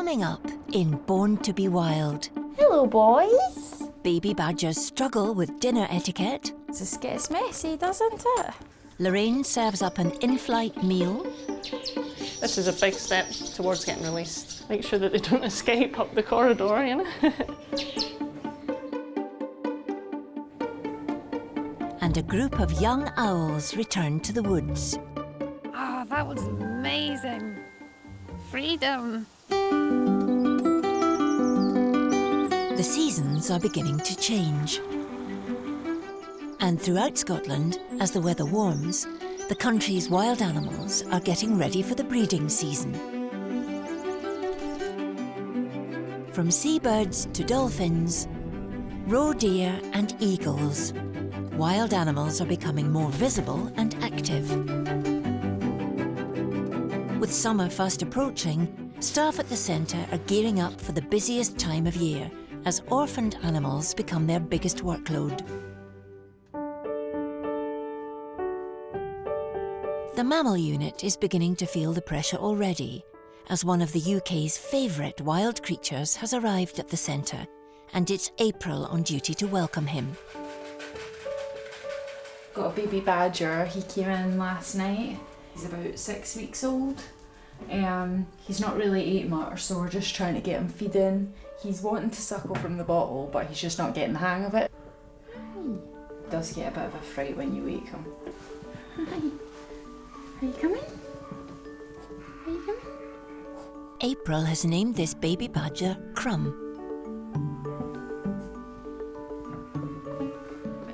Coming up in Born to be Wild. Hello, boys. Baby badgers struggle with dinner etiquette. This gets messy, doesn't it? Lorraine serves up an in-flight meal. This is a big step towards getting released. Make sure that they don't escape up the corridor, you know. And a group of young owls return to the woods. Oh, that was amazing. Freedom. The seasons are beginning to change. And throughout Scotland, as the weather warms, the country's wild animals are getting ready for the breeding season. From seabirds to dolphins, roe deer and eagles, wild animals are becoming more visible and active. With summer fast approaching, staff at the centre are gearing up for the busiest time of year as orphaned animals become their biggest workload. The mammal unit is beginning to feel the pressure already, as one of the UK's favourite wild creatures has arrived at the centre, and it's April on duty to welcome him. Got a baby badger. He came in last night. He's about 6 weeks old. He's not really ate much, so we're just trying to get him feeding. He's wanting to suckle from the bottle, but he's just not getting the hang of it. It does get a bit of a fright when you wake him. Hi. Are you coming? Are you coming? April has named this baby badger Crumb.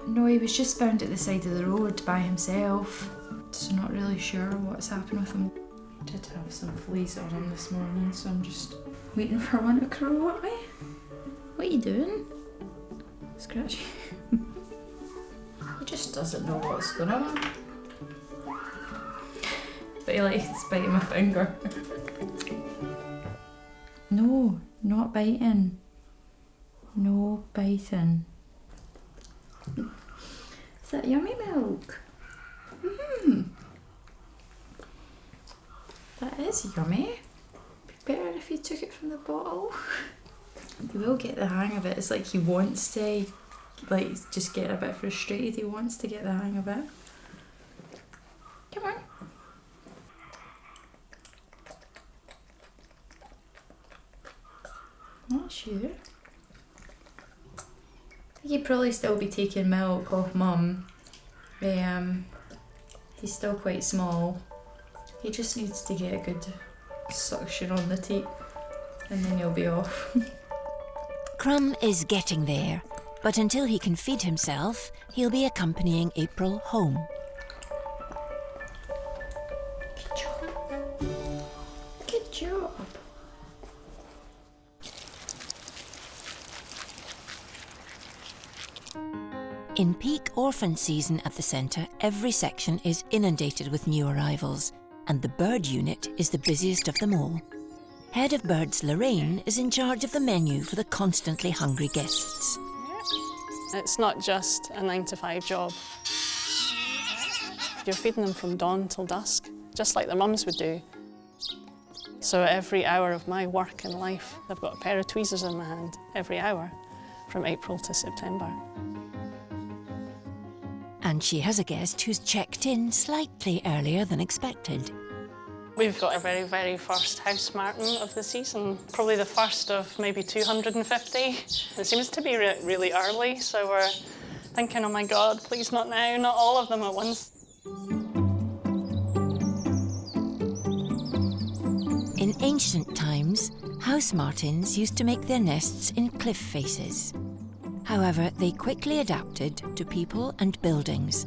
No, he was just found at the side of the road by himself. So not really sure what's happened with him. He did have some fleas on him this morning, so I'm just waiting for one to crawl at me. What are you doing? Scratchy. He just doesn't know what's going on. But he likes biting my finger. No, not biting. No biting. Is that yummy milk? That is yummy. Be better if you took it from the bottle. He will get the hang of it. It's like he wants to, like, just get a bit frustrated. He wants to get the hang of it. Come on. Not sure. I think he'd probably still be taking milk off Mum. He's still quite small. He just needs to get a good suction on the teat and then he'll be off. Crumb is getting there, but until he can feed himself, he'll be accompanying April home. Good job. Good job. In peak orphan season at the centre, every section is inundated with new arrivals, and the bird unit is the busiest of them all. Head of birds Lorraine is in charge of the menu for the constantly hungry guests. It's not just a 9-to-5 job. You're feeding them from dawn till dusk, just like their mums would do. So every hour of my work and life, I've got a pair of tweezers in my hand every hour, from April to September. And she has a guest who's checked in slightly earlier than expected. We've got our very, very first house marten of the season. Probably the first of maybe 250. It seems to be really early, so we're thinking, oh my God, please not now, not all of them at once. In ancient times, house martens used to make their nests in cliff faces. However, they quickly adapted to people and buildings,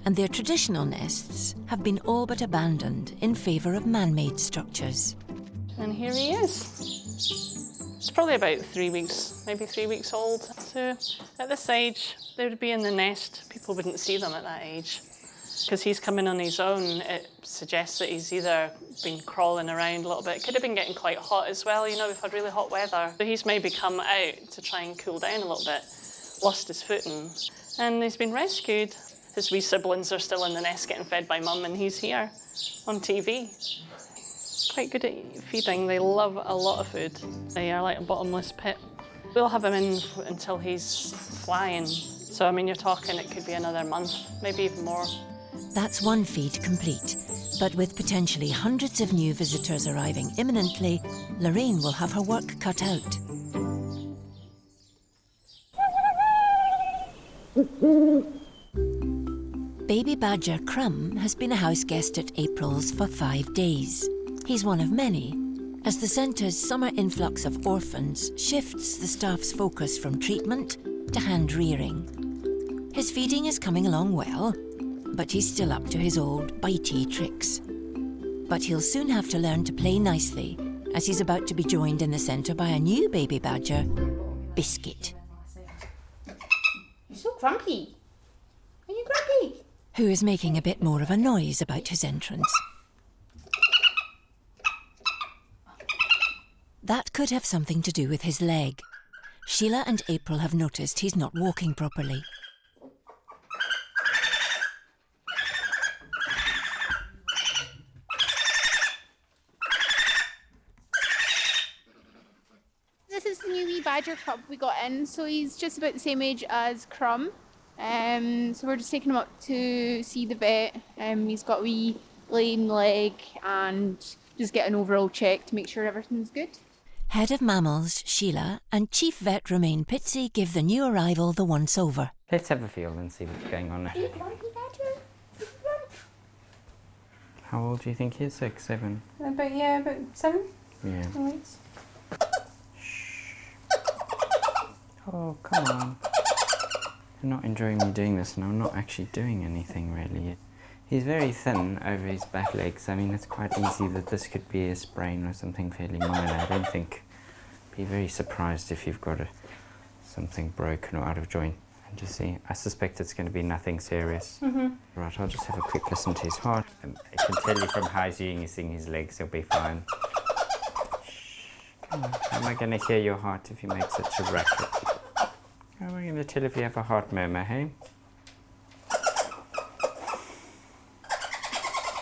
and their traditional nests have been all but abandoned in favour of man-made structures. And here he is. It's probably about 3 weeks, maybe 3 weeks old. So at this age, they would be in the nest. People wouldn't see them at that age. Because he's coming on his own, it suggests that he's either been crawling around a little bit. It could have been getting quite hot as well, you know, we've had really hot weather. So he's maybe come out to try and cool down a little bit, lost his footing, and he's been rescued. His wee siblings are still in the nest getting fed by Mum, and he's here on TV. quite good at feeding. They love a lot of food. They are like a bottomless pit. We'll have him in until he's flying. So, I mean, you're talking it could be another month, maybe even more. That's one feed complete. But with potentially hundreds of new visitors arriving imminently, Lorraine will have her work cut out. Baby badger Crumb has been a house guest at April's for 5 days. He's one of many, as the centre's summer influx of orphans shifts the staff's focus from treatment to hand-rearing. His feeding is coming along well, but he's still up to his old bitey tricks. But he'll soon have to learn to play nicely, as he's about to be joined in the centre by a new baby badger, Biscuit. You're so grumpy. Are you grumpy? Who is making a bit more of a noise about his entrance. That could have something to do with his leg. Sheila and April have noticed he's not walking properly. This is the new wee badger cub we got in, so he's just about the same age as Crumb. So we're just taking him up to see the vet. He's got a wee lame leg and just get an overall check to make sure everything's good. Head of Mammals, Sheila, and Chief Vet Romaine Pitsey give the new arrival the once-over. Let's have a feel and see what's going on. How old do you think he is? 6, 7? About 7. Yeah. Weeks. Oh, come on. I'm not enjoying me doing this, and I'm not actually doing anything really. He's very thin over his back legs. I mean, it's quite easy that this could be a sprain or something fairly minor. I don't think. Be very surprised if you've got something broken or out of joint. And just see, I suspect it's going to be nothing serious. Right, I'll just have a quick listen to his heart. I can tell you from how he's using his legs, he'll be fine. Come on, how am I going to hear your heart if you make such a racket? How am I going to tell if you have a heart murmur, hey?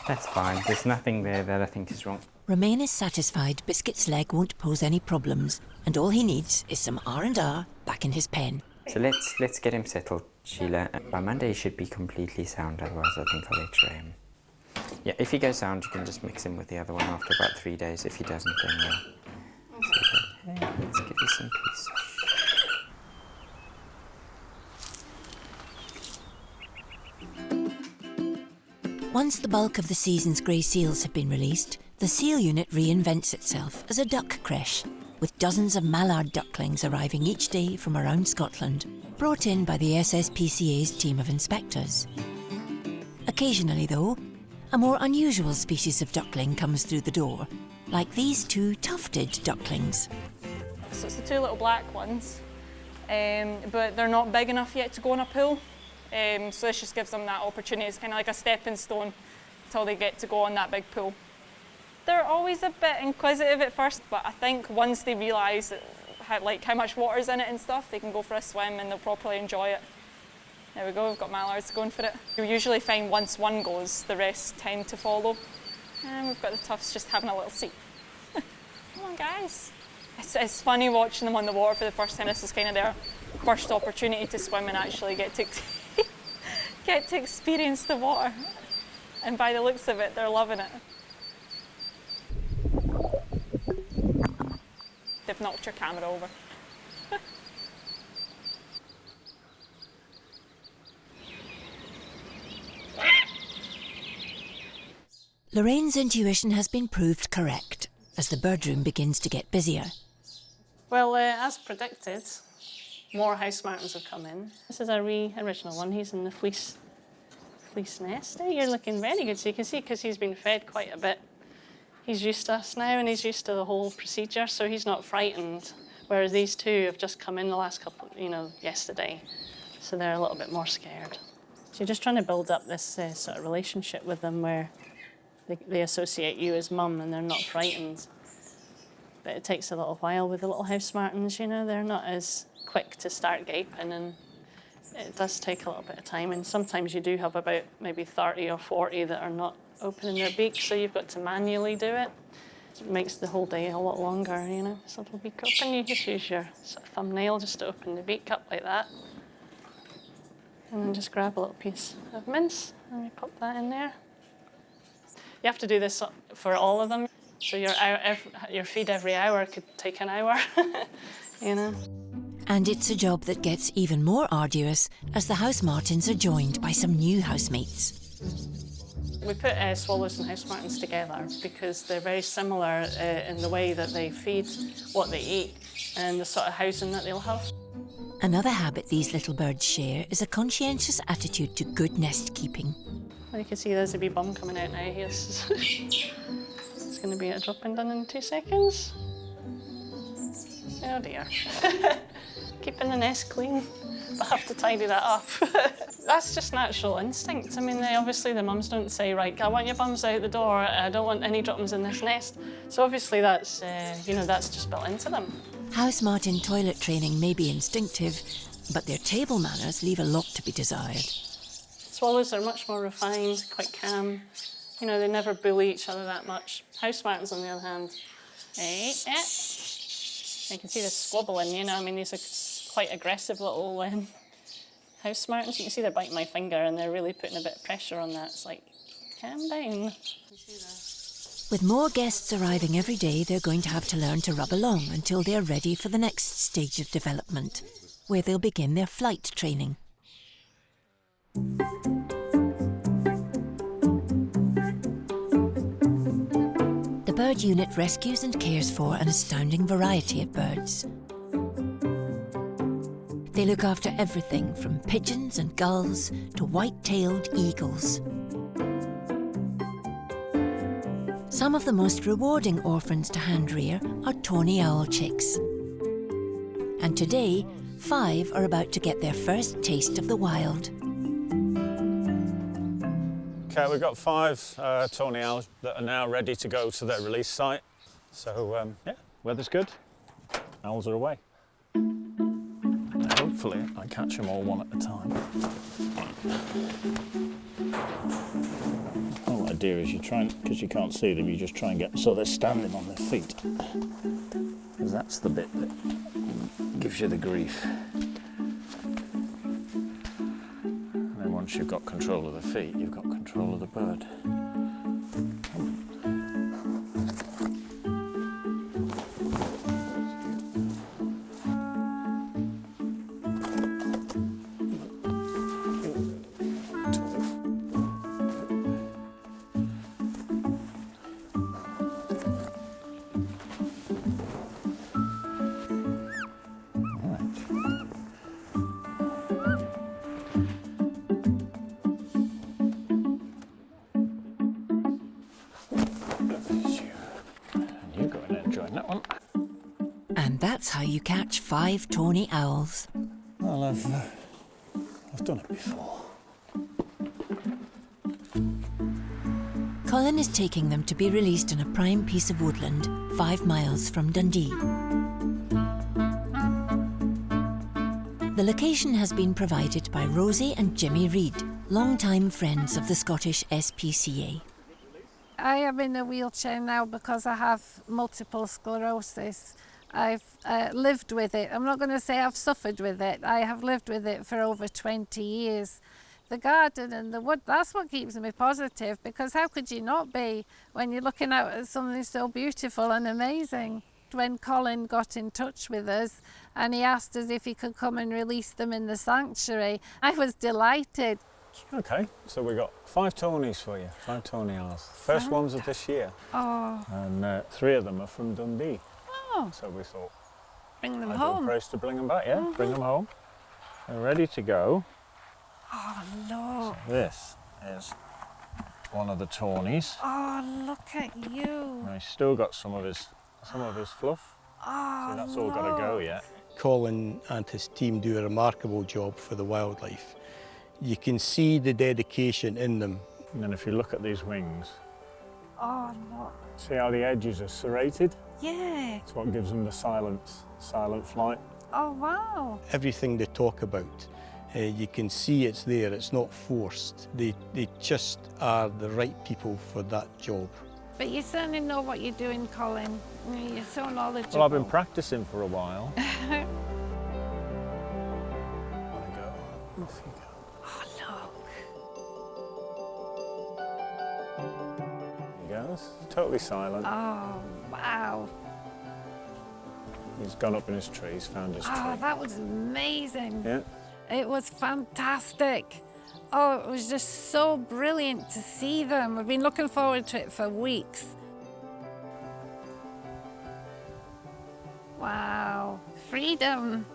That's fine. There's nothing there that I think is wrong. Romaine is satisfied Biscuit's leg won't pose any problems, and all he needs is some R&R back in his pen. So let's get him settled, Sheila. By Monday he should be completely sound, otherwise I think I'll x-ray him. Yeah, if he goes sound, you can just mix him with the other one after about 3 days. If he doesn't, then hey, let's give you some peace. Once the bulk of the season's grey seals have been released, the seal unit reinvents itself as a duck creche, with dozens of mallard ducklings arriving each day from around Scotland, brought in by the SSPCA's team of inspectors. Occasionally, though, a more unusual species of duckling comes through the door, like these 2 tufted ducklings. So it's the 2 little black ones, but they're not big enough yet to go in a pool. So this just gives them that opportunity. It's kind of like a stepping stone until they get to go on that big pool. They're always a bit inquisitive at first, but I think once they realise how much water's in it and stuff, they can go for a swim and they'll properly enjoy it. There we go, we've got mallards going for it. You usually find once one goes, the rest tend to follow. And we've got the tufts just having a little seat. Come on, guys. It's funny watching them on the water for the first time. This is kind of their first opportunity to swim and actually get to experience the water. And by the looks of it, they're loving it. They've knocked your camera over. Lorraine's intuition has been proved correct, as the birdroom begins to get busier. Well, as predicted, more house martens have come in. This is our original one. He's in the fleece nest. Hey, you're looking very good. So you can see, because he's been fed quite a bit, he's used to us now and he's used to the whole procedure, so he's not frightened. Whereas these 2 have just come in the last couple, yesterday. So they're a little bit more scared. So you're just trying to build up this sort of relationship with them where they associate you as mum and they're not frightened. But it takes a little while with the little house martens, they're not as quick to start gaping, and it does take a little bit of time. And sometimes you do have about maybe 30 or 40 that are not opening their beaks, so you've got to manually do it. It makes the whole day a lot longer, you know. So the beak open, you just use your sort of thumbnail just to open the beak up like that. And then just grab a little piece of mince and you pop that in there. You have to do this for all of them. So your feed every hour could take an hour, you know. And it's a job that gets even more arduous as the house martens are joined by some new housemates. We put swallows and house martens together because they're very similar in the way that they feed, what they eat, and the sort of housing that they'll have. Another habit these little birds share is a conscientious attitude to good nest keeping. Well, you can see there's a wee bum coming out now. It's going to be a dropping done in 2 seconds. Oh dear. Keeping the nest clean, but have to tidy that up. That's just natural instinct. I mean, obviously the mums don't say, right, I want your bums out the door, I don't want any droppings in this nest. So obviously that's, you know, that's just built into them. House marten toilet training may be instinctive, but their table manners leave a lot to be desired. Swallows are much more refined, quite calm. You know, they never bully each other that much. House martens, on the other hand, you can see the squabbling, you know, I mean, these are quite aggressive little house martens. You can see they're biting my finger and they're really putting a bit of pressure on that. It's like, calm down. With more guests arriving every day, they're going to have to learn to rub along until they're ready for the next stage of development, where they'll begin their flight training. The bird unit rescues and cares for an astounding variety of birds. They look after everything from pigeons and gulls to white-tailed eagles. Some of the most rewarding orphans to hand-rear are tawny owl chicks. And today, 5 are about to get their first taste of the wild. Okay, we've got 5 tawny owls that are now ready to go to their release site. So, yeah, weather's good. Owls are away. Hopefully, I catch them all one at a time. The whole idea is you try and, because you can't see them, you just try and get so they're standing on their feet. Because that's the bit that gives you the grief. And then once you've got control of the feet, you've got control of the bird. And that's how you catch 5 tawny owls. Well, I've done it before. Colin is taking them to be released on a prime piece of woodland 5 miles from Dundee. The location has been provided by Rosie and Jimmy Reid, long-time friends of the Scottish SPCA. I am in a wheelchair now because I have multiple sclerosis. I've lived with it. I'm not going to say I've suffered with it. I have lived with it for over 20 years. The garden and the wood, that's what keeps me positive, because how could you not be when you're looking out at something so beautiful and amazing? When Colin got in touch with us and he asked us if he could come and release them in the sanctuary, I was delighted. Okay, so we've got 5 tawnies for you, 5 tawny owls. First ones of this year. Oh. And 3 of them are from Dundee. Oh. So we thought, Bring them I'd home. be praised to bring them back, yeah? Bring them home. They're ready to go. Oh, look. So this is one of the tawnies. Oh, look at you. And he's still got some of his fluff. Oh, So that's all got to go yet. Colin and his team do a remarkable job for the wildlife. You can see the dedication in them. And then if you look at these wings, Oh, look. see how the edges are serrated? Yeah. It's what gives them the silent flight. Oh, wow. Everything they talk about, you can see it's there, it's not forced. They just are the right people for that job. But you certainly know what you're doing, Colin. You're so knowledgeable. Well, I've been practicing for a while. Off you go. Oh, look. He goes, totally silent. Oh, wow. He's gone up in his tree, he's found his tree. Oh, that was amazing. Yeah. It was fantastic. Oh, it was just so brilliant to see them. I've been looking forward to it for weeks. Wow, freedom.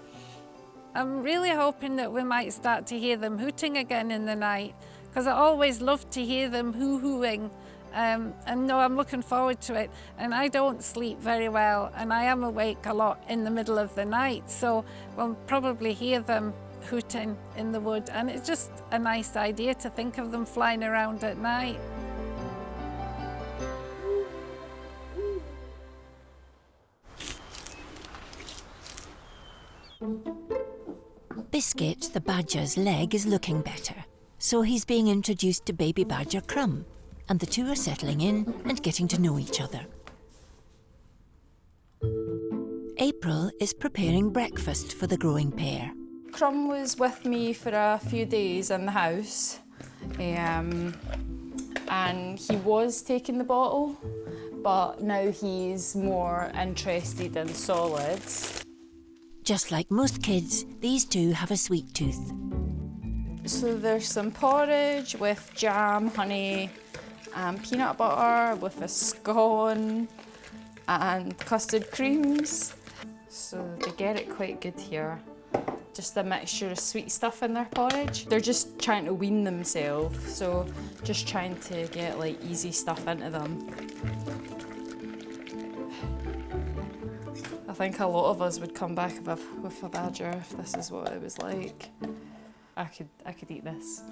I'm really hoping that we might start to hear them hooting again in the night, because I always love to hear them hoo-hooing. And no, I'm looking forward to it. And I don't sleep very well, and I am awake a lot in the middle of the night, so we'll probably hear them hooting in the wood. And it's just a nice idea to think of them flying around at night. Biscuit, the badger's leg, is looking better, so he's being introduced to baby badger Crumb, and the two are settling in and getting to know each other. April is preparing breakfast for the growing pair. Crumb was with me for a few days in the house, and he was taking the bottle, but now he's more interested in solids. Just like most kids, these two have a sweet tooth. So there's some porridge with jam, honey, and peanut butter with a scone and custard creams. So they get it quite good here. Just a mixture of sweet stuff in their porridge. They're just trying to wean themselves, so just trying to get like easy stuff into them. I think a lot of us would come back with a badger if this is what it was like. I could eat this.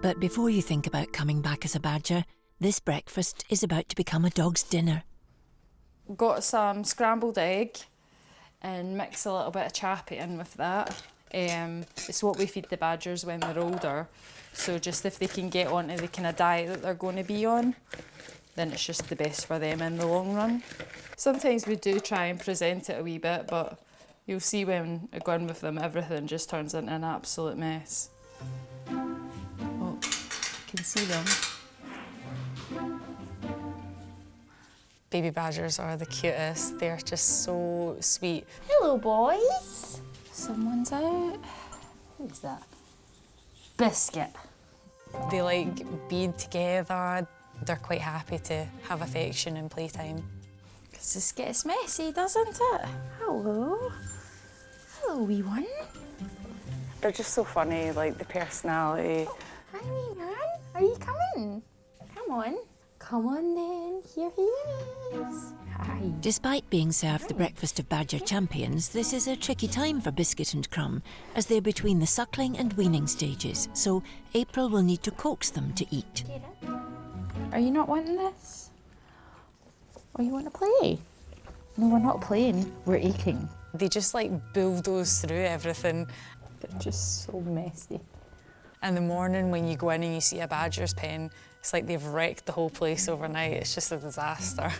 But before you think about coming back as a badger, this breakfast is about to become a dog's dinner. Got some scrambled egg and mix a little bit of chappy in with that. It's what we feed the badgers when they're older. So just if they can get onto the kind of diet that they're going to be on, then it's just the best for them in the long run. Sometimes we do try and present it a wee bit, but you'll see when I go in with them, everything just turns into an absolute mess. Oh, you can see them. Baby badgers are the cutest. They're just so sweet. Hello, boys. Someone's out. Who's that? Biscuit. They like being together. They're quite happy to have affection and playtime. Because this gets messy, doesn't it? Hello. Hello, wee one. They're just so funny, like the personality. Hi, wee man. Are you coming? Come on. Come on then. Here he is. Hi. Despite being served the breakfast of badger champions, this is a tricky time for Biscuit and Crumb, as they're between the suckling and weaning stages, so April will need to coax them to eat. Are you not wanting this? Or you want to play? No, we're not playing. We're eating. They just like bulldoze through everything. They're just so messy. In the morning when you go in and you see a badger's pen, it's like they've wrecked the whole place overnight. It's just a disaster.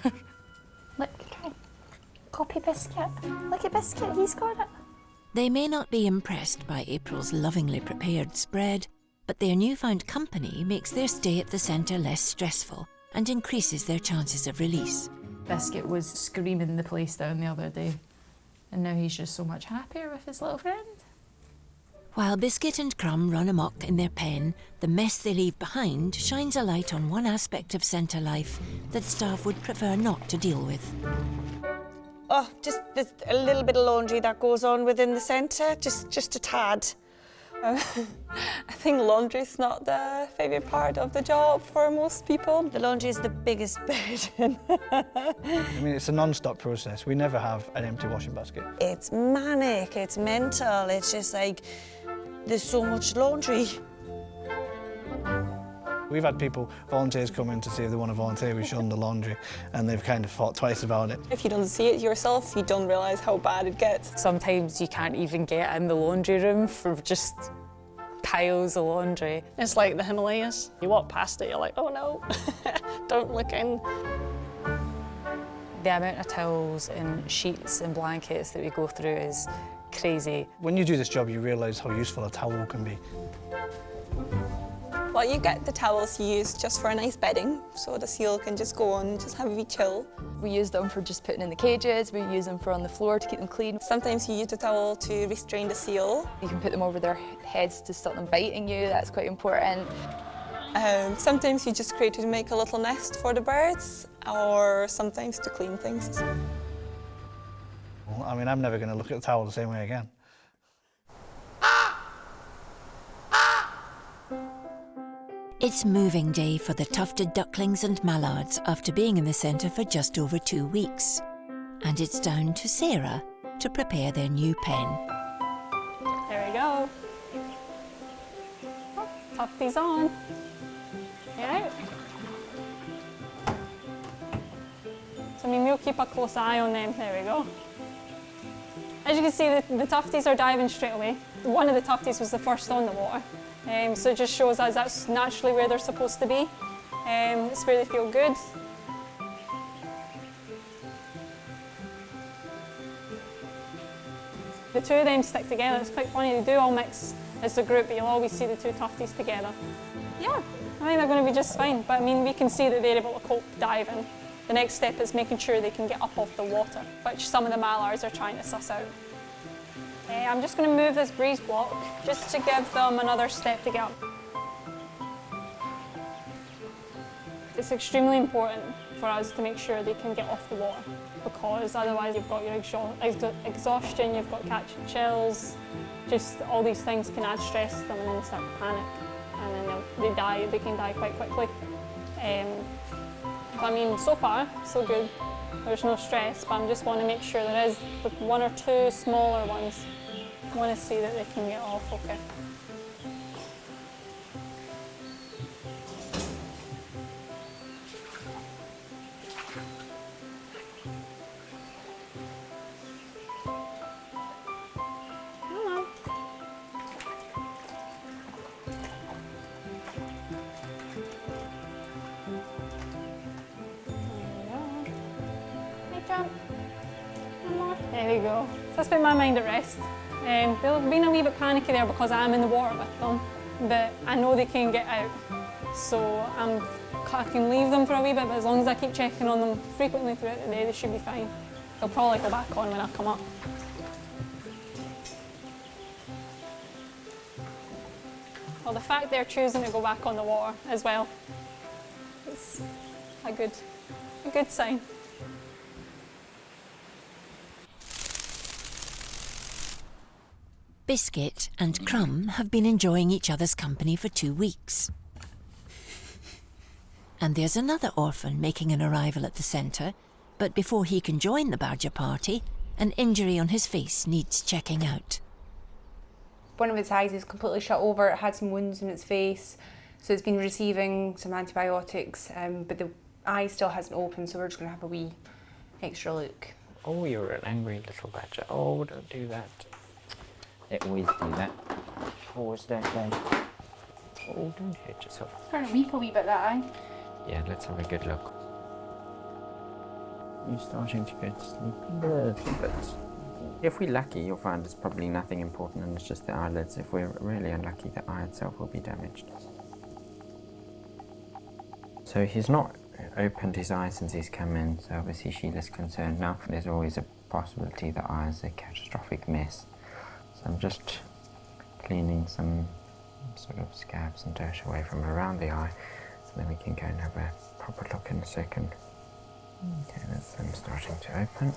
Look, try. Copy Biscuit. Look at Biscuit, he's got it. They may not be impressed by April's lovingly prepared spread, but their newfound company makes their stay at the centre less stressful and increases their chances of release. Biscuit was screaming the place down the other day, and now he's just so much happier with his little friend. While Biscuit and Crumb run amok in their pen, the mess they leave behind shines a light on one aspect of centre life that staff would prefer not to deal with. Oh, just there's a little bit of laundry that goes on within the centre, just a tad. I think laundry's not the favourite part of the job for most people. The laundry is the biggest burden. I mean, it's a non-stop process. We never have an empty washing basket. It's manic, it's mental, it's just like, there's so much laundry. We've had volunteers come in to see if they want to volunteer. We've shown the laundry and they've kind of thought twice about it. If you don't see it yourself, you don't realise how bad it gets. Sometimes you can't even get in the laundry room for just piles of laundry. It's like the Himalayas. You walk past it, you're like, oh no, don't look in. The amount of towels and sheets and blankets that we go through is crazy. When you do this job, you realise how useful a towel can be. Well, you get the towels used just for a nice bedding, so the seal can just go on, just have a wee chill. We use them for just putting in the cages, we use them for on the floor to keep them clean. Sometimes you use the towel to restrain the seal. You can put them over their heads to stop them biting you, that's quite important. Sometimes you just create to make a little nest for the birds, or sometimes to clean things. Well, I mean, I'm never going to look at the towel the same way again. It's moving day for the tufted ducklings and mallards after being in the centre for just over 2 weeks. And it's down to Sarah to prepare their new pen. There we go. Oh, tufty's on. Get out. So I mean, we'll keep a close eye on them. There we go. As you can see, the tufties are diving straight away. One of the tufties was the first on the water. So it just shows us that's naturally where they're supposed to be. It's where they feel good. The two of them stick together. It's quite funny, they do all mix as a group, but you'll always see the two tufties together. Yeah, I think they're going to be just fine, but I mean, we can see that they're able to cope diving. The next step is making sure they can get up off the water, which some of the mallards are trying to suss out. I'm just going to move this breeze block just to give them another step to get up. It's extremely important for us to make sure they can get off the water, because otherwise you've got your exhaustion, you've got catching chills, just all these things can add stress to them and then they start to panic and then they can die quite quickly. I mean, so far, so good. There's no stress, but I just want to make sure there is one or two smaller ones. I want to see that they can get off okay. There we go. So that's put my mind at rest. They've been a wee bit panicky there because I'm in the water with them, but I know they can get out. So I can leave them for a wee bit, but as long as I keep checking on them frequently throughout the day, they should be fine. They'll probably go back on when I come up. Well, the fact they're choosing to go back on the water as well, it's a good sign. Biscuit and Crumb have been enjoying each other's company for 2 weeks. And there's another orphan making an arrival at the centre, but before he can join the badger party, an injury on his face needs checking out. One of its eyes is completely shut over, it had some wounds in its face, so it's been receiving some antibiotics, but the eye still hasn't opened, so we're just going to have a wee extra look. Oh, you're an angry little badger. Oh, don't do that. They always do that. Always don't they? Oh, don't hurt yourself. Turn weak a wee bit, that eye. Yeah, let's have a good look. You're starting to go to sleep a little bit. If we're lucky, you'll find it's probably nothing important and it's just the eyelids. If we're really unlucky, the eye itself will be damaged. So he's not opened his eye since he's come in, so obviously Sheila's concerned. Now, there's always a possibility the eye is a catastrophic mess. So I'm just cleaning some sort of scabs and dirt away from around the eye, so then we can go and have a proper look in a second. Okay, that's them starting to open.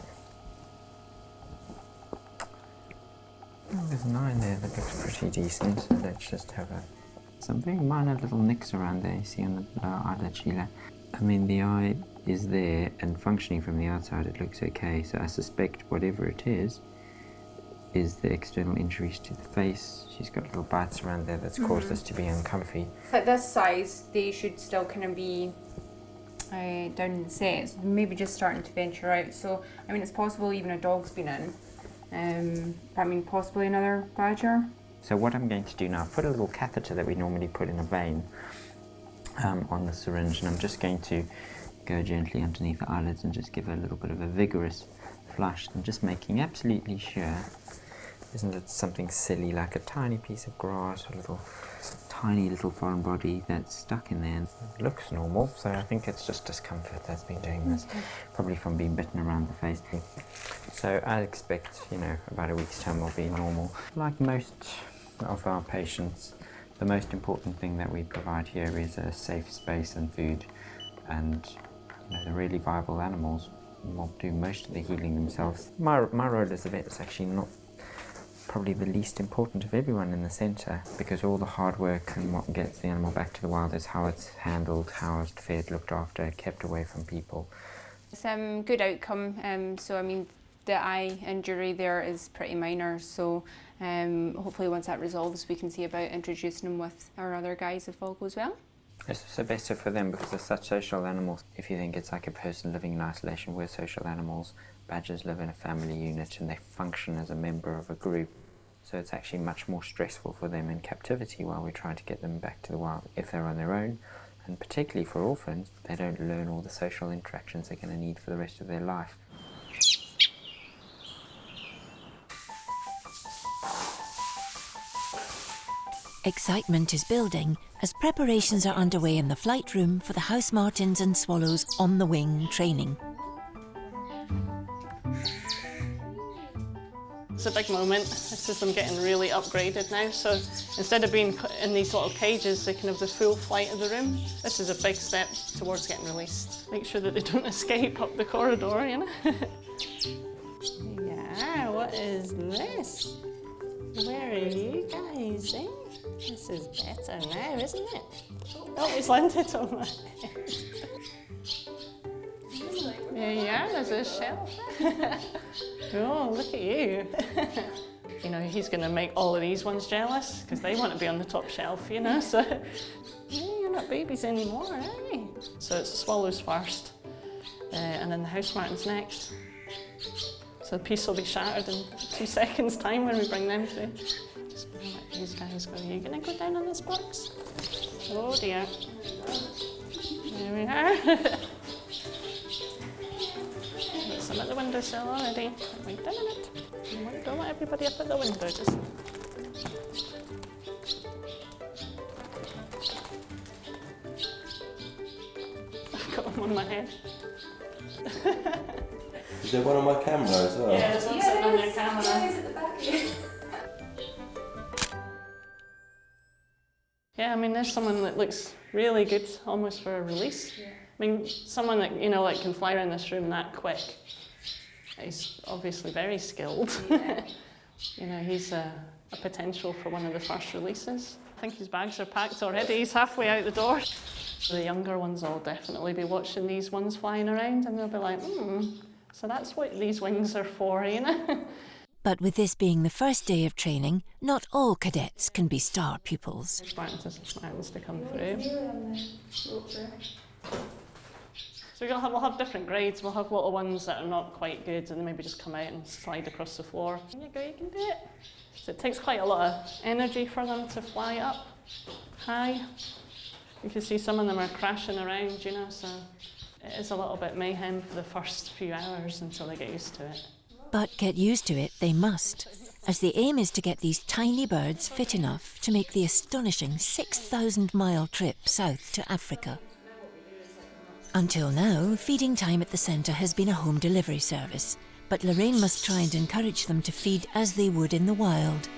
Oh, there's an eye there that looks pretty decent, so let's just have some very minor little nicks around there you see on the lower eyelid, Sheila. I mean, the eye is there and functioning from the outside, it looks okay, so I suspect whatever it is the external injuries to the face. She's got little bites around there that's caused this to be uncomfy. At this size, they should still kind of be down in the sets, maybe just starting to venture out. So, I mean, it's possible even a dog's been in. But I mean, possibly another badger. So what I'm going to do now, I've put a little catheter that we normally put in a vein on the syringe, and I'm just going to go gently underneath the eyelids and just give a little bit of a vigorous flush. I'm just making absolutely sure, isn't it something silly like a tiny piece of grass or a little tiny little foreign body that's stuck in there. It looks normal, so I think it's just discomfort that's been doing this, probably from being bitten around the face. So I expect, you know, about a week's time will be normal. Like most of our patients, the most important thing that we provide here is a safe space and food, and you know, the really viable animals will do most of the healing themselves. My role as a vet is actually not probably the least important of everyone in the centre, because all the hard work and what gets the animal back to the wild is how it's handled, how it's fed, looked after, kept away from people. It's a good outcome, so I mean the eye injury there is pretty minor, so hopefully once that resolves we can see about introducing them with our other guys if all goes well. It's also better for them because they're such social animals. If you think it's like a person living in isolation, we're social animals. Badgers live in a family unit and they function as a member of a group. So it's actually much more stressful for them in captivity while we're trying to get them back to the wild if they're on their own. And particularly for orphans, they don't learn all the social interactions they're going to need for the rest of their life. Excitement is building as preparations are underway in the flight room for the house martins and swallows on the wing training. It's a big moment. This is them getting really upgraded now, so instead of being put in these little cages, they can have the full flight of the room. This is a big step towards getting released. Make sure that they don't escape up the corridor, you know. Yeah, what is this? Where are you guys, eh? This is better now, isn't it? Oh, it's landed on my head. Yeah, there's a shelf. Oh, look at you. You know, he's going to make all of these ones jealous because they want to be on the top shelf, you know, so you're not babies anymore, are you? So it's the swallows first, and then the house martins next. So the piece will be shattered in 2 seconds' time when we bring them through. Just let these guys go. Are you going to go down on this box? Oh dear. There we are. Got some at the windowsill already. Wait a minute. Don't let everybody up at the window. Just. I've got them on my head. Is there one on my camera as well? Yeah, there's one sitting on your camera. Yeah, he's at the back here. Yeah, I mean, there's someone that looks really good, almost for a release. Yeah. I mean, someone that, you know, like can fly around this room that quick. He's obviously very skilled. Yeah. You know, he's a potential for one of the first releases. I think his bags are packed already. He's halfway out the door. The younger ones will definitely be watching these ones flying around, and they'll be like, so that's what these wings are for, you know? But with this being the first day of training, not all cadets can be star pupils. Martins to come through. So we'll have different grades. We'll have little ones that are not quite good and maybe just come out and slide across the floor. There you go, you can do it. So it takes quite a lot of energy for them to fly up high. You can see some of them are crashing around, you know, so it is a little bit mayhem for the first few hours until they get used to it. But get used to it they must, as the aim is to get these tiny birds fit enough to make the astonishing 6,000-mile trip south to Africa. Until now, feeding time at the centre has been a home delivery service, but Lorraine must try and encourage them to feed as they would in the wild.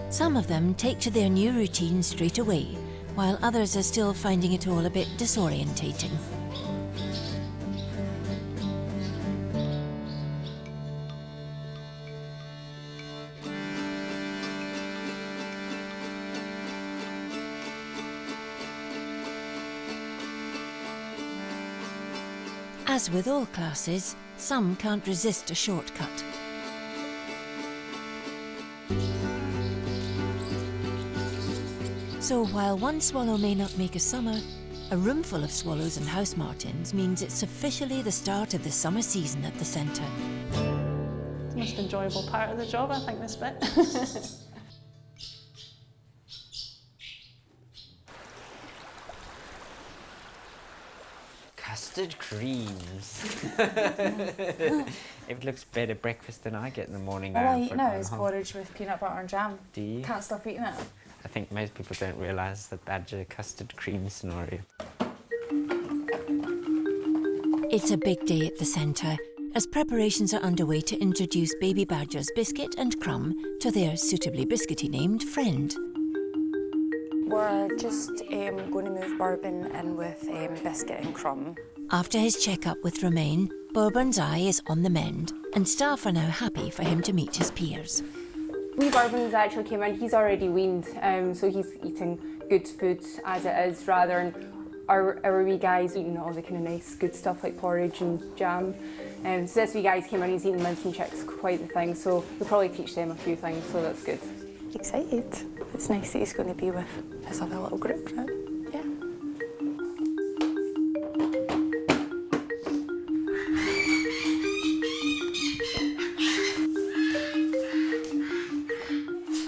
Some of them take to their new routine straight away, while others are still finding it all a bit disorientating. As with all classes, some can't resist a shortcut. So while one swallow may not make a summer, a room full of swallows and house martins means it's officially the start of the summer season at the centre. It's the most enjoyable part of the job, I think, this bit. Custard creams. It looks better breakfast than I get in the morning. All I eat now is porridge with peanut butter and jam. Do you? Can't stop eating it. I think most people don't realise the badger custard cream scenario. It's a big day at the centre, as preparations are underway to introduce baby badgers Biscuit and Crumb to their suitably biscuity named friend. We're just going to move Bourbon in with Biscuit and Crumb. After his check-up with Romain, Bourbon's eye is on the mend, and staff are now happy for him to meet his peers. Wee Bourbon's actually came in, he's already weaned, so he's eating good food as it is, rather than our wee guy's eating all the kind of nice good stuff like porridge and jam. So this wee guy's came in, he's eating mince and chicks, quite the thing, so we'll probably teach them a few things, so that's good. Excited. It's nice that he's going to be with his other little group now. Yeah.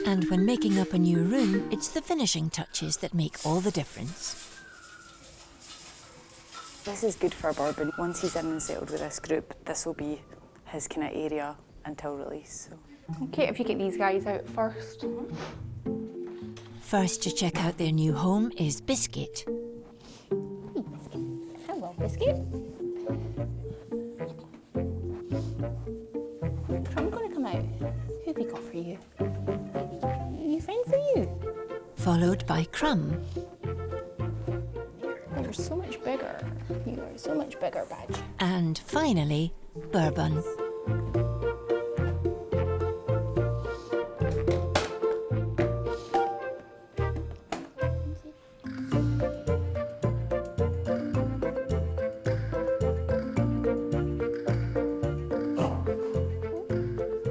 And when making up a new room, it's the finishing touches that make all the difference. This is good for Bourbon. Once he's in and settled with this group, this will be his kind of area until release. So. Okay, if you get these guys out first. First to check out their new home is Biscuit. Hello, Biscuit. I'm going to come out. Who have we got for you? New friend for you. Followed by Crumb. You're so much bigger. You are so much bigger, Badge. And finally, Bourbon.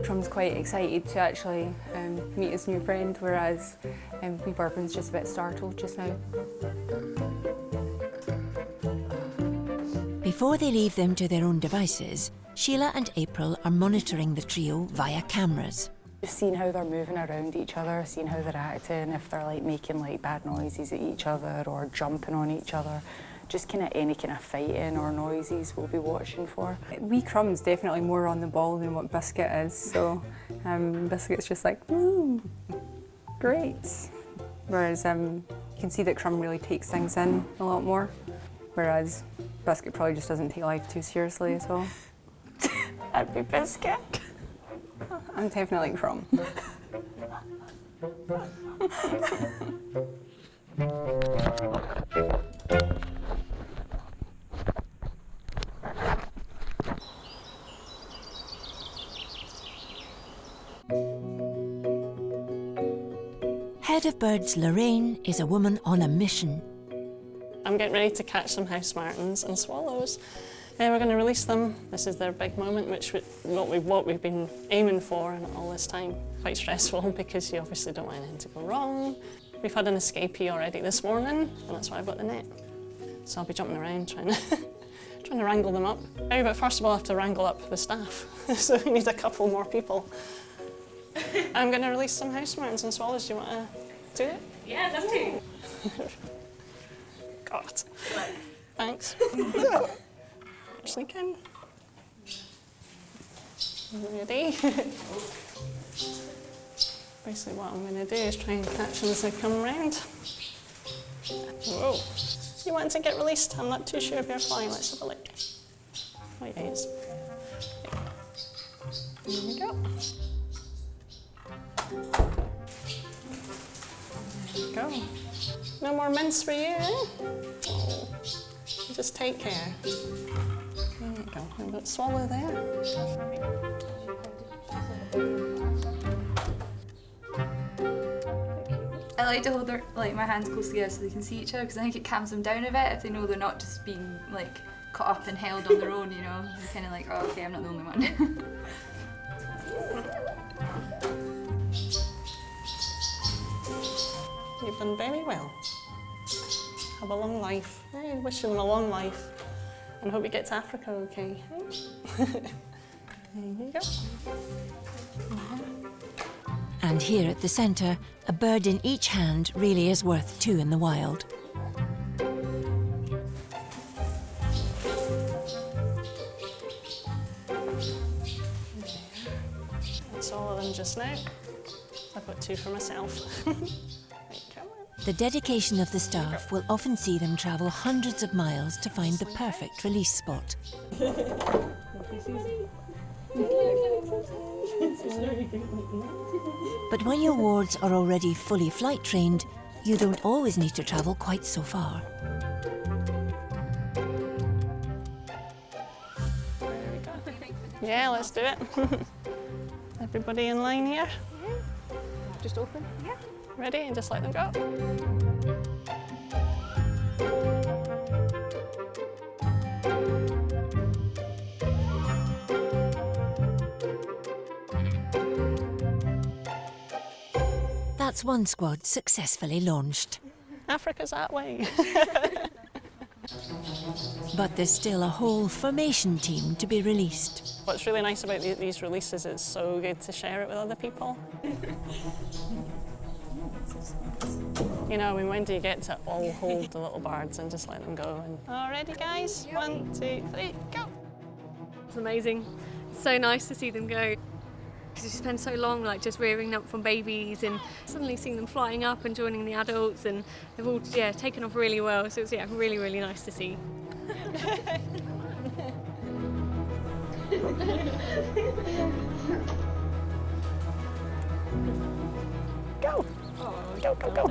Crumb's quite excited to actually meet his new friend, whereas wee Bourbon's just a bit startled just now. Before they leave them to their own devices, Sheila and April are monitoring the trio via cameras. Just seeing how they're moving around each other, seeing how they're acting, if they're like making like bad noises at each other or jumping on each other. Just kind of any kind of fighting or noises we'll be watching for. Wee Crumb's definitely more on the ball than what Biscuit is, so Biscuit's just like, woo, great. Whereas you can see that Crumb really takes things in a lot more, whereas Biscuit probably just doesn't take life too seriously at all. I'd be Biscuit. I'm definitely Crumb. Head of Birds Lorraine is a woman on a mission. I'm getting ready to catch some house martens and swallows. We're going to release them. This is their big moment, what we've been aiming for and all this time. Quite stressful because you obviously don't want anything to go wrong. We've had an escapee already this morning, and that's why I've got the net. So I'll be jumping around trying to wrangle them up. But first of all, I have to wrangle up the staff. So we need a couple more people. I'm going to release some house martens and swallows. Do you want to do it? Yeah, I'd love to. God. Thanks. Sneak in. Ready? Basically what I'm going to do is try and catch them as they come round. Whoa. You want to get released? I'm not too sure if you're flying. Let's have a look. Oh, yeah, he is. There we go. There we go. No more mince for you, eh? Oh. Just take care. There you go. I'm going to swallow there. I like to hold their, my hands close together so they can see each other because I think it calms them down a bit if they know they're not just being cut up and held on their own, you know. You're kind of like, oh, okay, I'm not the only one. You've done very well. Have a long life. I wish him a long life and hope he gets to Africa okay. There you go. And here at the centre, a bird in each hand really is worth two in the wild. That's all of them just now. I've got two for myself. The dedication of the staff will often see them travel hundreds of miles to find the perfect release spot. But when your wards are already fully flight trained, you don't always need to travel quite so far. Yeah, let's do it. Everybody in line here? Just open? Yeah. Ready? And just let them go. That's one squad successfully launched. Africa's that way. But there's still a whole formation team to be released. What's really nice about these releases is it's so good to share it with other people. You know, I mean, when do you get to all hold the little birds and just let them go? And... All ready, guys? 1, 2, 3, go! It's amazing. It's so nice to see them go. Because you spend so long like just rearing up from babies and suddenly seeing them flying up and joining the adults, and they've all taken off really well. So it's really, really nice to see. Go! Go, go, go!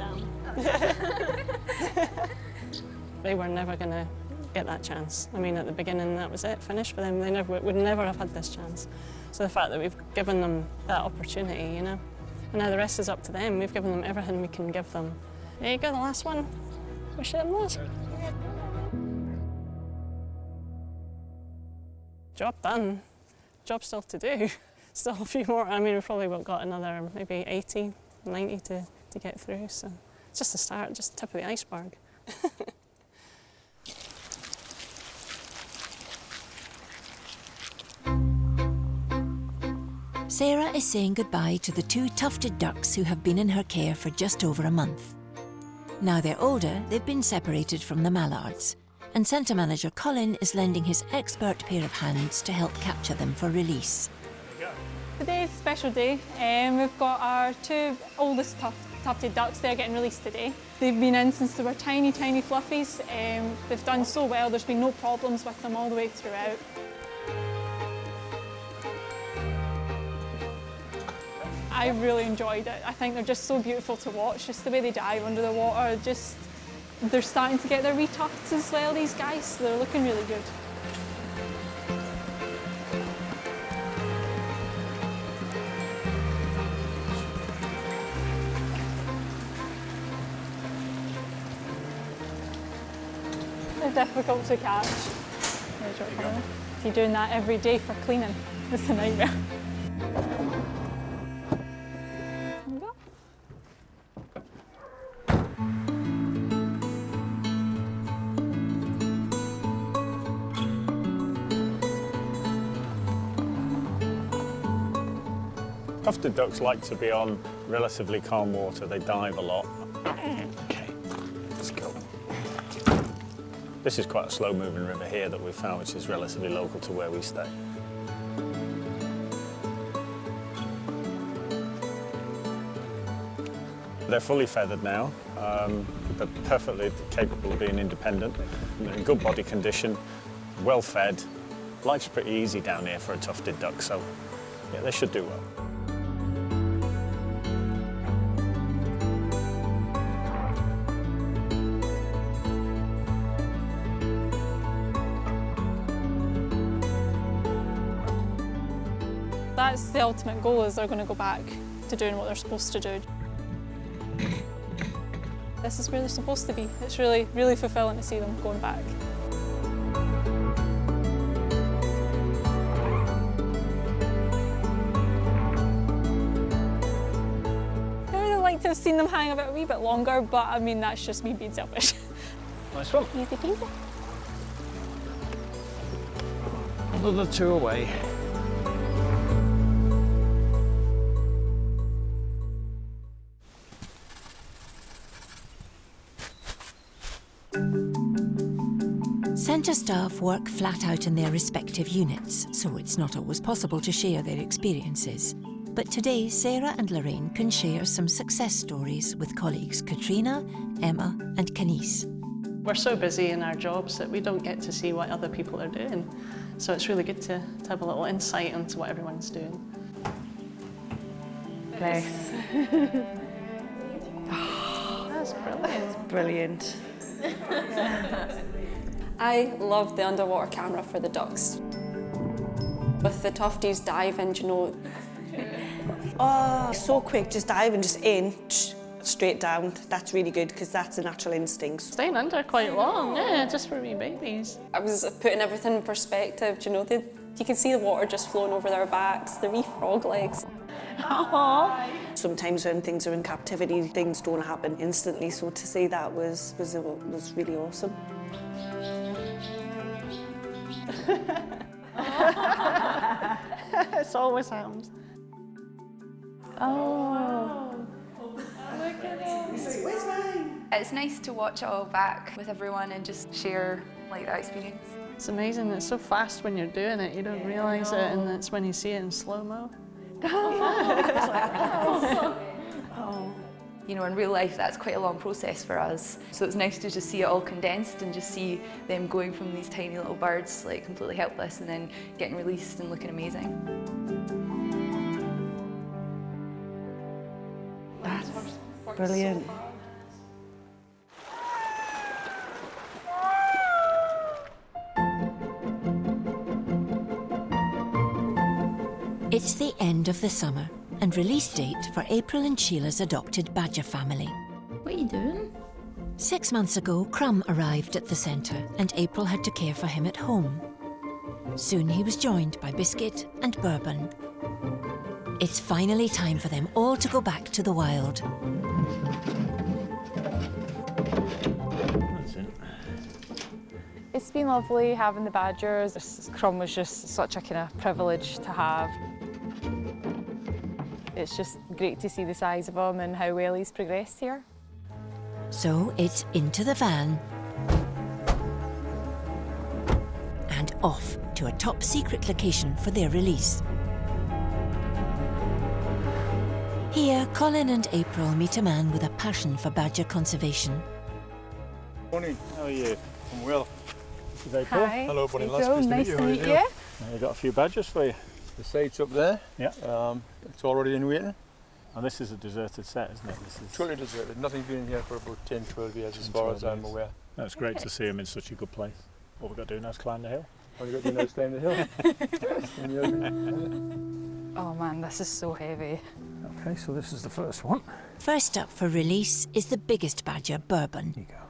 They were never going to get that chance. I mean, at the beginning, that was it, finished for them. They would never have had this chance. So the fact that we've given them that opportunity, you know, and now the rest is up to them. We've given them everything we can give them. There you go, the last one. Wish them luck. Job done. Job still to do. Still a few more. I mean, we've probably got another maybe 80, 90 to get through. So it's just the start, just the tip of the iceberg. Sarah is saying goodbye to the 2 tufted ducks who have been in her care for just over a month. Now they're older, they've been separated from the mallards, and Centre Manager Colin is lending his expert pair of hands to help capture them for release. Today's a special day. We've got our 2 oldest tufted ducks. They're getting released today. They've been in since they were tiny, tiny fluffies. They've done so well. There's been no problems with them all the way throughout. I really enjoyed it. I think they're just so beautiful to watch, just the way they dive under the water. They're starting to get their wee tufts as well, these guys, so they're looking really good. They're difficult to catch. If you're doing that every day for cleaning, it's a nightmare. Tufted ducks like to be on relatively calm water. They dive a lot. Okay, let's go. This is quite a slow-moving river here that we found, which is relatively local to where we stay. They're fully feathered now. They're perfectly capable of being independent. They're in good body condition, well fed. Life's pretty easy down here for a tufted duck, so yeah, they should do well. That's the ultimate goal, is they're going to go back to doing what they're supposed to do. This is where they're supposed to be. It's really, really fulfilling to see them going back. have seen them hang about a wee bit longer, but I mean, that's just me being selfish. Nice one. Easy peasy. Another 2 away. Centre staff work flat out in their respective units, so it's not always possible to share their experiences. But today, Sarah and Lorraine can share some success stories with colleagues Katrina, Emma and Kenise. We're so busy in our jobs that we don't get to see what other people are doing. So it's really good to have a little insight into what everyone's doing. Nice. That's brilliant. Brilliant. I love the underwater camera for the ducks. With the tufties diving, you know. Oh, so quick, just diving, just in, straight down. That's really good because that's a natural instinct. Staying under quite long, yeah, just for wee babies. I was putting everything in perspective, you know. You can see the water just flowing over their backs, the wee frog legs. Aww. Sometimes when things are in captivity, things don't happen instantly, so to see that was really awesome. It's always happens. Oh. Look at it. Where's mine? It's nice to watch it all back with everyone and just share like that experience. It's amazing. It's so fast when you're doing it. You don't realise it, and it's when you see it in slow-mo. You know, in real life, that's quite a long process for us. So it's nice to just see it all condensed and just see them going from these tiny little birds, like completely helpless, and then getting released and looking amazing. That's brilliant. It's the end of the summer and release date for April and Sheila's adopted badger family. What are you doing? 6 months ago, Crumb arrived at the centre and April had to care for him at home. Soon he was joined by Biscuit and Bourbon. It's finally time for them all to go back to the wild. That's it. It's been lovely having the badgers. Crumb was just such a kind of privilege to have. It's just great to see the size of him and how well he's progressed here. So it's into the van and off to a top secret location for their release. Here, Colin and April meet a man with a passion for badger conservation. Morning, how are you? I'm well. This is April. Hi. Hello, Bonnie. Nice to meet you. I've got a few badgers for you. The site's up there. Yeah. It's already in waiting. And this is a deserted set, isn't it? This is Totally deserted. Nothing's been in here for about 10, 12 years as far as I'm aware. That's great to see them in such a good place. All we've got to do now is climb the hill. All you've got to do now is climb the hill. Oh man, this is so heavy. Okay, so this is the first one. First up for release is the biggest badger, Bourbon, Here you go.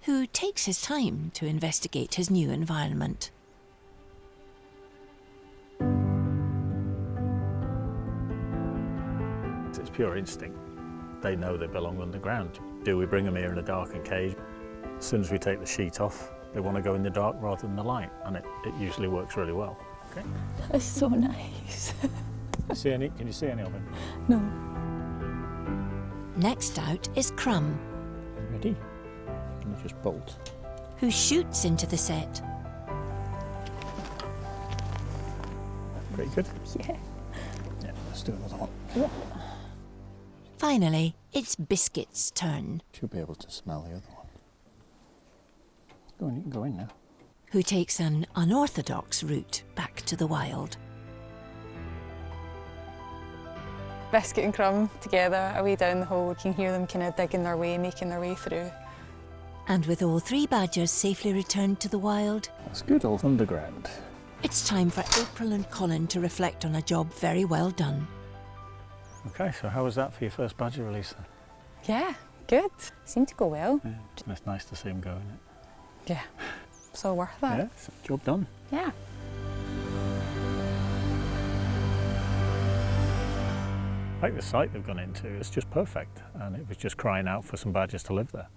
who takes his time to investigate his new environment. It's pure instinct. They know they belong underground. We bring them here in a darkened cage. As soon as we take the sheet off, they want to go in the dark rather than the light, and it usually works really well. Okay. That's so nice. Can you see any of it? No. Next out is Crumb, Ready? Can you just bolt? who shoots into the set. Pretty good. Yeah. Yeah, let's do another one. Finally, it's Biscuit's turn, Should be able to smell the other one. Go on, you can go in now. who takes an unorthodox route back to the wild. Biscuit and Crumb together, away down the hole. You can hear them kind of digging their way, making their way through. And with all three badgers safely returned to the wild, That's good, all underground. it's time for April and Colin to reflect on a job very well done. Okay, so how was that for your first badger release then? Yeah, good. Seemed to go well. Yeah, it's nice to see them go, isn't it? Yeah, so worth it. Yeah, job done. Yeah. Like the site they've gone into, it's just perfect, and it was just crying out for some badgers to live there.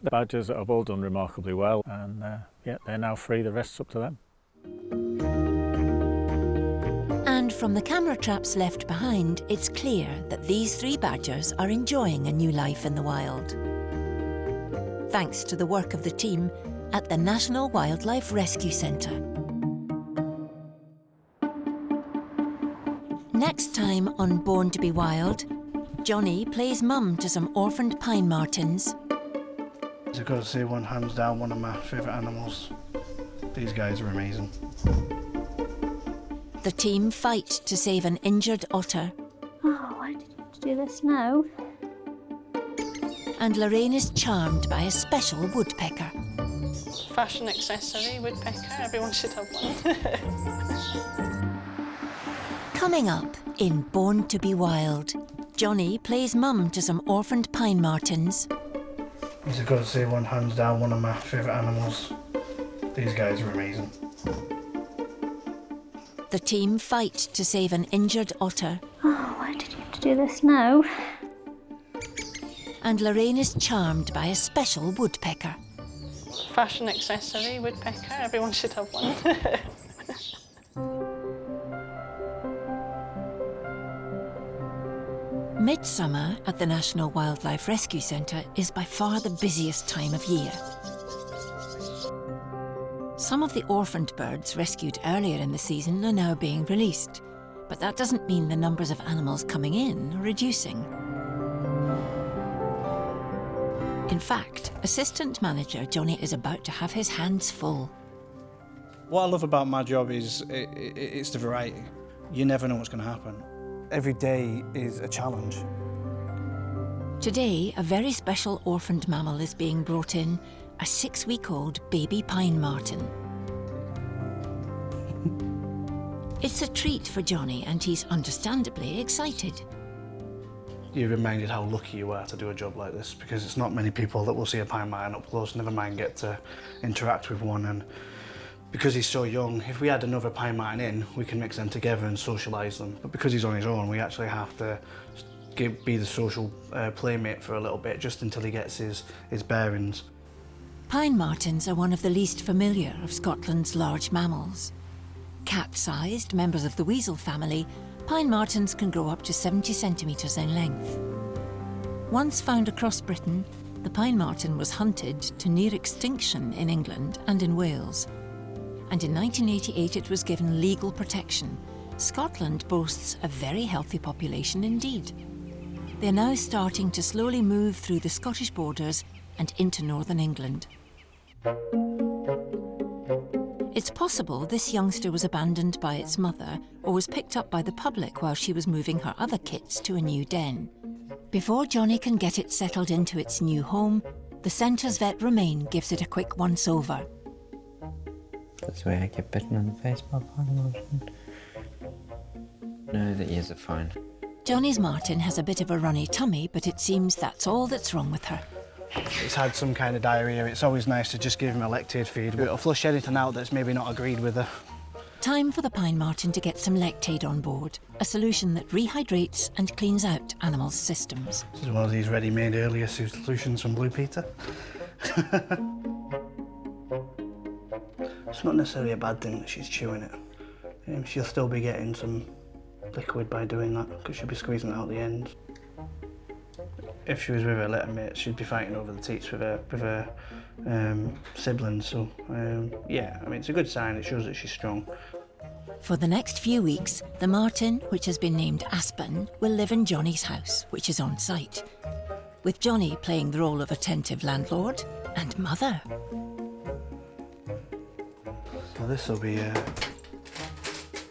The badgers have all done remarkably well, and yeah, they're now free, the rest's up to them. And from the camera traps left behind, it's clear that these 3 badgers are enjoying a new life in the wild. Thanks to the work of the team at the National Wildlife Rescue Centre. Next time on Born to be Wild, Johnny plays mum to some orphaned pine martens. I've got to say, one hands down, one of my favourite animals. These guys are amazing. The team fight to save an injured otter. Oh, why did you have to do this now? And Lorraine is charmed by a special woodpecker. Fashion accessory, woodpecker, everyone should have one. Coming up in Born to be Wild, Johnny plays mum to some orphaned pine martens. I've got to say, one hands down, one of my favourite animals. These guys are amazing. The team fight to save an injured otter. Oh, why did you have to do this now? And Lorraine is charmed by a special woodpecker. Fashion accessory, woodpecker, everyone should have one. Midsummer at the National Wildlife Rescue Centre is by far the busiest time of year. Some of the orphaned birds rescued earlier in the season are now being released, but that doesn't mean the numbers of animals coming in are reducing. In fact, Assistant Manager Johnny is about to have his hands full. What I love about my job is it's the variety. You never know what's going to happen. Every day is a challenge. Today, a very special orphaned mammal is being brought in, a 6-week-old baby pine marten. It's a treat for Johnny, and he's understandably excited. You're reminded how lucky you are to do a job like this, because it's not many people that will see a pine marten up close, never mind get to interact with one. And because he's so young, if we had another pine marten in, we can mix them together and socialise them. But because he's on his own, we actually have to be the social playmate for a little bit, just until he gets his bearings. Pine martens are one of the least familiar of Scotland's large mammals. Cat-sized members of the weasel family, pine martens can grow up to 70 centimetres in length. Once found across Britain, the pine marten was hunted to near extinction in England and in Wales. And in 1988 it was given legal protection. Scotland boasts a very healthy population indeed. They're now starting to slowly move through the Scottish borders and into northern England. It's possible this youngster was abandoned by its mother or was picked up by the public while she was moving her other kits to a new den. Before Johnny can get it settled into its new home, the centre's vet Romain gives it a quick once-over. That's the way I get bitten in the face by a pine marten. No, the ears are fine. Johnny's marten has a bit of a runny tummy, but it seems that's all that's wrong with her. It's had some kind of diarrhoea. It's always nice to just give him a lactate feed. It'll flush anything out that's maybe not agreed with her. Time for the pine marten to get some lactate on board, a solution that rehydrates and cleans out animals' systems. This is one of these ready-made earlier solutions from Blue Peter. It's not necessarily a bad thing that she's chewing it. She'll still be getting some liquid by doing that, because she'll be squeezing it out the end. If she was with her litter mate, she'd be fighting over the teats with her siblings. So, yeah, I mean, it's a good sign. It shows that she's strong. For the next few weeks, the marten, which has been named Aspen, will live in Johnny's house, which is on site, with Johnny playing the role of attentive landlord and mother. So this will be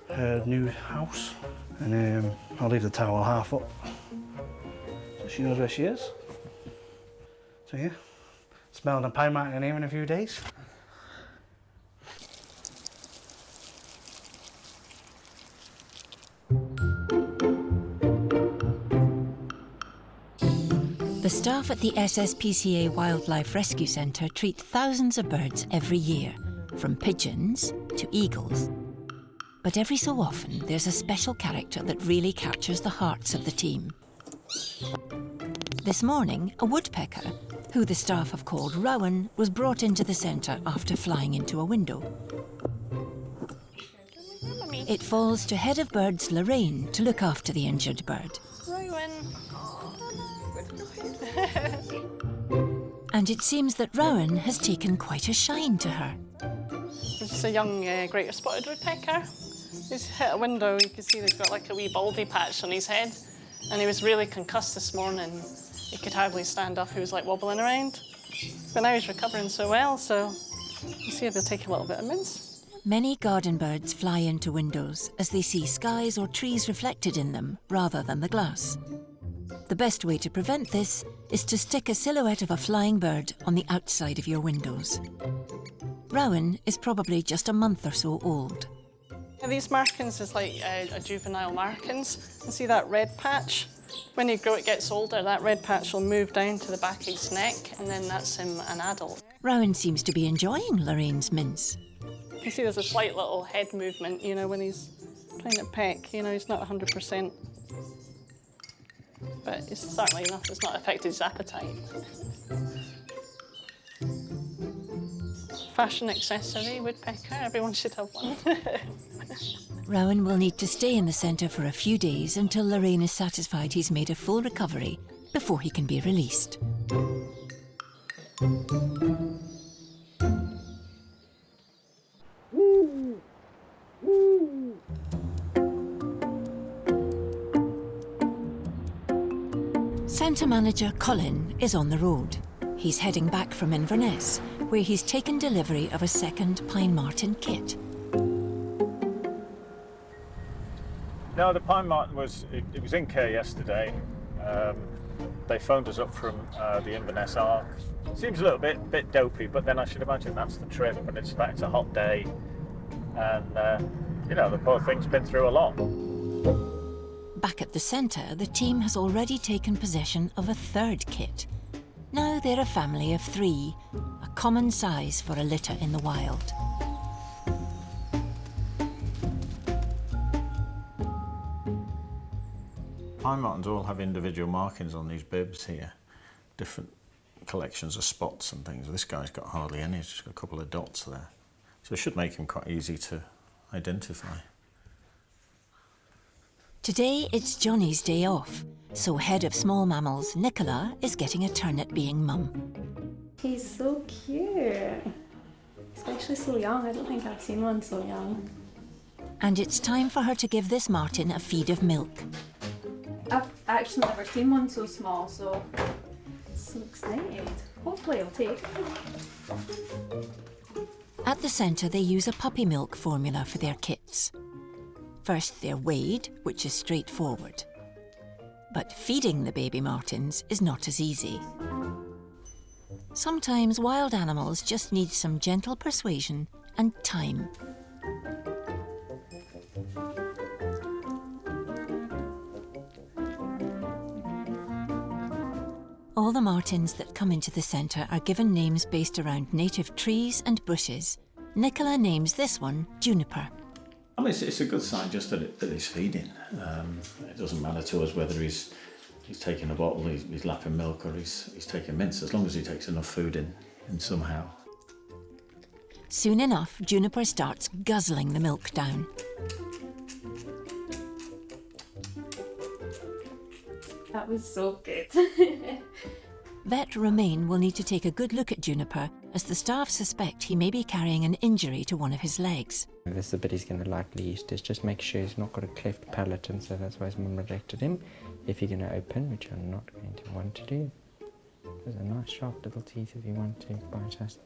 her new house, and I'll leave the towel half up so she knows where she is. So yeah, smelling a pine marten in here in a few days. The staff at the SSPCA Wildlife Rescue Centre treat thousands of birds every year, from pigeons to eagles. But every so often, there's a special character that really captures the hearts of the team. This morning, a woodpecker, who the staff have called Rowan, was brought into the centre after flying into a window. It falls to head of birds Lorraine to look after the injured bird. Rowan. And it seems that Rowan has taken quite a shine to her. It's a young greater spotted woodpecker. He's hit a window, you can see he's got like a wee baldy patch on his head. And he was really concussed this morning. He could hardly stand up, he was like wobbling around. But now he's recovering so well, so you see they'll take a little bit of mince. Many garden birds fly into windows as they see skies or trees reflected in them rather than the glass. The best way to prevent this is to stick a silhouette of a flying bird on the outside of your windows. Rowan is probably just a month or so old. These markens is like a juvenile markens. You see that red patch? When it gets older, that red patch will move down to the back of his neck, and then that's him an adult. Rowan seems to be enjoying Lorraine's mince. You can see there's a slight little head movement, you know, when he's trying to peck. You know, he's not 100%. But it's certainly enough it's not affected his appetite. Fashion accessory, woodpecker, everyone should have one. Rowan will need to stay in the centre for a few days until Lorraine is satisfied he's made a full recovery before he can be released. Centre manager Colin is on the road. He's heading back from Inverness, where he's taken delivery of a second pine marten kit. No, the pine marten was in care yesterday. They phoned us up from the Inverness Arc. Seems a little bit dopey, but then I should imagine that's the trip, and it's a hot day, and you know, the poor thing's been through a lot. Back at the centre, the team has already taken possession of a third kit. Now they're a family of 3, a common size for a litter in the wild. Pine martens all have individual markings on these bibs here, different collections of spots and things. This guy's got hardly any, he's just got a couple of dots there. So it should make him quite easy to identify. Today it's Johnny's day off, so head of small mammals Nicola is getting a turn at being mum. He's so cute, especially so young. I don't think I've seen one so young. And it's time for her to give this marten a feed of milk. I've actually never seen one so small, so I'm so excited. Hopefully it'll take. At the centre they use a puppy milk formula for their kits. First they're weighed, which is straightforward. But feeding the baby martens is not as easy. Sometimes wild animals just need some gentle persuasion and time. All the martens that come into the centre are given names based around native trees and bushes. Nicola names this one Juniper. I mean, it's a good sign just that he's feeding. It doesn't matter to us whether he's taking a bottle, he's lapping milk, or he's taking mince, as long as he takes enough food in somehow. Soon enough, Juniper starts guzzling the milk down. That was so good. Vet Romain will need to take a good look at Juniper, as the staff suspect he may be carrying an injury to one of his legs. This is the bit he's going to likely use, is just make sure he's not got a cleft palate, and so that's why his mum rejected him. If you're going to open, which I'm not going to want to do. There's a nice sharp little teeth if you want to bite us.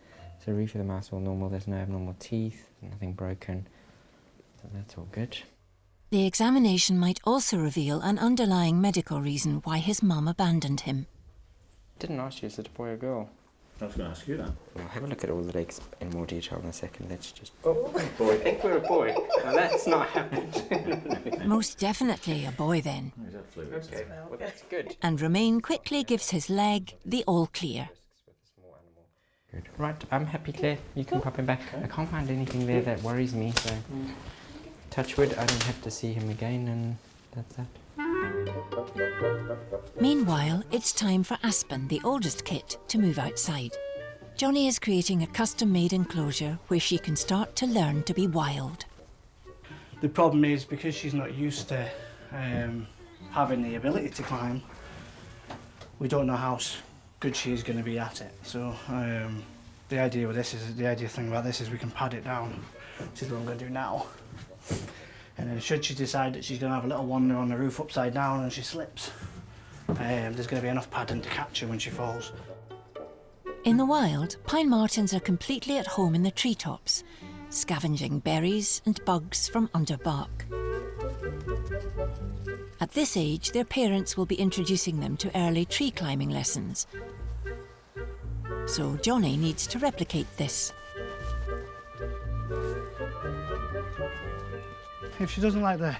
So roof of the mouth all normal, there's no abnormal teeth, nothing broken, so that's all good. The examination might also reveal an underlying medical reason why his mum abandoned him. Didn't ask you, is it a boy or girl? I was going to ask you that. We'll have a look at all the legs in more detail in a second. Let's just... Oh, boy. I think we're a boy. Now that's not happened. Most definitely a boy then. Okay, well that's good. And Romain quickly gives his leg the all clear. Good. Right, I'm happy, Claire. You can pop him back. I can't find anything there that worries me, so... touch wood, I don't have to see him again, and that's that. Meanwhile, it's time for Aspen, the oldest kit, to move outside. Johnny is creating a custom-made enclosure where she can start to learn to be wild. The problem is, because she's not used to having the ability to climb, we don't know how good she is going to be at it. So the idea thing about this is we can pad it down, which is what I'm going to do now. And then should she decide that she's going to have a little wander on the roof upside down and she slips, there's going to be enough padding to catch her when she falls. In the wild, pine martens are completely at home in the treetops, scavenging berries and bugs from under bark. At this age, their parents will be introducing them to early tree climbing lessons. So Johnny needs to replicate this. If she doesn't like the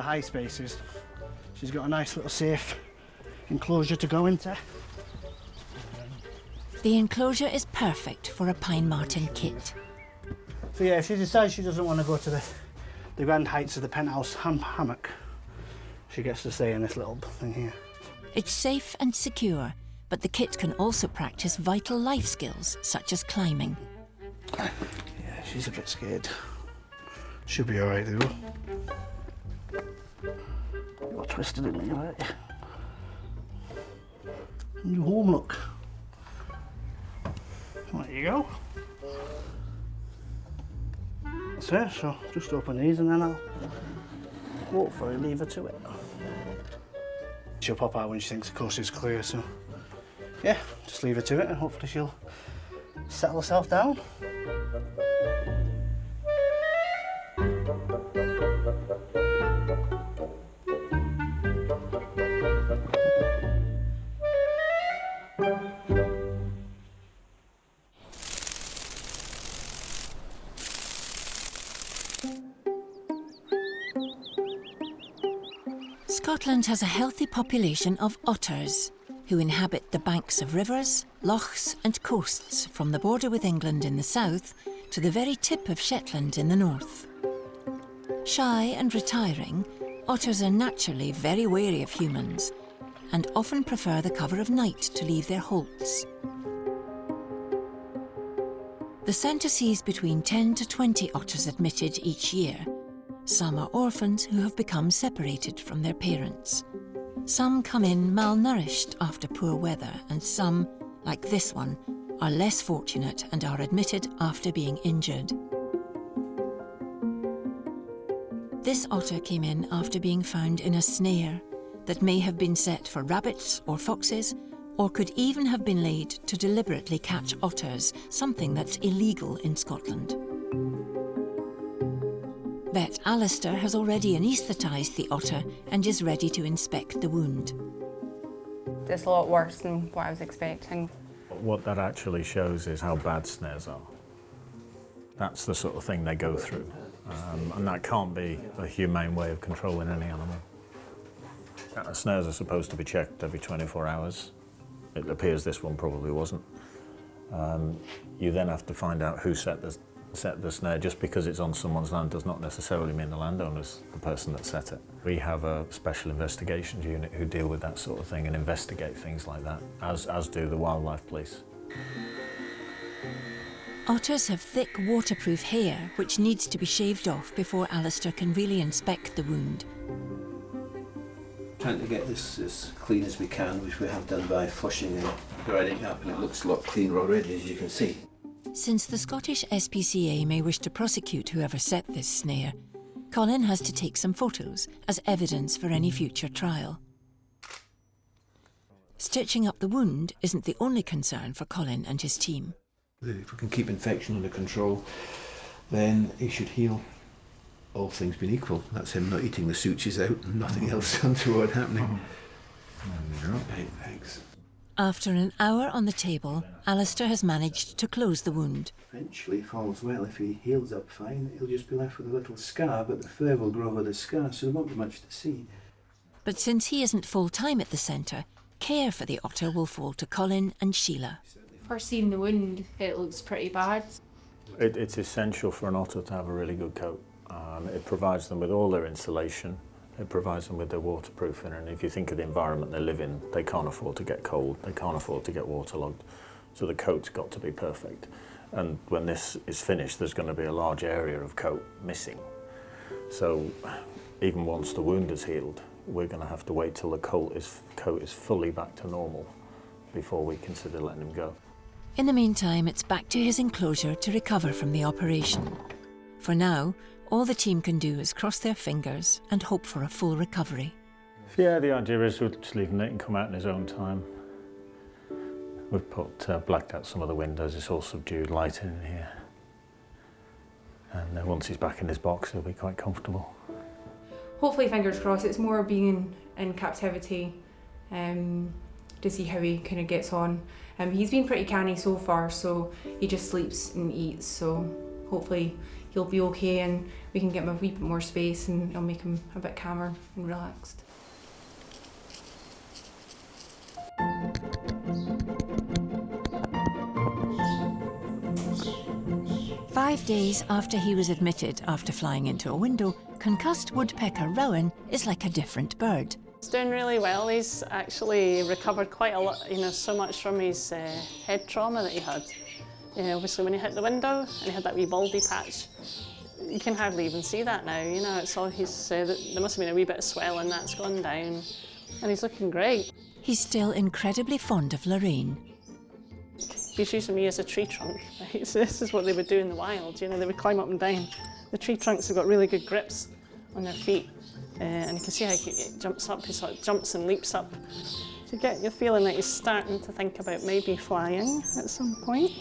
high spaces, she's got a nice little safe enclosure to go into. The enclosure is perfect for a pine marten kit. So yeah, if she decides she doesn't want to go to the grand heights of the penthouse hammock, she gets to stay in this little thing here. It's safe and secure, but the kit can also practice vital life skills, such as climbing. Yeah, she's a bit scared. She'll be alright though. You're twisted in me, aren't you? New home look. There you go. That's it, so just open these and then I'll hopefully leave her to it. She'll pop out when she thinks the coast is clear, so yeah, just leave her to it and hopefully she'll settle herself down. Scotland has a healthy population of otters, who inhabit the banks of rivers, lochs and coasts from the border with England in the south to the very tip of Shetland in the north. Shy and retiring, otters are naturally very wary of humans and often prefer the cover of night to leave their holts. The centre sees between 10 to 20 otters admitted each year. Some are orphans who have become separated from their parents. Some come in malnourished after poor weather, and some, like this one, are less fortunate and are admitted after being injured. This otter came in after being found in a snare that may have been set for rabbits or foxes, or could even have been laid to deliberately catch otters, something that's illegal in Scotland. Vet Alistair has already anaesthetised the otter and is ready to inspect the wound. It's a lot worse than what I was expecting. What that actually shows is how bad snares are. That's the sort of thing they go through, and that can't be a humane way of controlling any animal. Snares are supposed to be checked every 24 hours. It appears this one probably wasn't. You then have to find out who set the snare. Just because it's on someone's land does not necessarily mean the landowner's the person that set it. We have a special investigations unit who deal with that sort of thing and investigate things like that, as do the wildlife police. Otters have thick waterproof hair which needs to be shaved off before Alistair can really inspect the wound. Trying to get this as clean as we can, which we have done by flushing and drying up, and it looks a lot cleaner already, as you can see. Since the Scottish SPCA may wish to prosecute whoever set this snare, Colin has to take some photos as evidence for any future trial. Stitching up the wound isn't the only concern for Colin and his team. If we can keep infection under control, then he should heal. All things being equal. That's him not eating the sutures out and nothing else untoward happening. Thanks. After an hour on the table, Alistair has managed to close the wound. Eventually, if all's well, if he heals up fine, he'll just be left with a little scar, but the fur will grow over the scar, so there won't be much to see. But since he isn't full-time at the centre, care for the otter will fall to Colin and Sheila. First seeing the wound, it looks pretty bad. It's essential for an otter to have a really good coat. It provides them with all their insulation, it provides them with their waterproofing, and if you think of the environment they live in, they can't afford to get cold, they can't afford to get waterlogged, so the coat's got to be perfect. And when this is finished, there's going to be a large area of coat missing. So even once the wound is healed, we're going to have to wait till the coat is fully back to normal before we consider letting him go. In the meantime, it's back to his enclosure to recover from the operation. For now, all the team can do is cross their fingers and hope for a full recovery. Yeah, the idea is we'll just leave him, let him come out in his own time. We've blacked out some of the windows, it's all subdued lighting in here. And once he's back in his box, he'll be quite comfortable. Hopefully, fingers crossed, it's more being in captivity to see how he kind of gets on. He's been pretty canny so far, so he just sleeps and eats, so hopefully he'll be okay and we can get him a wee bit more space and it'll make him a bit calmer and relaxed. Five days after he was admitted after flying into a window, concussed woodpecker Rowan is like a different bird. He's doing really well. He's actually recovered quite a lot, so much from his head trauma that he had. Obviously when he hit the window and he had that wee baldy patch, you can hardly even see that now. It's all there must have been a wee bit of swelling that's gone down, and he's looking great. He's still incredibly fond of Lorraine. He's using me as a tree trunk. Right? So this is what they would do in the wild. They would climb up and down. The tree trunks have got really good grips on their feet, and you can see how he jumps up. He sort of jumps and leaps up. So you get your feeling that he's starting to think about maybe flying at some point.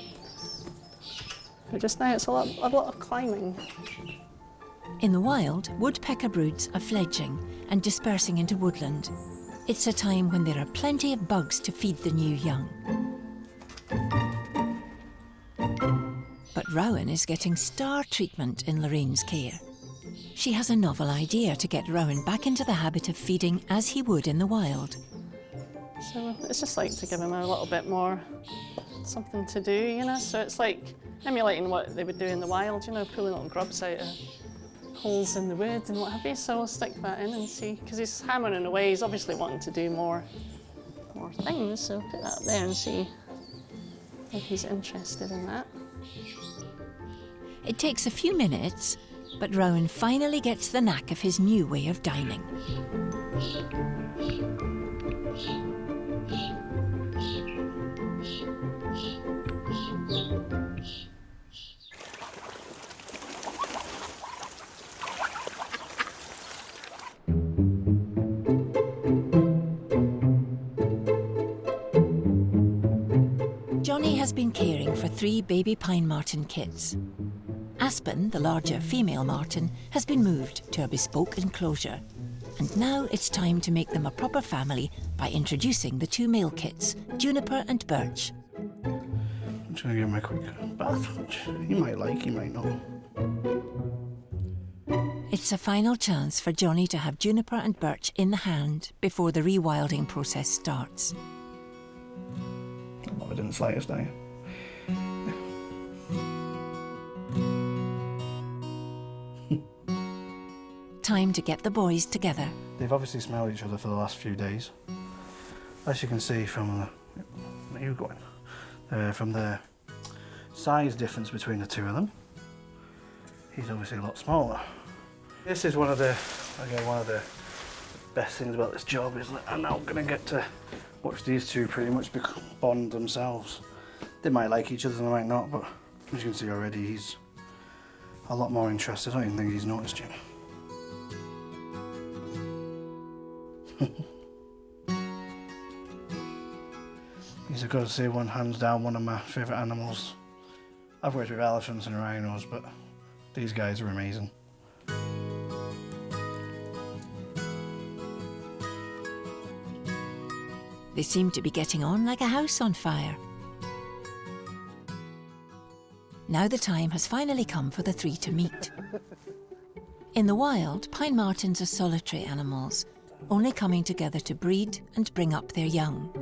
But just now it's a lot of climbing. In the wild, woodpecker broods are fledging and dispersing into woodland. It's a time when there are plenty of bugs to feed the new young. But Rowan is getting star treatment in Lorraine's care. She has a novel idea to get Rowan back into the habit of feeding as he would in the wild. So it's just like to give him a little bit more something to do, So it's like emulating what they would do in the wild, pulling little grubs out of holes in the wood and what have you. So we'll stick that in and see, because he's hammering away. He's obviously wanting to do more things. So put that up there and see if he's interested in that. It takes a few minutes, but Rowan finally gets the knack of his new way of dining. Johnny has been caring for 3 baby pine marten kits. Aspen, the larger female marten, has been moved to a bespoke enclosure. And now it's time to make them a proper family by introducing the 2 male kits, Juniper and Birch. I'm just going to give him a quick bath, which he might like, he might not. It's a final chance for Johnny to have Juniper and Birch in the hand before the rewilding process starts. Well, it didn't fly us down. Time to get the boys together. They've obviously smelled each other for the last few days. As you can see from from the size difference between the 2 of them. He's obviously a lot smaller. This is one of the best things about this job is that I'm now going to get to watch these 2 pretty much bond themselves. They might like each other, they might not, but as you can see already, he's a lot more interested. I don't even think he's noticed yet. He's got to say hands down one of my favourite animals. I've worked with elephants and rhinos, but these guys are amazing. They seem to be getting on like a house on fire. Now the time has finally come for the 3 to meet. In the wild, pine martens are solitary animals, only coming together to breed and bring up their young.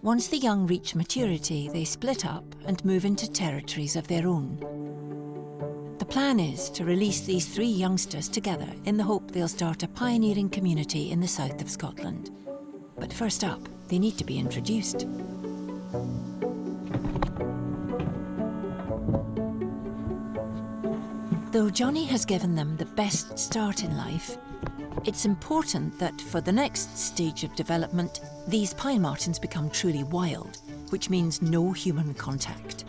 Once the young reach maturity, they split up and move into territories of their own. The The plan is to release these 3 youngsters together in the hope they'll start a pioneering community in the south of Scotland. But first up, they need to be introduced. Though Johnny has given them the best start in life, it's important that for the next stage of development, these pine martens become truly wild, which means no human contact.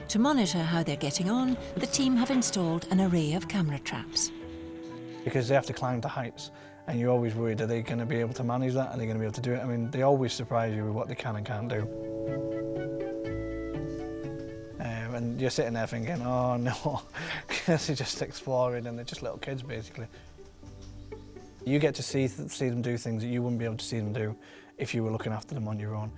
To monitor how they're getting on, the team have installed an array of camera traps. Because they have to climb to heights, and you're always worried, are they going to be able to manage that? Are they going to be able to do it? I mean, they always surprise you with what they can and can't do. And you're sitting there thinking, oh no, because they're just exploring and they're just little kids basically. You get to see them do things that you wouldn't be able to see them do if you were looking after them on your own.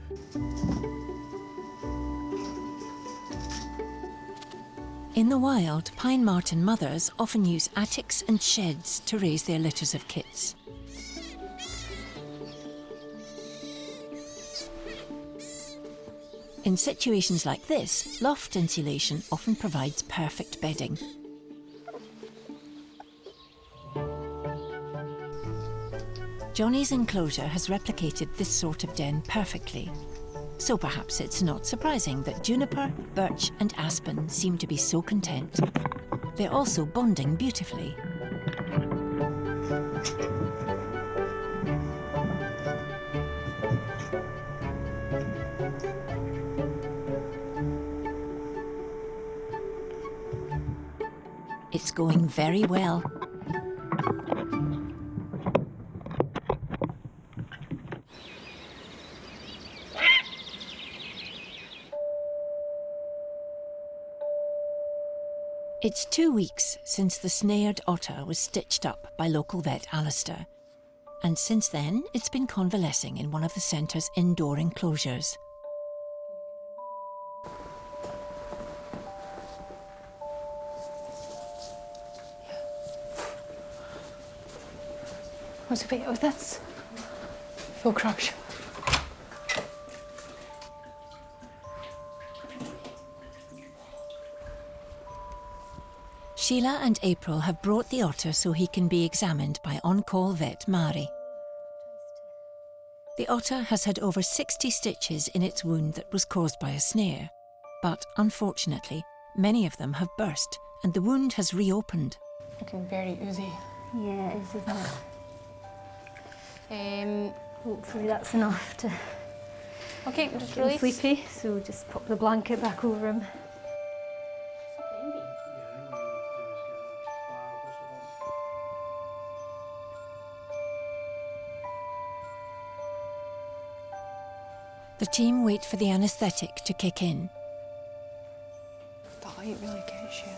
In the wild, pine marten mothers often use attics and sheds to raise their litters of kits. In situations like this, loft insulation often provides perfect bedding. Johnny's enclosure has replicated this sort of den perfectly. So perhaps it's not surprising that Juniper, Birch and Aspen seem to be so content. They're also bonding beautifully. It's going very well. It's 2 weeks since the snared otter was stitched up by local vet Alistair, and since then it's been convalescing in one of the centre's indoor enclosures. What's the weight of this? Full crush. Sheila and April have brought the otter so he can be examined by on-call vet Mari. The otter has had over 60 stitches in its wound that was caused by a snare, but unfortunately, many of them have burst and the wound has reopened. Looking very oozy. Yeah, it is, isn't it? Hopefully that's enough to okay, just get him release. sleepy, so just pop the blanket back over him. The team wait for the anaesthetic to kick in. The light really gets you.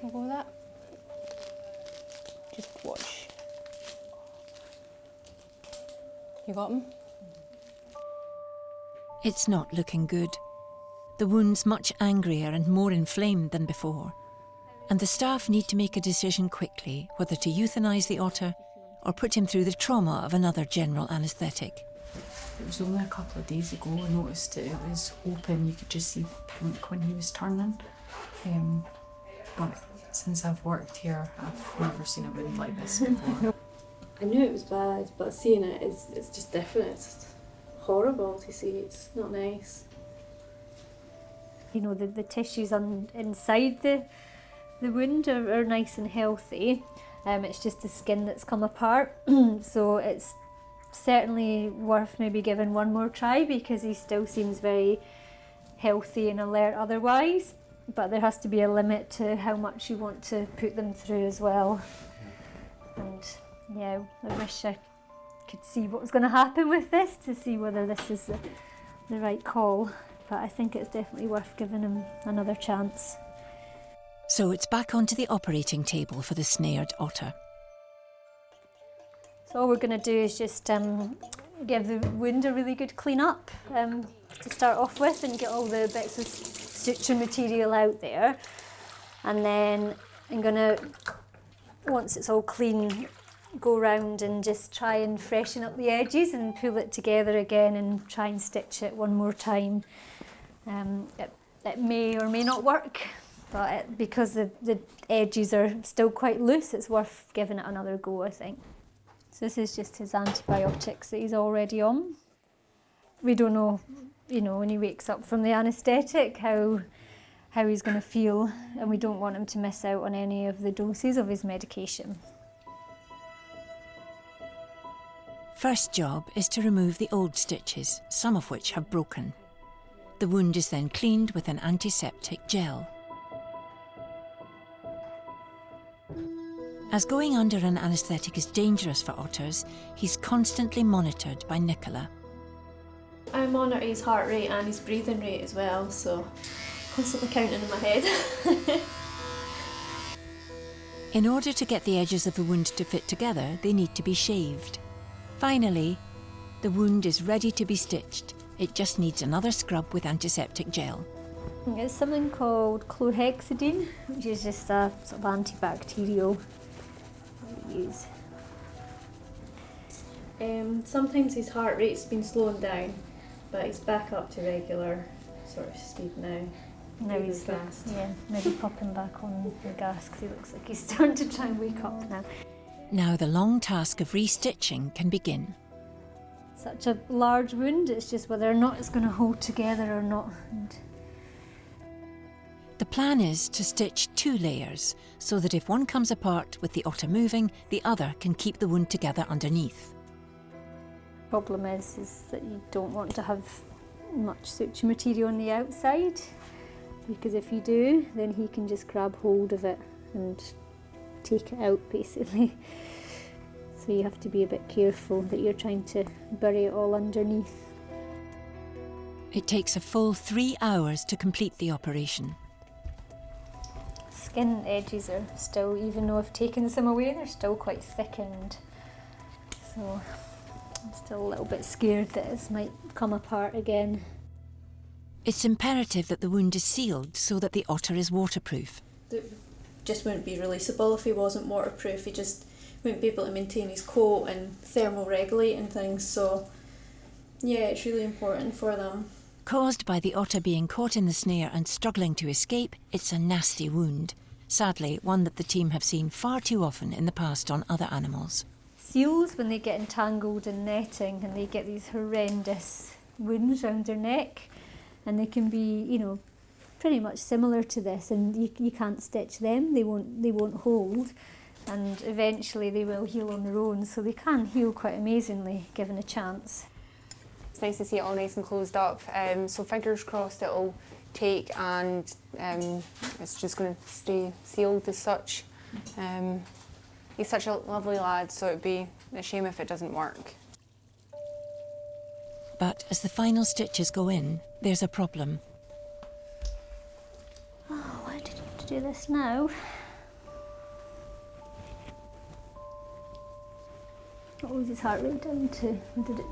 We'll go with that. Just watch. You got him? It's not looking good. The wound's much angrier and more inflamed than before, and the staff need to make a decision quickly whether to euthanise the otter or put him through the trauma of another general anaesthetic. It was only a couple of days ago I noticed that it was open. You could just see pink when he was turning. But since I've worked here, I've never seen a wound like this before. I knew it was bad, but seeing it is just different. It's horrible to see. It's not nice. You know, the tissues inside the wound are nice and healthy. It's just the skin that's come apart. So it's certainly worth maybe giving one more try because he still seems very healthy and alert otherwise. But there has to be a limit to how much you want to put them through as well. And yeah, I wish I could see what was going to happen with this to see whether this is the right call. But I think it's definitely worth giving him another chance. So it's back onto the operating table for the snared otter. So all we're going to do is just give the wound a really good clean up to start off with and get all the bits of suture material out there. And then I'm going to, once it's all clean, go round and just try and freshen up the edges and pull it together again and try and stitch it one more time. it may or may not work, but because the edges are still quite loose, it's worth giving it another go, I think. So this is just his antibiotics that he's already on. We don't know, you know, when he wakes up from the anaesthetic how he's going to feel, and we don't want him to miss out on any of the doses of his medication. First job is to remove the old stitches, some of which have broken. The wound is then cleaned with an antiseptic gel. As going under an anaesthetic is dangerous for otters, he's constantly monitored by Nicola. I monitor his heart rate and his breathing rate as well, so constantly counting in my head. In order to get the edges of the wound to fit together, they need to be shaved. Finally, the wound is ready to be stitched. It just needs another scrub with antiseptic gel. It's something called chlorhexidine, which is just a sort of antibacterial we use. Sometimes his heart rate's been slowing down, but he's back up to regular sort of speed now. Now he's fast. Yeah, maybe pop him back on the gas because he looks like he's starting to try and wake up now. Now the long task of restitching can begin. Such a large wound, it's just whether or not it's going to hold together or not. The plan is to stitch 2 layers, so that if one comes apart with the otter moving, the other can keep the wound together underneath. Problem is that you don't want to have much suture material on the outside, because if you do, then he can just grab hold of it and take it out basically. So you have to be a bit careful that you're trying to bury it all underneath. It takes a full 3 hours to complete the operation. Skin edges are still, even though I've taken some away, they're still quite thickened. So I'm still a little bit scared that this might come apart again. It's imperative that the wound is sealed so that the otter is waterproof. It just wouldn't be releasable if he wasn't waterproof. He just wouldn't be able to maintain his coat and thermal regulate and things. So yeah, it's really important for them. Caused by the otter being caught in the snare and struggling to escape, it's a nasty wound. Sadly, one that the team have seen far too often in the past on other animals. Seals, when they get entangled in netting and they get these horrendous wounds around their neck, and they can be, you know, pretty much similar to this, and you can't stitch them, they won't hold, and eventually they will heal on their own, so they can heal quite amazingly given a chance. It's nice to see it all nice and closed up, so fingers crossed it'll take and it's just going to stay sealed as such. He's such a lovely lad, so it'd be a shame if it doesn't work. But as the final stitches go in, there's a problem. Oh, why did you have to do this now? What was his heart rate down to? What did it?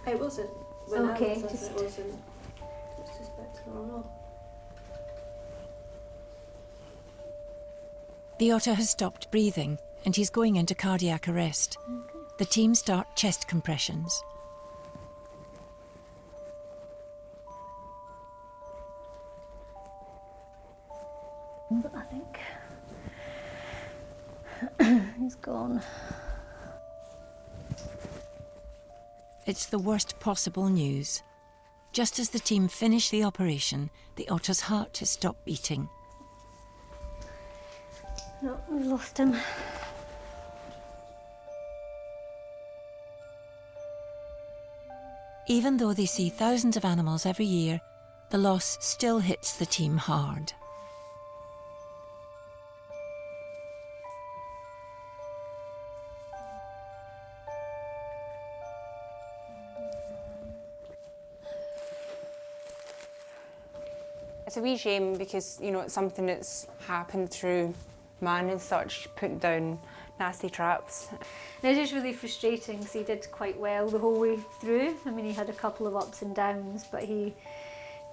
It wasn't. Okay, it wasn't. It's just back to normal. The otter has stopped breathing and he's going into cardiac arrest. Okay. The team start chest compressions. But I think he's gone. It's the worst possible news. Just as the team finish the operation, the otter's heart has stopped beating. No, we've lost him. Even though they see thousands of animals every year, the loss still hits the team hard. It's a wee shame because, you know, it's something that's happened through man and such, putting down nasty traps. It is really frustrating because he did quite well the whole way through. I mean, he had a couple of ups and downs, but he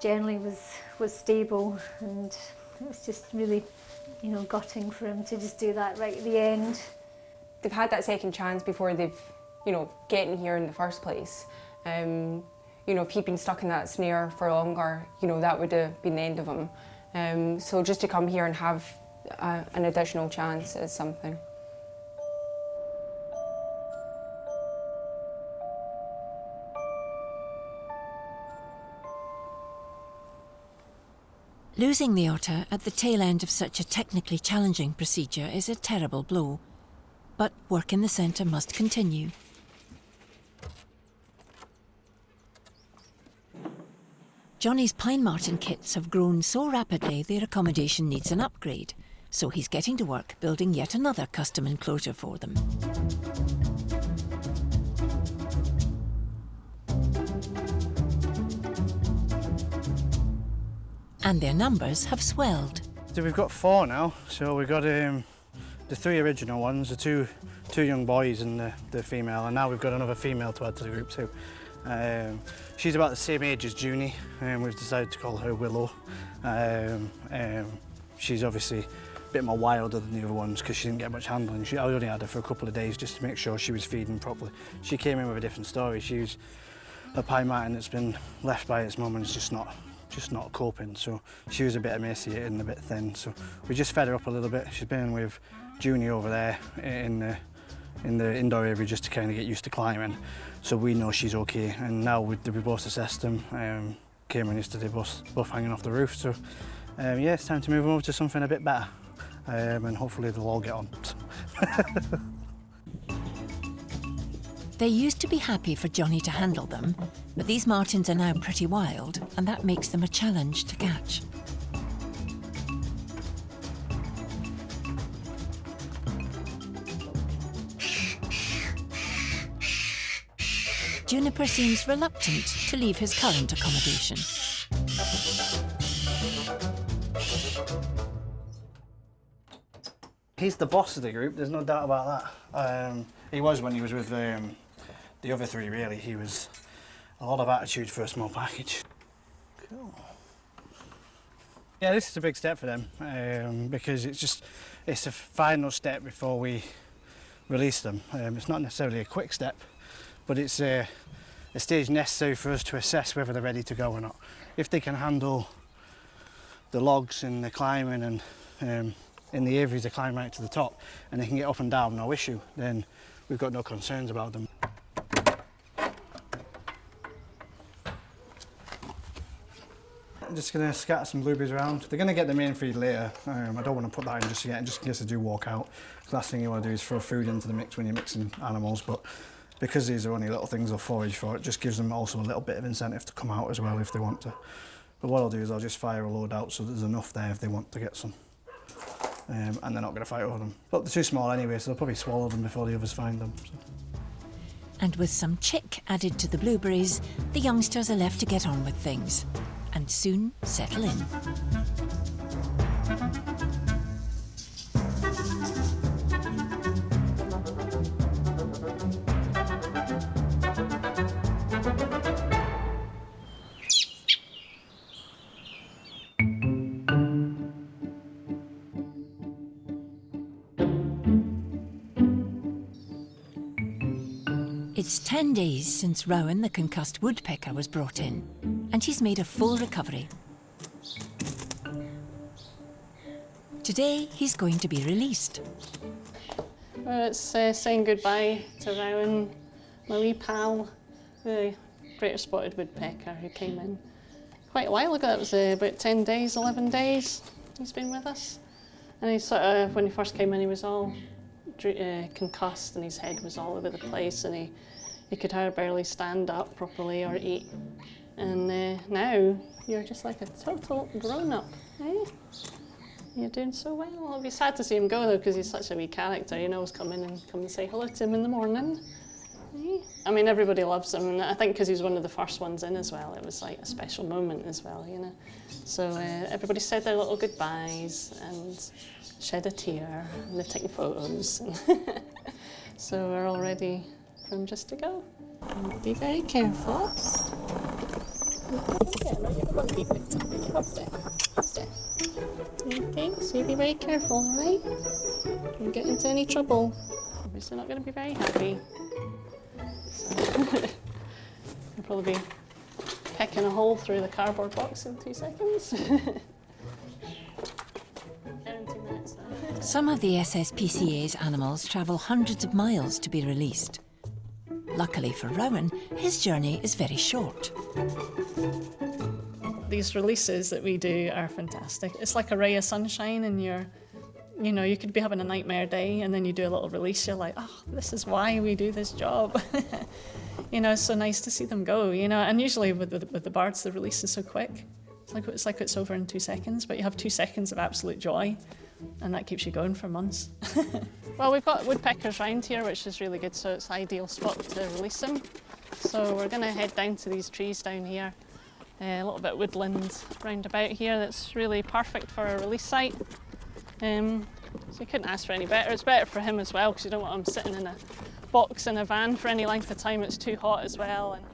generally was stable, and it was just really, you know, gutting for him to just do that right at the end. They've had that second chance before they've, you know, getting here in the first place. you know, if he'd been stuck in that snare for longer, you know, that would have been the end of him. So just to come here and have an additional chance is something. Losing the otter at the tail end of such a technically challenging procedure is a terrible blow, but work in the centre must continue. Johnny's pine marten kits have grown so rapidly their accommodation needs an upgrade, so he's getting to work building yet another custom enclosure for them. And their numbers have swelled. So we've got 4 now. So we've got the 3 original ones, the two young boys and the female, and now we've got another female to add to the group too. She's about the same age as Junie, and we've decided to call her Willow. She's obviously a bit more wilder than the other ones because she didn't get much handling. I only had her for a couple of days just to make sure she was feeding properly. She came in with a different story. She was a pine marten that's been left by its mum and is just not coping, so she was a bit emaciated and a bit thin, so we just fed her up a little bit. She's been with Junie over there in the indoor area just to kind of get used to climbing, so we know she's okay. And now we both assessed them, came in yesterday, both hanging off the roof, so yeah, it's time to move them over to something a bit better, and hopefully they'll all get on. They used to be happy for Johnny to handle them, but these martens are now pretty wild, and that makes them a challenge to catch. Juniper seems reluctant to leave his current accommodation. He's the boss of the group, there's no doubt about that. He was when he was with the other 3, really. He was a lot of attitude for a small package. Cool. Yeah, this is a big step for them because it's a final step before we release them. It's not necessarily a quick step, but it's a stage necessary for us to assess whether they're ready to go or not. If they can handle the logs and the climbing and in the aviaries they climb right to the top and they can get up and down, no issue, then we've got no concerns about them. I'm just going to scatter some blueberries around. They're going to get the main feed later. I don't want to put that in just yet, just in case they do walk out. The last thing you want to do is throw food into the mix when you're mixing animals, but because these are only little things they'll forage for, it just gives them also a little bit of incentive to come out as well if they want to. But what I'll do is I'll just fire a load out so there's enough there if they want to get some. And they're not going to fight over them. But they're too small anyway, so they'll probably swallow them before the others find them. So. And with some chick added to the blueberries, the youngsters are left to get on with things and soon settle in. It's 10 days since Rowan, the concussed woodpecker, was brought in, and he's made a full recovery. Today, he's going to be released. It's saying goodbye to Rowan, my wee pal, the greater spotted woodpecker who came in quite a while ago. That was about 10 days, 11 days he's been with us. And he sort of, when he first came in, he was all concussed and his head was all over the place and he could barely stand up properly or eat. And now you're just like a total grown-up, eh? You're doing so well. It'll be sad to see him go though because he's such a wee character. You always come in and come and say hello to him in the morning. Eh? I mean, everybody loves him, and I think because he's one of the first ones in as well, it was like a special moment as well, you know. So everybody said their little goodbyes and shed a tear, and they've taken photos. So we're all ready for him just to go. Be very careful. Okay, so you be very careful, alright? Don't get into any trouble. Obviously not going to be very happy. So he'll probably be picking a hole through the cardboard box in 2 seconds. 17 minutes now. Some of the SSPCA's animals travel hundreds of miles to be released. Luckily for Rowan, his journey is very short. These releases that we do are fantastic. It's like a ray of sunshine, and you could be having a nightmare day and then you do a little release, you're like, oh, this is why we do this job. It's so nice to see them go, and usually with the birds, the release is so quick. It's like it's over in 2 seconds, but you have 2 seconds of absolute joy, and that keeps you going for months. Well, we've got woodpeckers round here, which is really good, so it's an ideal spot to release them. So we're going to head down to these trees down here. A little bit of woodland round about here that's really perfect for a release site. So you couldn't ask for any better. It's better for him as well, because you don't want him sitting in a box in a van for any length of time. It's too hot as well, and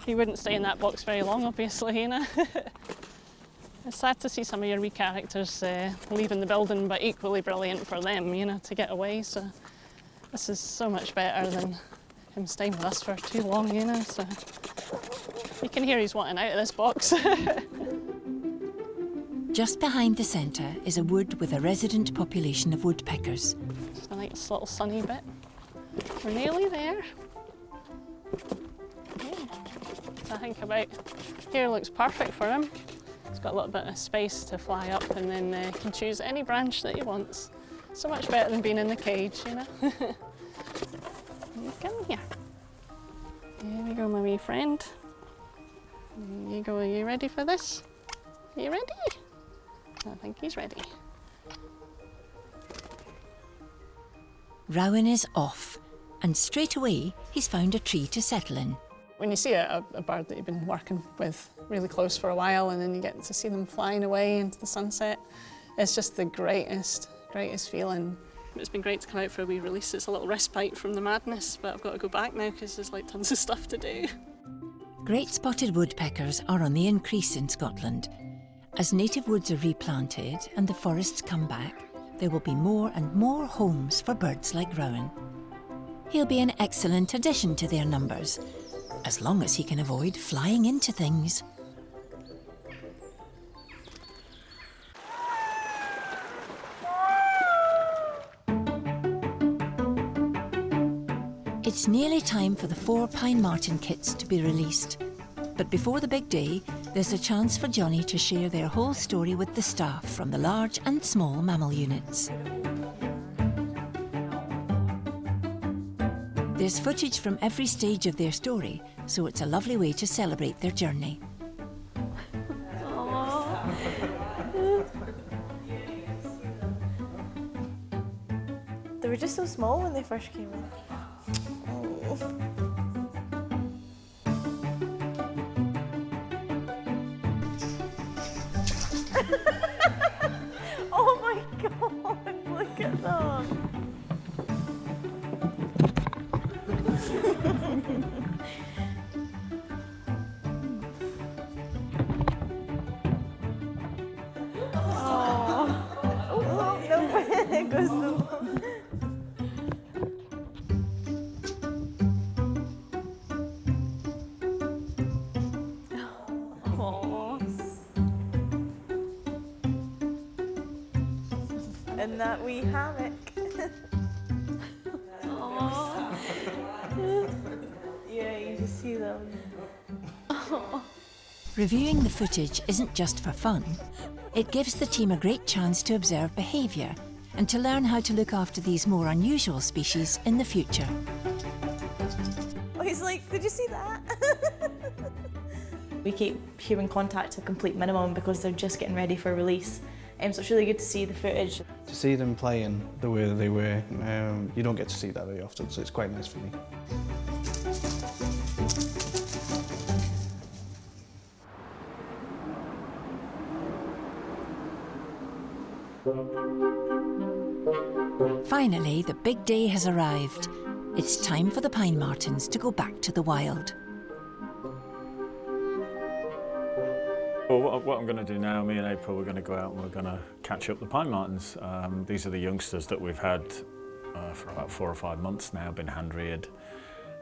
he wouldn't stay in that box very long, obviously, It's sad to see some of your wee characters leaving the building, but equally brilliant for them, to get away. So this is so much better than him staying with us for too long, So you can hear he's wanting out of this box. Just behind the centre is a wood with a resident population of woodpeckers. It's a nice little sunny bit. We're nearly there. Yeah. So I think about here looks perfect for him. He's got a little bit of space to fly up, and then he can choose any branch that he wants. So much better than being in the cage, Come here. Here we go, my wee friend. There you go, are you ready for this? Are you ready? I think he's ready. Rowan is off, and straight away he's found a tree to settle in. When you see a bird that you've been working with really close for a while, and then you get to see them flying away into the sunset, it's just the greatest feeling. It's been great to come out for a wee release. It's a little respite from the madness, but I've got to go back now because there's like tons of stuff to do. Great spotted woodpeckers are on the increase in Scotland. As native woods are replanted and the forests come back, there will be more and more homes for birds like Rowan. He'll be an excellent addition to their numbers, as long as he can avoid flying into things. It's nearly time for the 4 pine marten kits to be released. But before the big day, there's a chance for Johnny to share their whole story with the staff from the large and small mammal units. There's footage from every stage of their story, so it's a lovely way to celebrate their journey. They were just so small when they first came in. Oh my god, look at them. Oh, no, it goes the... And that wee hammock. Yeah, you just see them. Reviewing the footage isn't just for fun. It gives the team a great chance to observe behaviour and to learn how to look after these more unusual species in the future. Oh, he's like, did you see that? We keep human contact to a complete minimum because they're just getting ready for release. So it's really good to see the footage. To see them playing the way that they were, you don't get to see that very often, so it's quite nice for me. Finally, the big day has arrived. It's time for the pine martens to go back to the wild. Well, what I'm going to do now, me and April, we're going to go out and we're going to catch up the pine martens. These are the youngsters that we've had for about 4 or 5 months now, been hand-reared.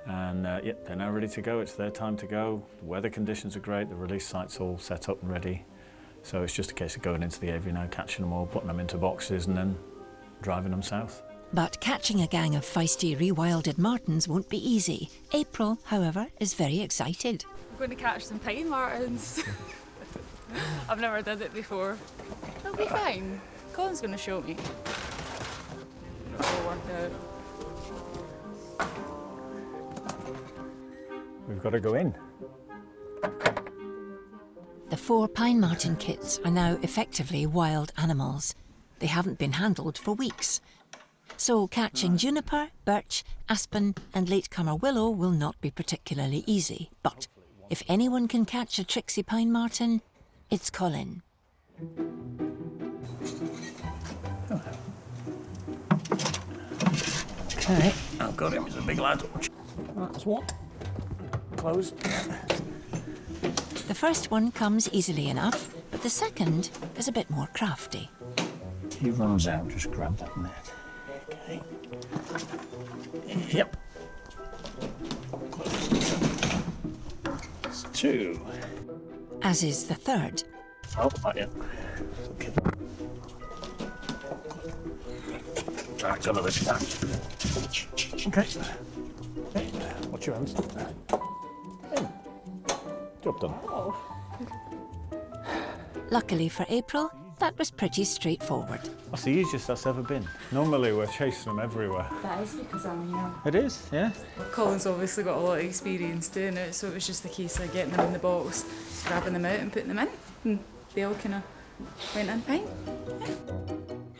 And yeah, they're now ready to go. It's their time to go. The weather conditions are great. The release site's all set up and ready. So it's just a case of going into the aviary now, catching them all, putting them into boxes and then driving them south. But catching a gang of feisty, rewilded martens won't be easy. April, however, is very excited. We're going to catch some pine martens. I've never done it before. It'll be fine. Colin's going to show me. It'll work out. We've got to go in. The 4 pine marten kits are now effectively wild animals. They haven't been handled for weeks. So catching juniper, birch, aspen and latecomer willow will not be particularly easy. But if anyone can catch a tricksy pine marten, it's Colin. Okay, I've got him. He's a big lad. That's one. Closed. The first one comes easily enough, but the second is a bit more crafty. He runs out, just grab that net. Okay. Yep. It's 2. As is the third. Oh, not yet. Okay. Right, over this time. Okay. Okay. Watch your hands. Hey. Job done. Oh. Luckily for April, that was pretty straightforward. That's the easiest that's ever been. Normally we're chasing them everywhere. That is because I'm young. It is, yeah. Colin's obviously got a lot of experience doing it, so it was just a case of getting them in the box, grabbing them out and putting them in, and they all kind of went in fine.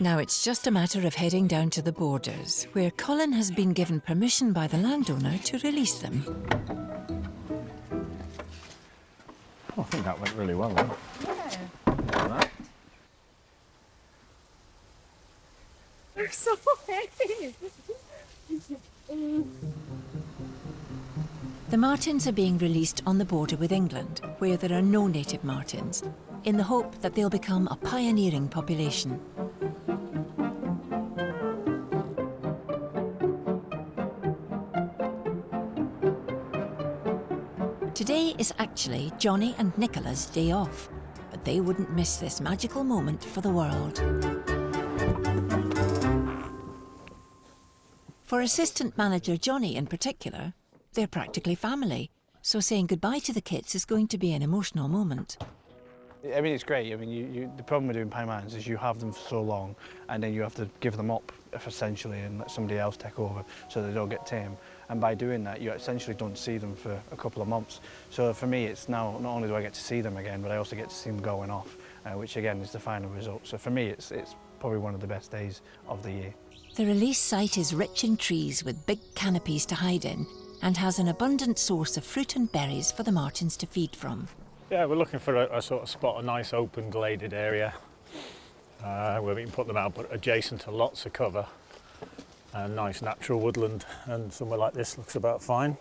Now it's just a matter of heading down to the borders, where Colin has been given permission by the landowner to release them. Oh, I think that went really well then. Yeah. They're so heavy. The martens are being released on the border with England, where there are no native martens, in the hope that they'll become a pioneering population. Today is actually Johnny and Nicola's day off, but they wouldn't miss this magical moment for the world. For assistant manager Johnny in particular, they're practically family, so saying goodbye to the kits is going to be an emotional moment. I mean, it's great. I mean, the problem with doing pine martens is you have them for so long and then you have to give them up, essentially, and let somebody else take over so they don't get tame. And by doing that, you essentially don't see them for a couple of months. So for me, it's now, not only do I get to see them again, but I also get to see them going off, which again is the final result. So for me, it's probably one of the best days of the year. The release site is rich in trees with big canopies to hide in and has an abundant source of fruit and berries for the martens to feed from. Yeah, we're looking for a sort of spot, a nice open gladed area where we can put them out, but adjacent to lots of cover and nice natural woodland, and somewhere like this looks about fine.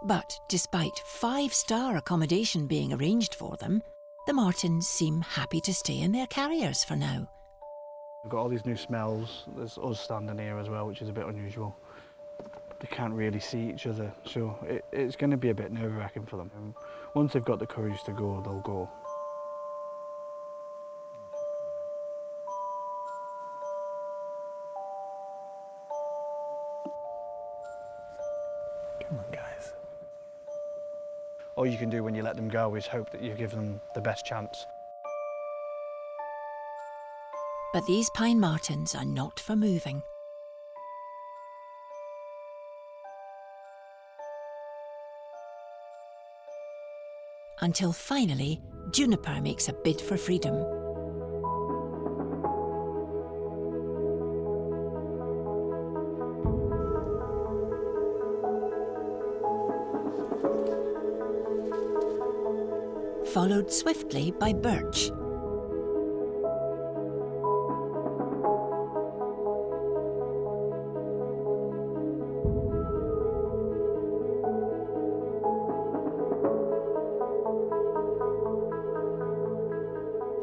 But despite 5-star accommodation being arranged for them, the martens seem happy to stay in their carriers for now. We've got all these new smells. There's us standing here as well, which is a bit unusual. They can't really see each other, so it's going to be a bit nerve-wracking for them. Once they've got the courage to go, they'll go. Come on, guys. All you can do when you let them go is hope that you give them the best chance. But these pine martens are not for moving. Until finally, Juniper makes a bid for freedom. Followed swiftly by Birch.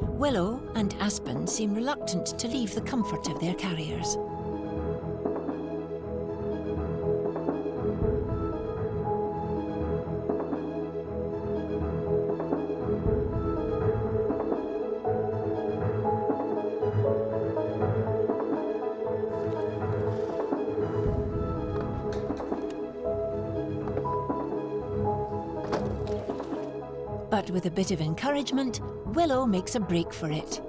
Willow and Aspen seem reluctant to leave the comfort of their carriers. But with a bit of encouragement, Willow makes a break for it.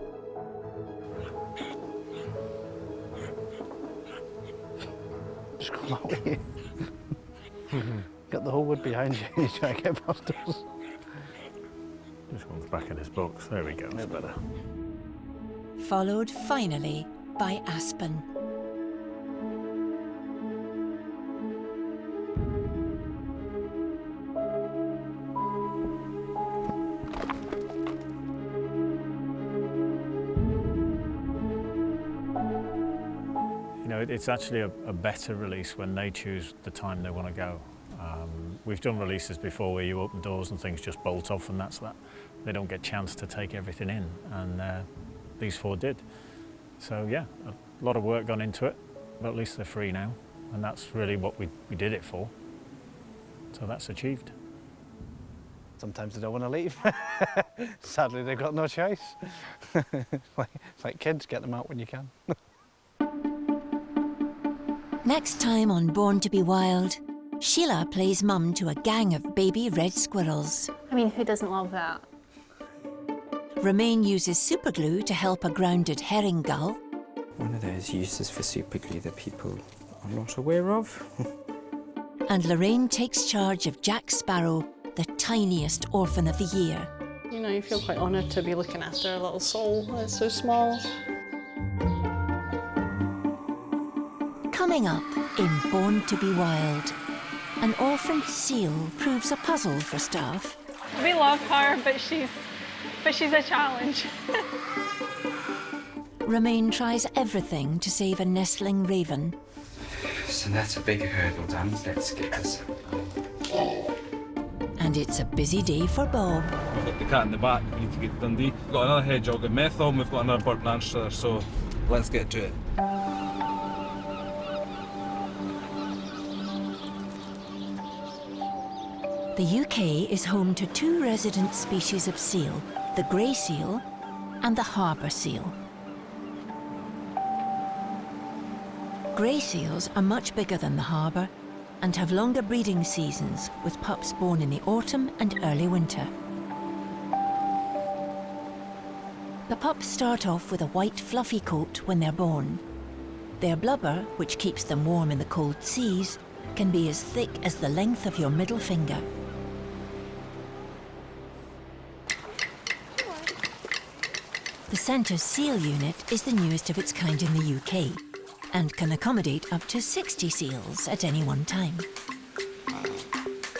Just come that way. Got the whole wood behind you. You try to get past us. This one's back in his box. There we go. That's better. Followed finally by Aspen. It's actually a better release when they choose the time they want to go. We've done releases before where you open doors and things just bolt off, and that's that. They don't get a chance to take everything in, and these 4 did. So yeah, a lot of work gone into it, but at least they're free now, and that's really what we did it for. So that's achieved. Sometimes they don't want to leave. Sadly, they've got no choice. It's like kids, get them out when you can. Next time on Born to be Wild, Sheila plays mum to a gang of baby red squirrels. I mean, who doesn't love that? Romaine uses superglue to help a grounded herring gull. One of those uses for superglue that people are not aware of. And Lorraine takes charge of Jack Sparrow, the tiniest orphan of the year. You know, you feel quite honoured to be looking after a little soul that's so small. Coming up in Born to be Wild, an orphaned seal proves a puzzle for staff. We love her, but she's a challenge. Romaine tries everything to save a nestling raven. So that's a big hurdle done. Let's get this. And it's a busy day for Bob. We've got the cat in the back, we need to get to Dundee. We've got another hedgehog in Methil, and we've got another burnt rancher, so let's get to it. The UK is home to 2 resident species of seal, the grey seal and the harbour seal. Grey seals are much bigger than the harbour and have longer breeding seasons, with pups born in the autumn and early winter. The pups start off with a white fluffy coat when they're born. Their blubber, which keeps them warm in the cold seas, can be as thick as the length of your middle finger. The Centre's seal unit is the newest of its kind in the UK and can accommodate up to 60 seals at any one time.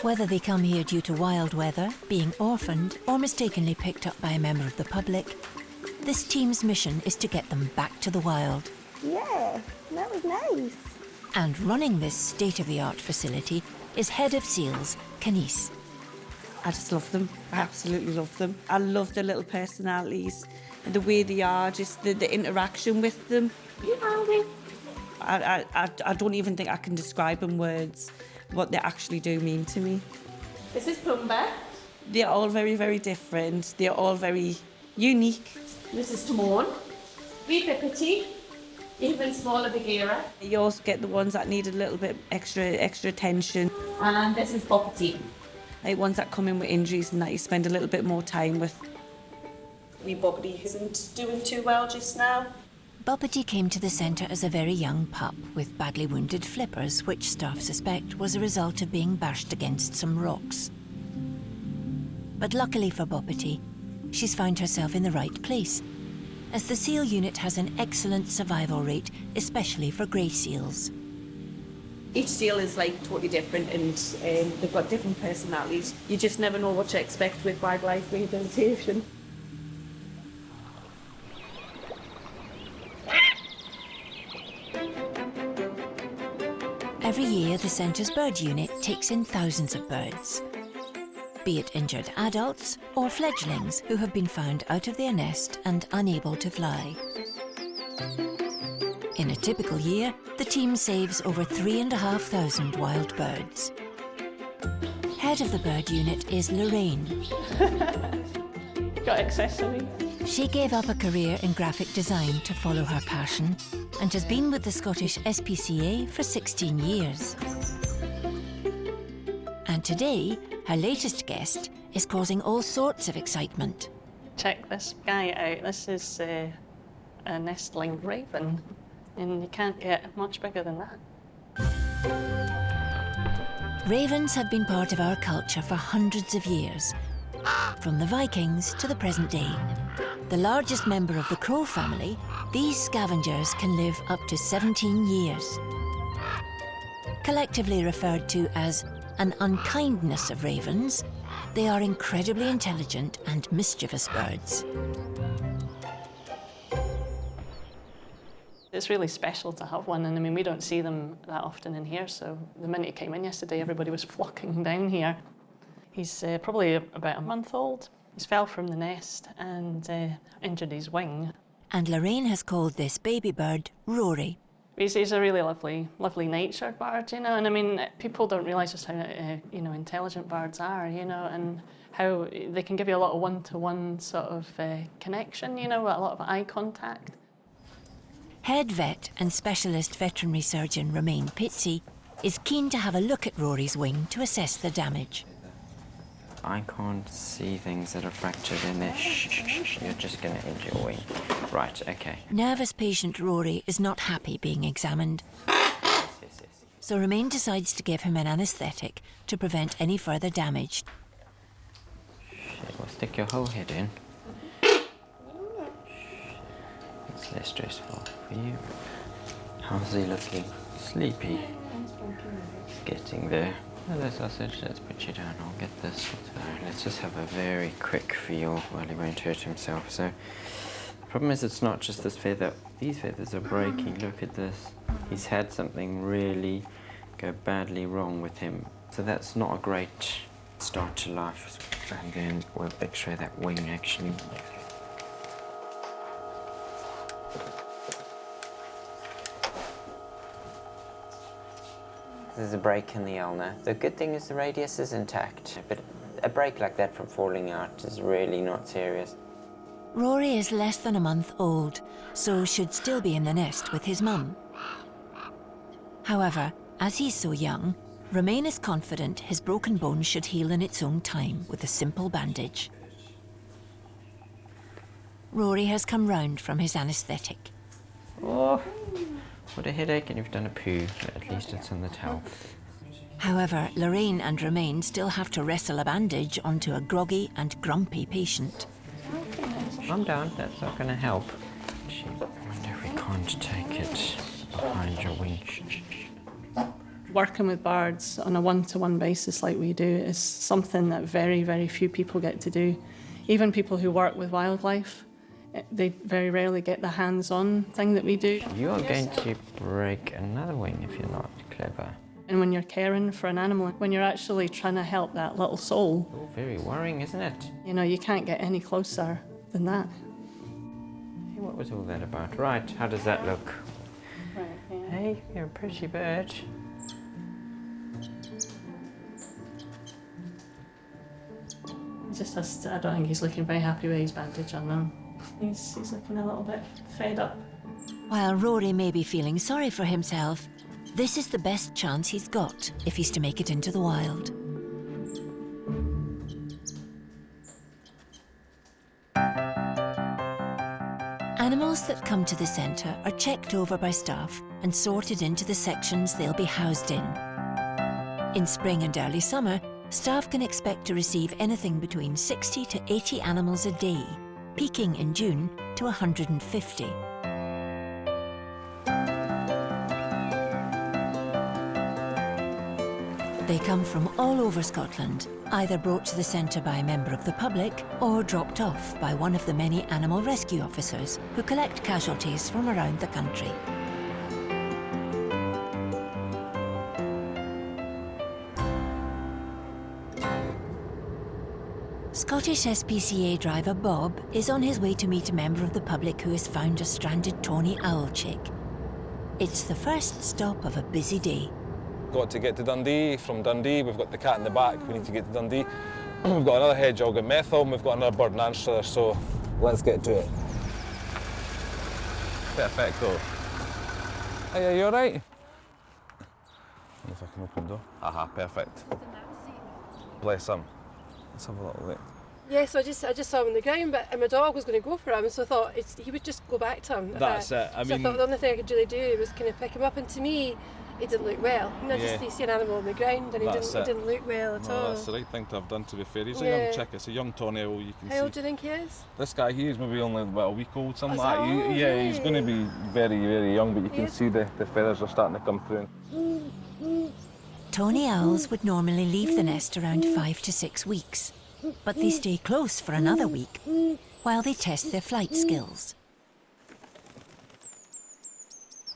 Whether they come here due to wild weather, being orphaned, or mistakenly picked up by a member of the public, this team's mission is to get them back to the wild. Yeah, that was nice. And running this state-of-the-art facility is Head of Seals, Canice. I just love them. I absolutely love them. I love their little personalities and the way they are, just the interaction with them. I don't even think I can describe in words what they actually do mean to me. This is Plumber. They're all very, very different. They're all very unique. This is Timon. Wee Pippity. Even smaller Bagheera. You also get the ones that need a little bit extra attention. And this is Boppity. Like ones that come in with injuries and that you spend a little bit more time with. Wee Boppity isn't doing too well just now. Boppity came to the centre as a very young pup with badly wounded flippers, which staff suspect was a result of being bashed against some rocks. But luckily for Boppity, she's found herself in the right place, as the seal unit has an excellent survival rate, especially for grey seals. Each seal is like totally different and they've got different personalities. You just never know what to expect with wildlife rehabilitation. Every year, the centre's bird unit takes in thousands of birds. be it injured adults or fledglings who have been found out of their nest and unable to fly. In a typical year, the team saves over 3,500 wild birds. Head of the bird unit is Lorraine. Got accessories. She gave up a career in graphic design to follow her passion and has been with the Scottish SPCA for 16 years. And today, her latest guest is causing all sorts of excitement. Check this guy out. This is a nestling raven, and you can't get much bigger than that. Ravens have been part of our culture for hundreds of years, from the Vikings to the present day. The largest member of the crow family, these scavengers can live up to 17 years. Collectively referred to as an unkindness of ravens, they are incredibly intelligent and mischievous birds. It's really special to have one, and I mean, we don't see them that often in here, so the minute he came in yesterday, everybody was flocking down here. He's probably about a month old. He's fell from the nest and injured his wing. And Lorraine has called this baby bird Rory. He's a really lovely natured bird, you know, and I mean, people don't realise just how, intelligent birds are, you know, and how they can give you a lot of one-to-one sort of connection, you know, a lot of eye contact. Head vet and specialist veterinary surgeon Romain Pitsy is keen to have a look at Rory's wing to assess the damage. I can't see things that are fractured in there. Shh, you're just going to injure your wing. Right, okay. Nervous patient Rory is not happy being examined. So Romain decides to give him an anaesthetic to prevent any further damage. Shit, we'll stick your whole head in. It's less stressful for you. How's he looking? Sleepy? Getting there. Hello, sausage, let's put you down. I'll get this. So let's just have a very quick feel while he won't hurt himself. So the problem is it's not just this feather. These feathers are breaking. Look at this. He's had something really go badly wrong with him. So that's not a great start to life. And then we'll x-ray that wing actually. There's a break in the ulna. The good thing is the radius is intact, but a break like that from falling out is really not serious. Rory is less than a month old, so should still be in the nest with his mum. However, as he's so young, Romain is confident his broken bone should heal in its own time with a simple bandage. Rory has come round from his anaesthetic. Oh, what a headache, and you've done a poo, but at least it's on the towel. However, Lorraine and Romain still have to wrestle a bandage onto a groggy and grumpy patient. Calm down, that's not going to help. Gee, I wonder if we can't take it behind your wing. Working with birds on a one-to-one basis like we do is something that very, very few people get to do. Even people who work with wildlife, they very rarely get the hands-on thing that we do. You are going to break another wing if you're not clever. And when you're caring for an animal, when you're actually trying to help that little soul... Oh, very worrying, isn't it? You know, you can't get any closer than that. Hey, what was all that about? Right, how does that look? Right, yeah. Hey, you're a pretty bird. I don't think he's looking very happy with his bandage on now. He's looking a little bit fed up. While Rory may be feeling sorry for himself, this is the best chance he's got if he's to make it into the wild. Animals that come to the centre are checked over by staff and sorted into the sections they'll be housed in. In spring and early summer, staff can expect to receive anything between 60 to 80 animals a day, peaking in June to 150. They come from all over Scotland, either brought to the centre by a member of the public or dropped off by one of the many animal rescue officers who collect casualties from around the country. Scottish SPCA driver Bob is on his way to meet a member of the public who has found a stranded tawny owl chick. It's the first stop of a busy day. Got to get to Dundee. From Dundee, we've got the cat in the back. We need to get to Dundee. We've got another hedgehog in Methil, and we've got another bird in Anstruther, so let's get to it. Perfecto. Hey, are you all right? I wonder if I can open the door. Aha, perfect. Bless him. Let's have a little look. Yes, I just saw him on the ground, but my dog was going to go for him, so I thought he would just go back to him. That's it. I thought the only thing I could really do was kind of pick him up, and to me, he didn't look well. You know, Yeah. just you see an animal on the ground, and he That's didn't look well at all. That's the right thing to have done, to be fair. He's a Yeah. young chick, it's a young tawny owl, you can see. How old do you think he is? This guy, he's maybe only about a week old, something Oh, like that. is that Yeah, old, he's going to be very, very young, but you can Yes. see the feathers are starting to come through. Tawny owls would normally leave the nest around 5 to 6 weeks, but they stay close for another week while they test their flight skills.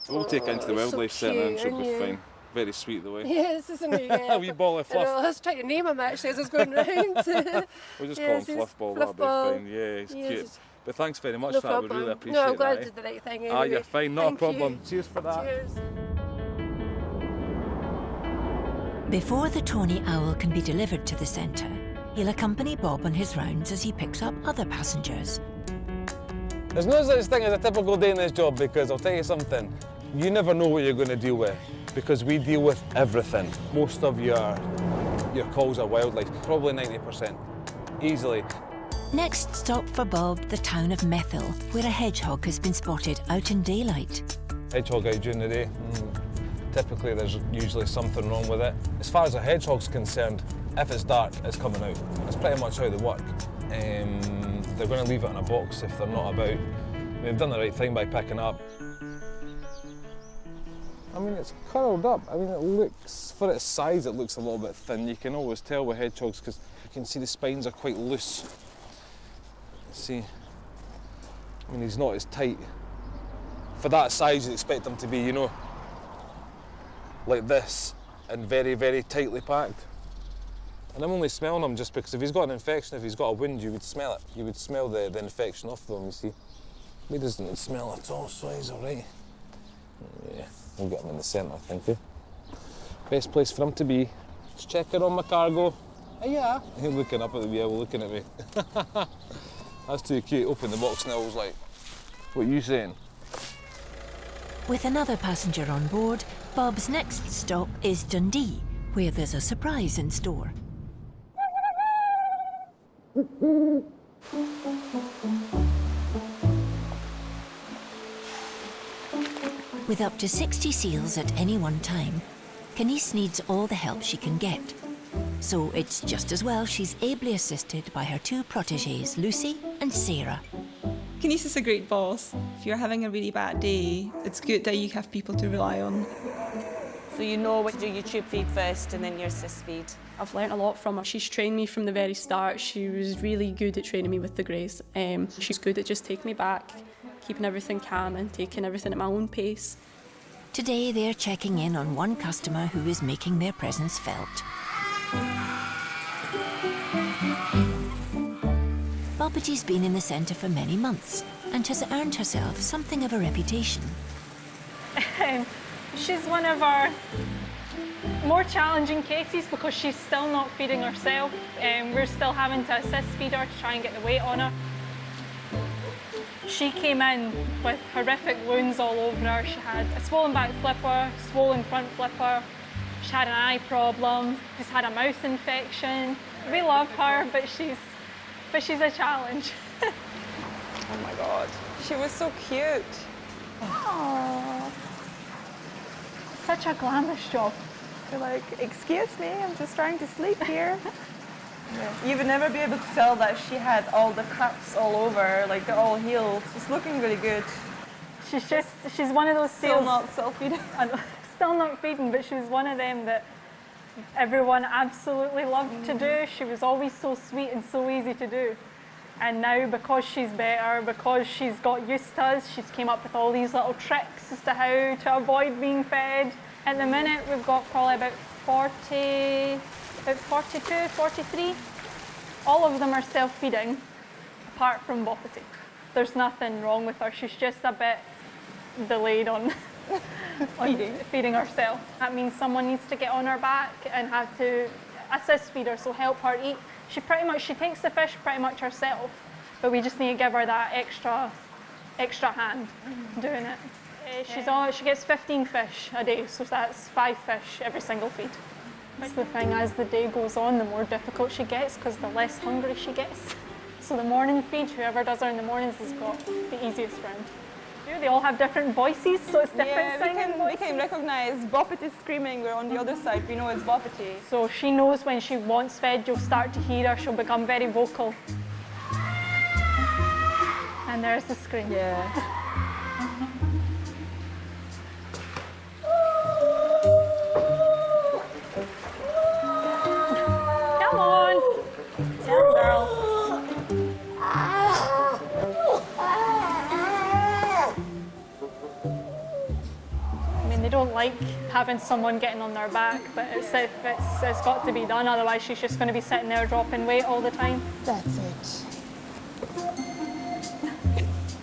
We'll take it into the he's so Wildlife Centre and cute, she'll be aren't you? fine. Very sweet the way. Yes, isn't he? Yeah. A wee ball of I know, fluff. I was trying to name him actually as I was going round. We'll just Yes, call him he's Fluffball, Fluff that'll Ball. be fine. Yeah, he's Yes, cute. he's- But thanks very much No for that, we problem. really appreciate No, I'm glad that. I did the right thing Ah, anyway. you're fine, not Thank a problem. you. Cheers for that. Cheers. Before the tawny owl can be delivered to the centre, he'll accompany Bob on his rounds as he picks up other passengers. There's no such thing as a typical day in this job, because I'll tell you something, you never know what you're going to deal with, because we deal with everything. Most of your calls are wildlife, probably 90%, easily. Next stop for Bob, the town of Methil, where a hedgehog has been spotted out in daylight. Hedgehog out during the day, typically there's usually something wrong with it. As far as a hedgehog's concerned, if it's dark, it's coming out. That's pretty much how they work. They're going to leave it in a box if they're not about. They've done the right thing by picking up. I mean, it's curled up. I mean, it looks, for its size, it looks a little bit thin. You can always tell with hedgehogs because you can see the spines are quite loose. See, I mean, he's not as tight. For that size, you'd expect him to be, you know, like this, and very, very tightly packed. And I'm only smelling him just because if he's got an infection, if he's got a wound, you would smell it. You would smell the infection off them, you see. He doesn't smell at all, so he's all right. Yeah, we'll get him in the centre, thank you. Best place for him to be. Just checking on my cargo. Hey, yeah. He's looking up at the wheel, looking at me. That's too cute. Open the box now. I was like, what are you saying? With another passenger on board, Bob's next stop is Dundee, where there's a surprise in store. With up to 60 seals at any one time, Kenise needs all the help she can get. So it's just as well she's ably assisted by her two protégés, Lucy and Sarah. Kenise is a great boss. If you're having a really bad day, it's good that you have people to rely on. So you know what to do your tube feed first and then your assist feed. I've learnt a lot from her. She's trained me from the very start. She was really good at training me with the greys. She's good at just taking me back, keeping everything calm and taking everything at my own pace. Today they're checking in on one customer who is making their presence felt. Bobbitty's been in the centre for many months and has earned herself something of a reputation. She's one of our more challenging cases because she's still not feeding herself. We're still having to assist feed her to try and get the weight on her. She came in with horrific wounds all over her. She had a swollen back flipper, swollen front flipper. She had an eye problem. She's had a mouth infection. We love her, but she's a challenge. Oh my God, she was so cute. Aww. Such a glamorous job. You're like, excuse me, I'm just trying to sleep here. You would never be able to tell that she had all the cuts all over, like they're all healed. She's looking really good. She's one of those Still seals. not self-feeding. Still not feeding, but she was one of them that everyone absolutely loved to do. She was always so sweet and so easy to do. And now, because she's better, because she's got used to us, she's came up with all these little tricks as to how to avoid being fed. At the minute, we've got probably about 42, 43 All of them are self-feeding, apart from Boppity. There's nothing wrong with her, she's just a bit delayed on, feeding herself. That means someone needs to get on her back and have to assist feed her, so help her eat. She takes the fish pretty much herself, but we just need to give her that extra hand doing it. She gets 15 fish a day, so that's 5 fish every single feed. That's the thing, as the day goes on, the more difficult she gets because the less hungry she gets. So the morning feed, whoever does her in the mornings has got the easiest round. They all have different voices, so it's different singing voices. We can recognise Boppity screaming, we're on the other side, we know it's Boppity. So she knows when she wants fed, you'll start to hear her, she'll become very vocal. And there's the scream. Yeah. Come on! Down, girl. I mean, they don't like having someone getting on their back, but it's got to be done, otherwise she's just going to be sitting there dropping weight all the time. That's it.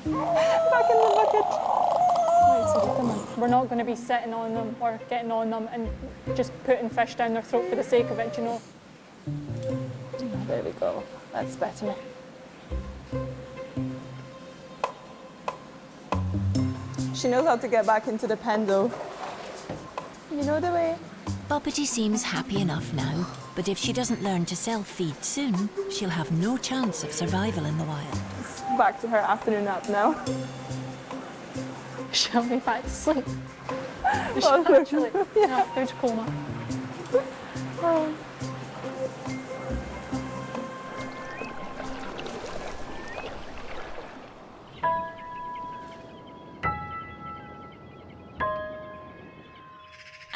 Back in the bucket. Right, so come on. We're not going to be sitting on them or getting on them and just putting fish down their throat for the sake of it, you know. There we go. That's better. She knows how to get back into the pen though. You know the way. Boppity seems happy enough now, but if she doesn't learn to self-feed soon, she'll have no chance of survival in the wild. Back to her afternoon nap now. She'll be back to sleep. She's Oh, actually in a food coma. Oh.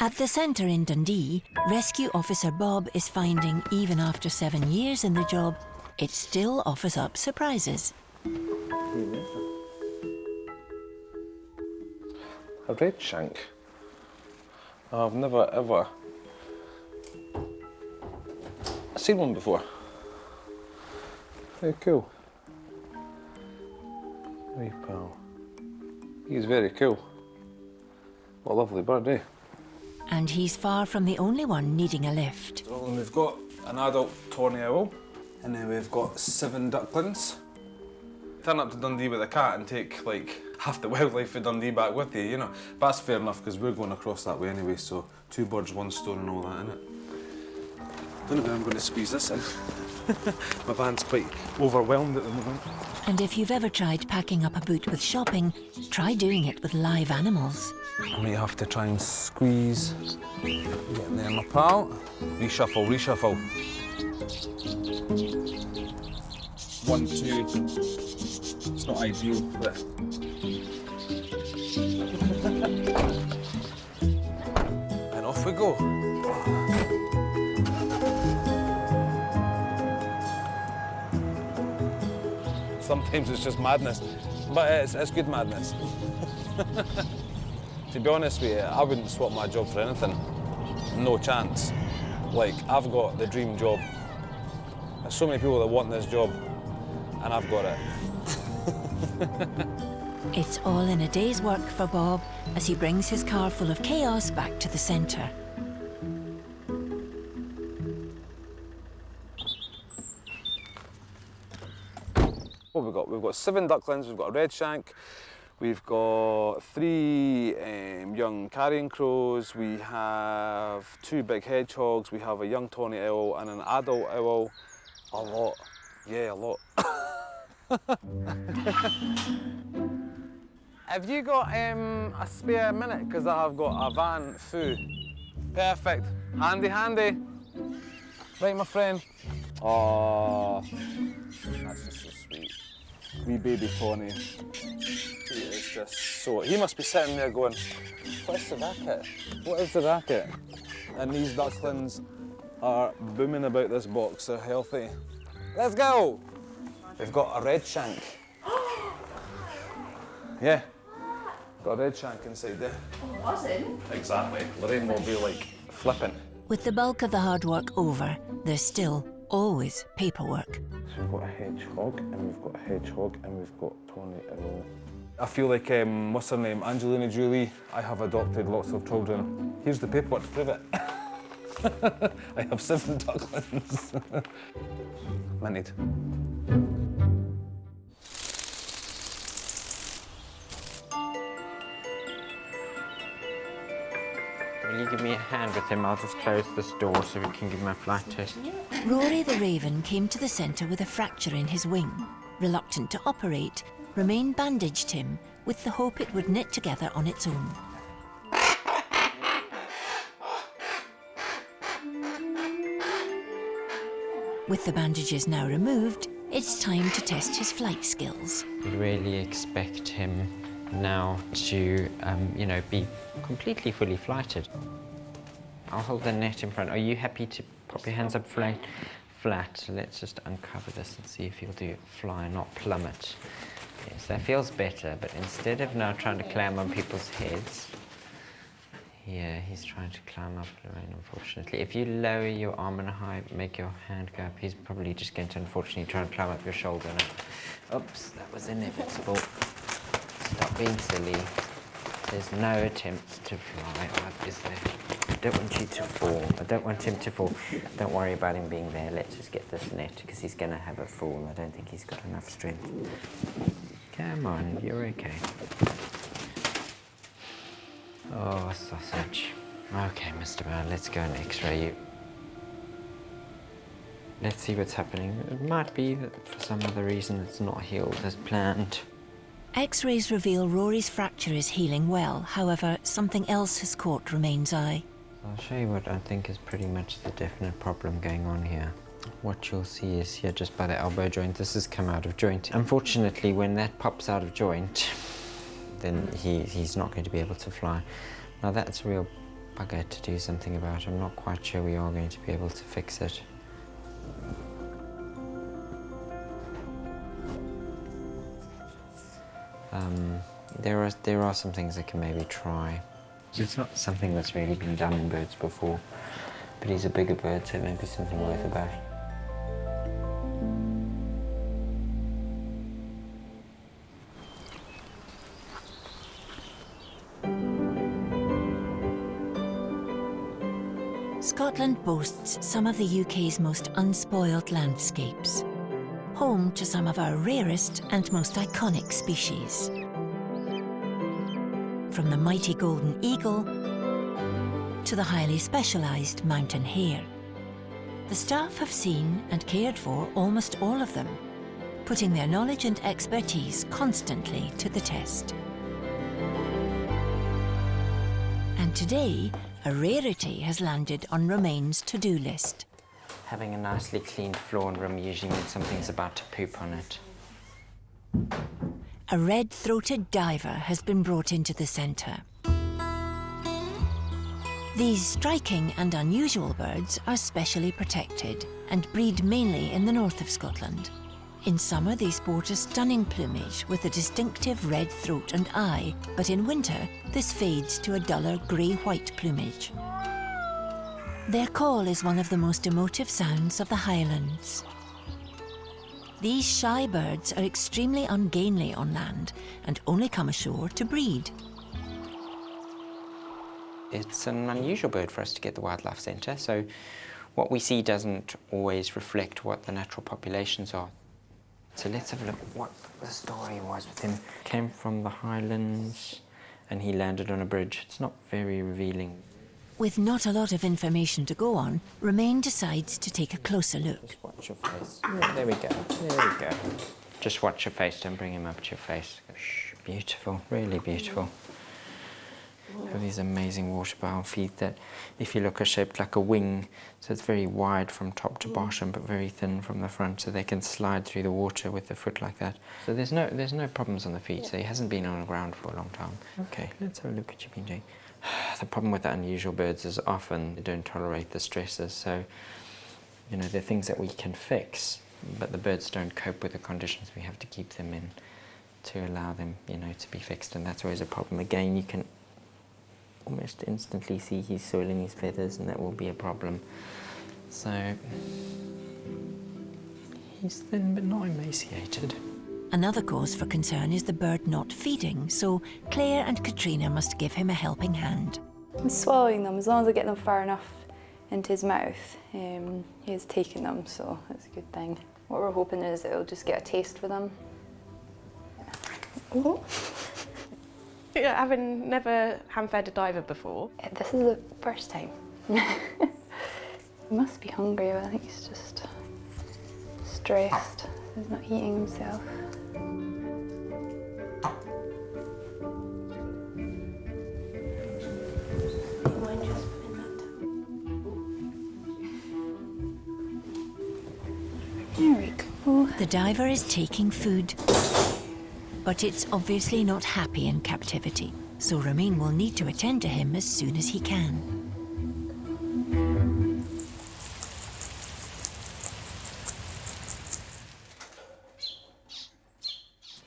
At the centre in Dundee, Rescue Officer Bob is finding, even after 7 years in the job, it still offers up surprises. A red shank. I've never ever seen one before. Very cool. Hey pal. He's very cool. What a lovely bird, eh? And he's far from the only one needing a lift. So we've got an adult tawny owl, and then we've got 7 ducklings. Turn up to Dundee with a cat and take like half the wildlife of Dundee back with you, you know. But that's fair enough because we're going across that way anyway, so 2 birds, 1 stone and all that, innit? Don't know how I'm going to squeeze this in. My van's quite overwhelmed at the moment. And if you've ever tried packing up a boot with shopping, try doing it with live animals. I might have to try and squeeze. Get there, my pal. Reshuffle, reshuffle. 1, 2. It's not ideal, but. And off we go. Sometimes it's just madness, but it's good madness. To be honest with you, I wouldn't swap my job for anything. No chance. Like, I've got the dream job. There's so many people that want this job, and I've got it. It's all in a day's work for Bob as he brings his car full of chaos back to the centre. What have we got? We've got 7 ducklings, we've got a red shank, we've got 3 young carrion crows, we have 2 big hedgehogs, we have a young tawny owl and an adult owl. A lot. Yeah, a lot. Have you got a spare minute? Because I have got a van full. Perfect. Handy, handy. Right, my friend. Oh, that's just so sweet. Wee baby Tawny. He is just so... He must be sitting there going, what's the racket? What is the racket? And these ducklings are booming about this box. They're healthy. Let's go! We've got a red shank. Yeah. Got a red shank inside there. Buzzing? Exactly. Lorraine will be like flipping. With the bulk of the hard work over, there's still always paperwork. So we've got a hedgehog, and we've got a hedgehog, and we've got Tony and Roll. I feel like, what's her name, Angelina Jolie, I have adopted lots of children. Here's the paperwork to prove it. I have 7 ducklings. Minted. Will you give me a hand with him? I'll just close this door so we can give him a flight test. Rory the raven came to the centre with a fracture in his wing. Reluctant to operate, Romain bandaged him with the hope it would knit together on its own. With the bandages now removed, it's time to test his flight skills. We really expect him now to, be completely fully flighted. I'll hold the net in front. Are you happy to pop your hands up flat? So let's just uncover this and see if he'll do fly, not plummet. Yes, that feels better, but instead of now trying to climb on people's heads, yeah, he's trying to climb up the rain, unfortunately. If you lower your arm and high, make your hand go up, he's probably just going to, unfortunately, try and climb up your shoulder now. Oops, that was inevitable. Stop being silly. There's no attempt to fly up, is there? I don't want you to fall. I don't want him to fall. Don't worry about him being there. Let's just get this net, because he's going to have a fall. I don't think he's got enough strength. Come on, you're okay. Oh, sausage. Okay, Mr. Bell, let's go and x-ray you. Let's see what's happening. It might be that for some other reason it's not healed as planned. X-rays reveal Rory's fracture is healing well. However, something else has caught Romain's eye. I'll show you what I think is pretty much the definite problem going on here. What you'll see is here just by the elbow joint, this has come out of joint. Unfortunately, when that pops out of joint, then he's not going to be able to fly. Now that's a real bugger to do something about. I'm not quite sure we are going to be able to fix it. There are some things I can maybe try. It's not something that's really been done in birds before, but he's a bigger bird, so maybe something worth a bash. Scotland boasts some of the UK's most unspoiled landscapes, home to some of our rarest and most iconic species. From the mighty golden eagle to the highly specialised mountain hare. The staff have seen and cared for almost all of them, putting their knowledge and expertise constantly to the test. And today, a rarity has landed on Romain's to-do list. Having a nicely cleaned floor and room usually means something's about to poop on it. A red-throated diver has been brought into the centre. These striking and unusual birds are specially protected and breed mainly in the north of Scotland. In summer, they sport a stunning plumage with a distinctive red throat and eye, but in winter, this fades to a duller grey-white plumage. Their call is one of the most emotive sounds of the Highlands. These shy birds are extremely ungainly on land and only come ashore to breed. It's an unusual bird for us to get the Wildlife Centre, so what we see doesn't always reflect what the natural populations are. So let's have a look at what the story was with him. Came from the Highlands and he landed on a bridge. It's not very revealing. With not a lot of information to go on, Romain decides to take a closer look. Just watch your face. Yeah, there we go. There we go. Just watch your face. Don't bring him up to your face. Shh, beautiful. Really beautiful. Have these amazing water-bound feet that, if you look, are shaped like a wing. So it's very wide from top to bottom, but very thin from the front, so they can slide through the water with the foot like that. So there's no problems on the feet. So he hasn't been on the ground for a long time. Okay, let's have a look at you been doing. The problem with the unusual birds is often they don't tolerate the stresses. So, they're things that we can fix, but the birds don't cope with the conditions we have to keep them in to allow them, to be fixed, and that's always a problem. Again, you can almost instantly see he's soiling his feathers, and that will be a problem. So He's thin but not emaciated. Another cause for concern is the bird not feeding, so Claire and Katrina must give him a helping hand. He's swallowing them. As long as I get them far enough into his mouth, he is taking them, so that's a good thing. What we're hoping is that he'll just get a taste for them. Oh. Having never hand-fed a diver before. Yeah, this is the first time. He must be hungry, but I think he's just stressed. He's not eating himself. There we go. The diver is taking food, but it's obviously not happy in captivity, so Romain will need to attend to him as soon as he can.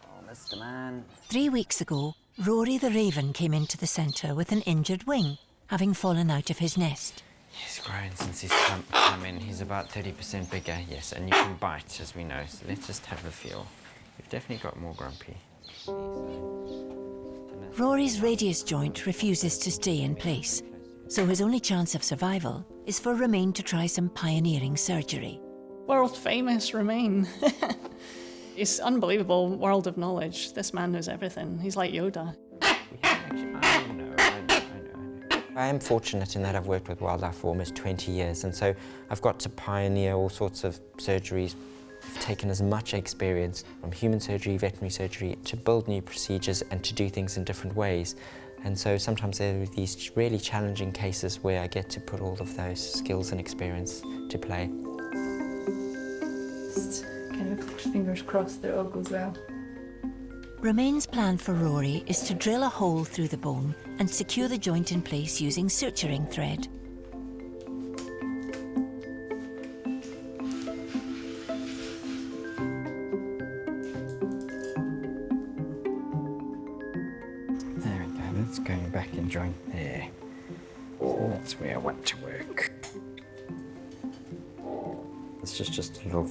Oh, Mr. Man. 3 weeks ago, Rory the raven came into the centre with an injured wing, having fallen out of his nest. He's grown since he's come in. He's about 30% bigger, yes, and you can bite, as we know, so let's just have a feel. You've definitely got more grumpy. Rory's radius joint refuses to stay in place, so his only chance of survival is for Romain to try some pioneering surgery. World famous Romain. It's unbelievable world of knowledge. This man knows everything. He's like Yoda. I am fortunate in that I've worked with wildlife for almost 20 years, and so I've got to pioneer all sorts of surgeries. I've taken as much experience from human surgery, veterinary surgery, to build new procedures and to do things in different ways. And so sometimes there are these really challenging cases where I get to put all of those skills and experience to play. Just kind of fingers crossed that it all goes well. Romain's plan for Rory is to drill a hole through the bone and secure the joint in place using suturing thread. There we go, that's going back in joint there. So that's where I want to work. This is just a little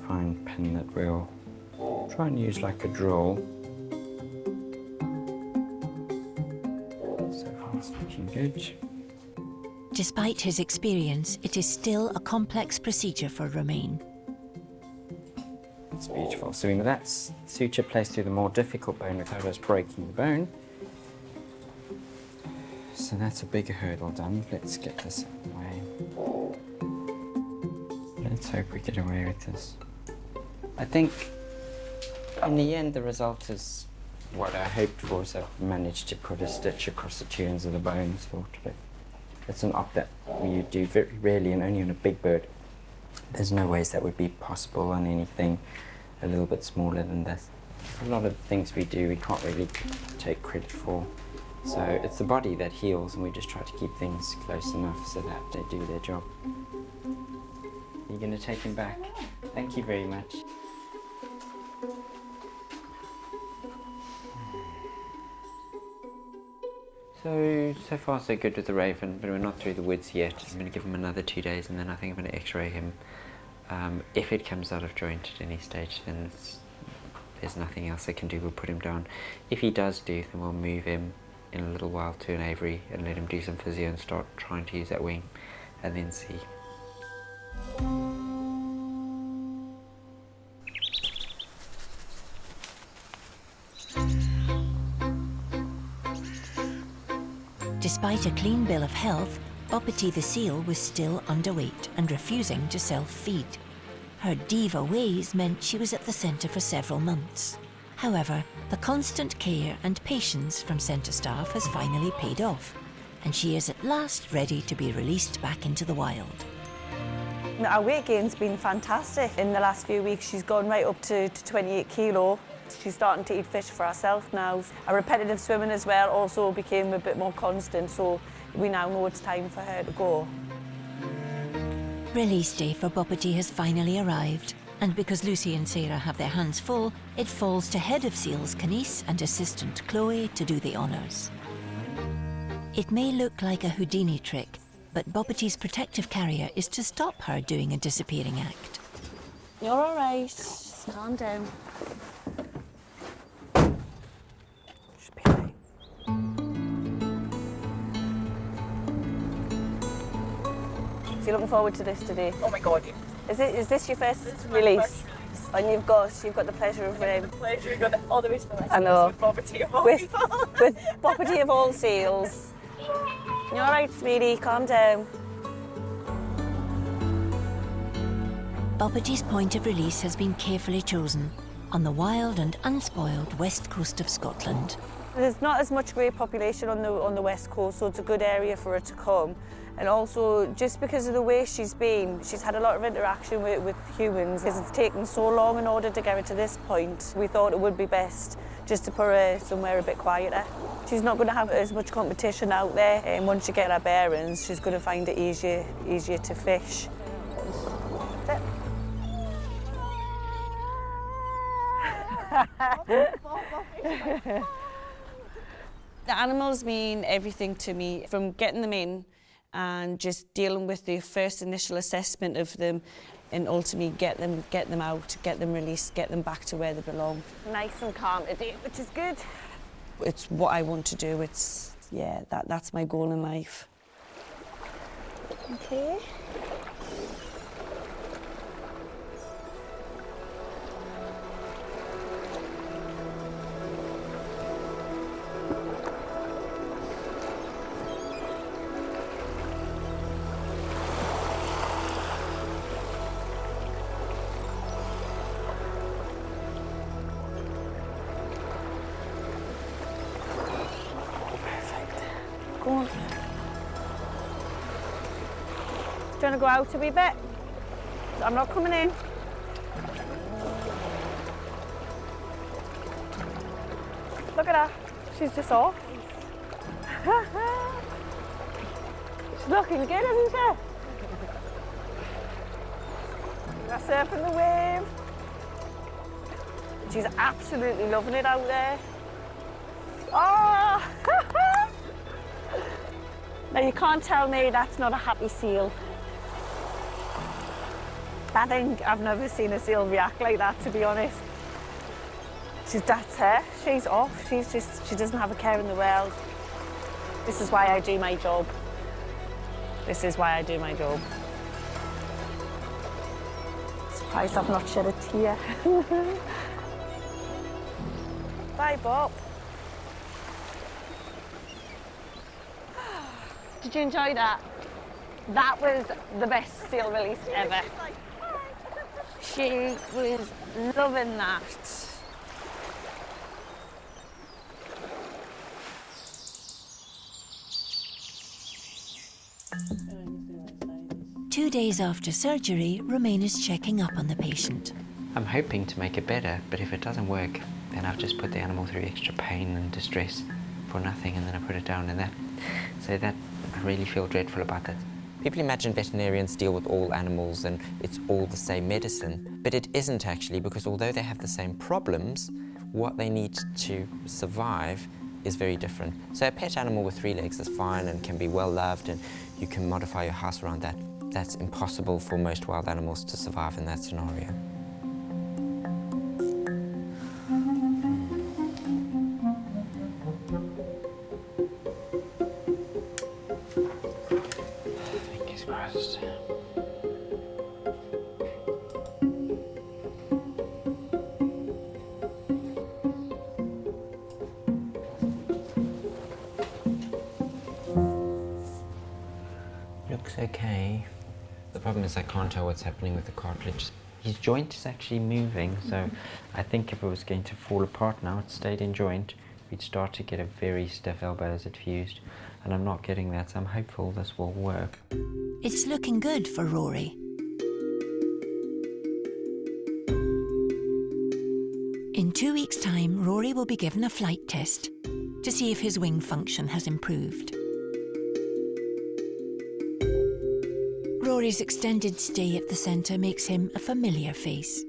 fine pin that we'll try and use like a drill. So far it's looking good. Despite his experience, it is still a complex procedure for Romain. It's beautiful. So that's suture placed through the more difficult bone without us breaking the bone. So that's a bigger hurdle done. Let's get this out of the way. Let's hope we get away with this. I think in the end the result is what I hoped for, so I've managed to put a stitch across the two ends of the bone, sort of. It's an op that you do very rarely and only on a big bird. There's no ways that would be possible on anything a little bit smaller than this. A lot of the things we do we can't really take credit for. So it's the body that heals, and we just try to keep things close enough so that they do their job. You're going to take him back? Thank you very much. So far so good with the raven, but we're not through the woods yet. I'm going to give him another 2 days, and then I think I'm going to x-ray him. If it comes out of joint at any stage, then there's nothing else I can do. We'll put him down. If he does do, then we'll move him in a little while to an aviary and let him do some physio and start trying to use that wing, and then see. Despite a clean bill of health, Boppety the seal was still underweight and refusing to self-feed. Her diva ways meant she was at the centre for several months. However, the constant care and patience from centre staff has finally paid off, and she is at last ready to be released back into the wild. Our weight gain's been fantastic. In the last few weeks, she's gone right up to 28 kilo. She's starting to eat fish for herself now. Our repetitive swimming as well also became a bit more constant, so we now know it's time for her to go. Release day for Boppety has finally arrived, and because Lucy and Sarah have their hands full, it falls to head of seals Canice and assistant Chloe to do the honours. It may look like a Houdini trick, but Boppety's protective carrier is to stop her doing a disappearing act. You're all right. Just calm down. Should be fine. So you're looking forward to this today? Oh my God, yeah. Is this your first release? And you've got the pleasure of Pleasure, got all the way to the list. I know. With property of all with people. with property of all seals. You're all right, sweetie. Calm down. Bobbity's point of release has been carefully chosen on the wild and unspoiled west coast of Scotland. There's not as much grey population on the west coast, so it's a good area for her to come. And also, just because of the way she's been, she's had a lot of interaction with humans. Because it's taken so long in order to get her to this point, we thought it would be best just to put her somewhere a bit quieter. She's not going to have as much competition out there, and once you get her bearings, she's going to find it easier to fish. That's it. The animals mean everything to me, from getting them in and just dealing with the first initial assessment of them, and ultimately get them out, get them released, get them back to where they belong. Nice and calm today, which is good. It's what I want to do. That's my goal in life. Okay. Go on. Do you want to go out a wee bit? I'm not coming in. Look at her. She's just off. She's looking good, isn't she? That's surfing the wave. She's absolutely loving it out there. Oh! Now you can't tell me that's not a happy seal. I've never seen a seal react like that, to be honest. That's her. She's off. She doesn't have a care in the world. This is why I do my job. This is why I do my job. Surprised I've not shed a tear. Bye, Bob. Did you enjoy that? That was the best seal release ever. She was loving that. 2 days after surgery, Romaine is checking up on the patient. I'm hoping to make it better, but if it doesn't work, then I've just put the animal through extra pain and distress for nothing, and then I put it down, and that I really feel dreadful about that. People imagine veterinarians deal with all animals and it's all the same medicine, but it isn't actually, because although they have the same problems, what they need to survive is very different. So a pet animal with 3 legs is fine and can be well loved, and you can modify your house around that. That's impossible for most wild animals to survive in that scenario. Fingers crossed. Looks okay. The problem is I can't tell what's happening with the cartilage. His joint is actually moving, so I think if it was going to fall apart now, it stayed in joint, we'd start to get a very stiff elbow as it fused, and I'm not getting that, so I'm hopeful this will work. It's looking good for Rory. In 2 weeks' time, Rory will be given a flight test to see if his wing function has improved. Rory's extended stay at the centre makes him a familiar face.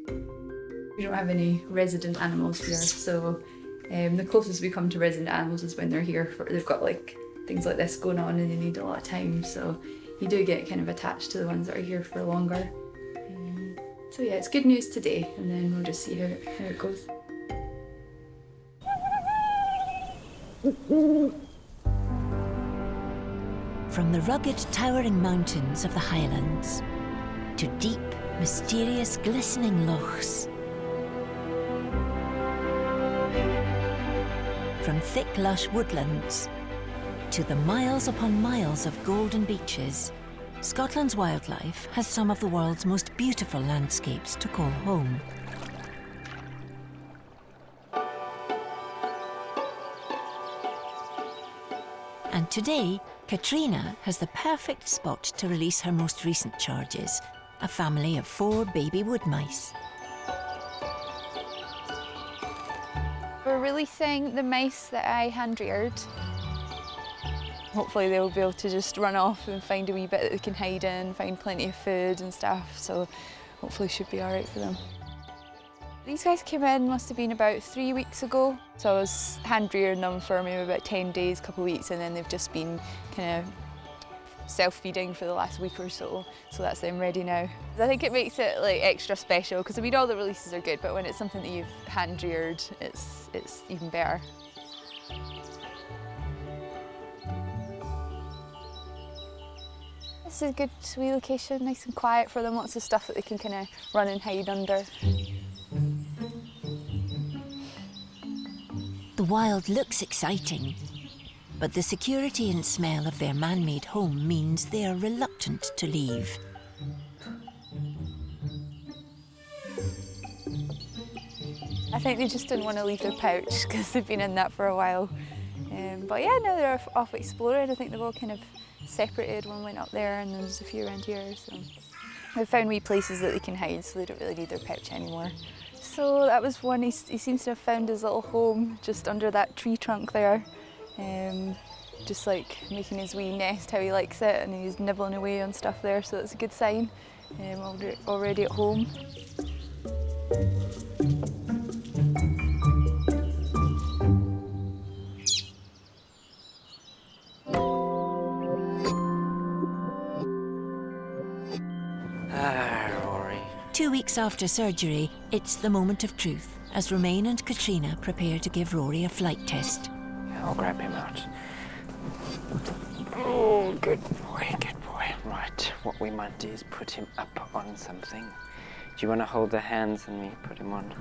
We don't have any resident animals here, so the closest we come to resident animals is when they're here. They've got like things like this going on and they need a lot of time, so you do get kind of attached to the ones that are here for longer. So yeah, it's good news today, and then we'll just see how it goes. From the rugged, towering mountains of the Highlands to deep, mysterious, glistening lochs, from thick, lush woodlands to the miles upon miles of golden beaches, Scotland's wildlife has some of the world's most beautiful landscapes to call home. And today, Katrina has the perfect spot to release her most recent charges, a family of 4 baby wood mice. We're releasing the mice that I hand-reared. Hopefully they'll be able to just run off and find a wee bit that they can hide in, find plenty of food and stuff, so hopefully should be all right for them. These guys came in, must have been about 3 weeks ago. So I was hand-rearing them for maybe about 10 days, couple of weeks, and then they've just been kind of self-feeding for the last week or so. So that's them ready now. I think it makes it like extra special, because I mean all the releases are good, but when it's something that you've hand-reared, it's even better. This is a good wee location, nice and quiet for them, lots of stuff that they can kind of run and hide under. The wild looks exciting, but the security and smell of their man-made home means they are reluctant to leave. I think they just didn't want to leave their pouch because they've been in that for a while. But yeah, now they're off exploring. I think they've all kind of separated. One went up there and there's a few around here. So they've found wee places that they can hide, so they don't really need their pouch anymore. So that was one. He seems to have found his little home just under that tree trunk there. Just like making his wee nest how he likes it, and he's nibbling away on stuff there, so that's a good sign. Already at home. Rory. 2 weeks after surgery, it's the moment of truth as Romain and Katrina prepare to give Rory a flight test. I'll grab him out. Oh, good boy, good boy. Right, what we might do is put him up on something. Do you want to hold the hands and we put him on?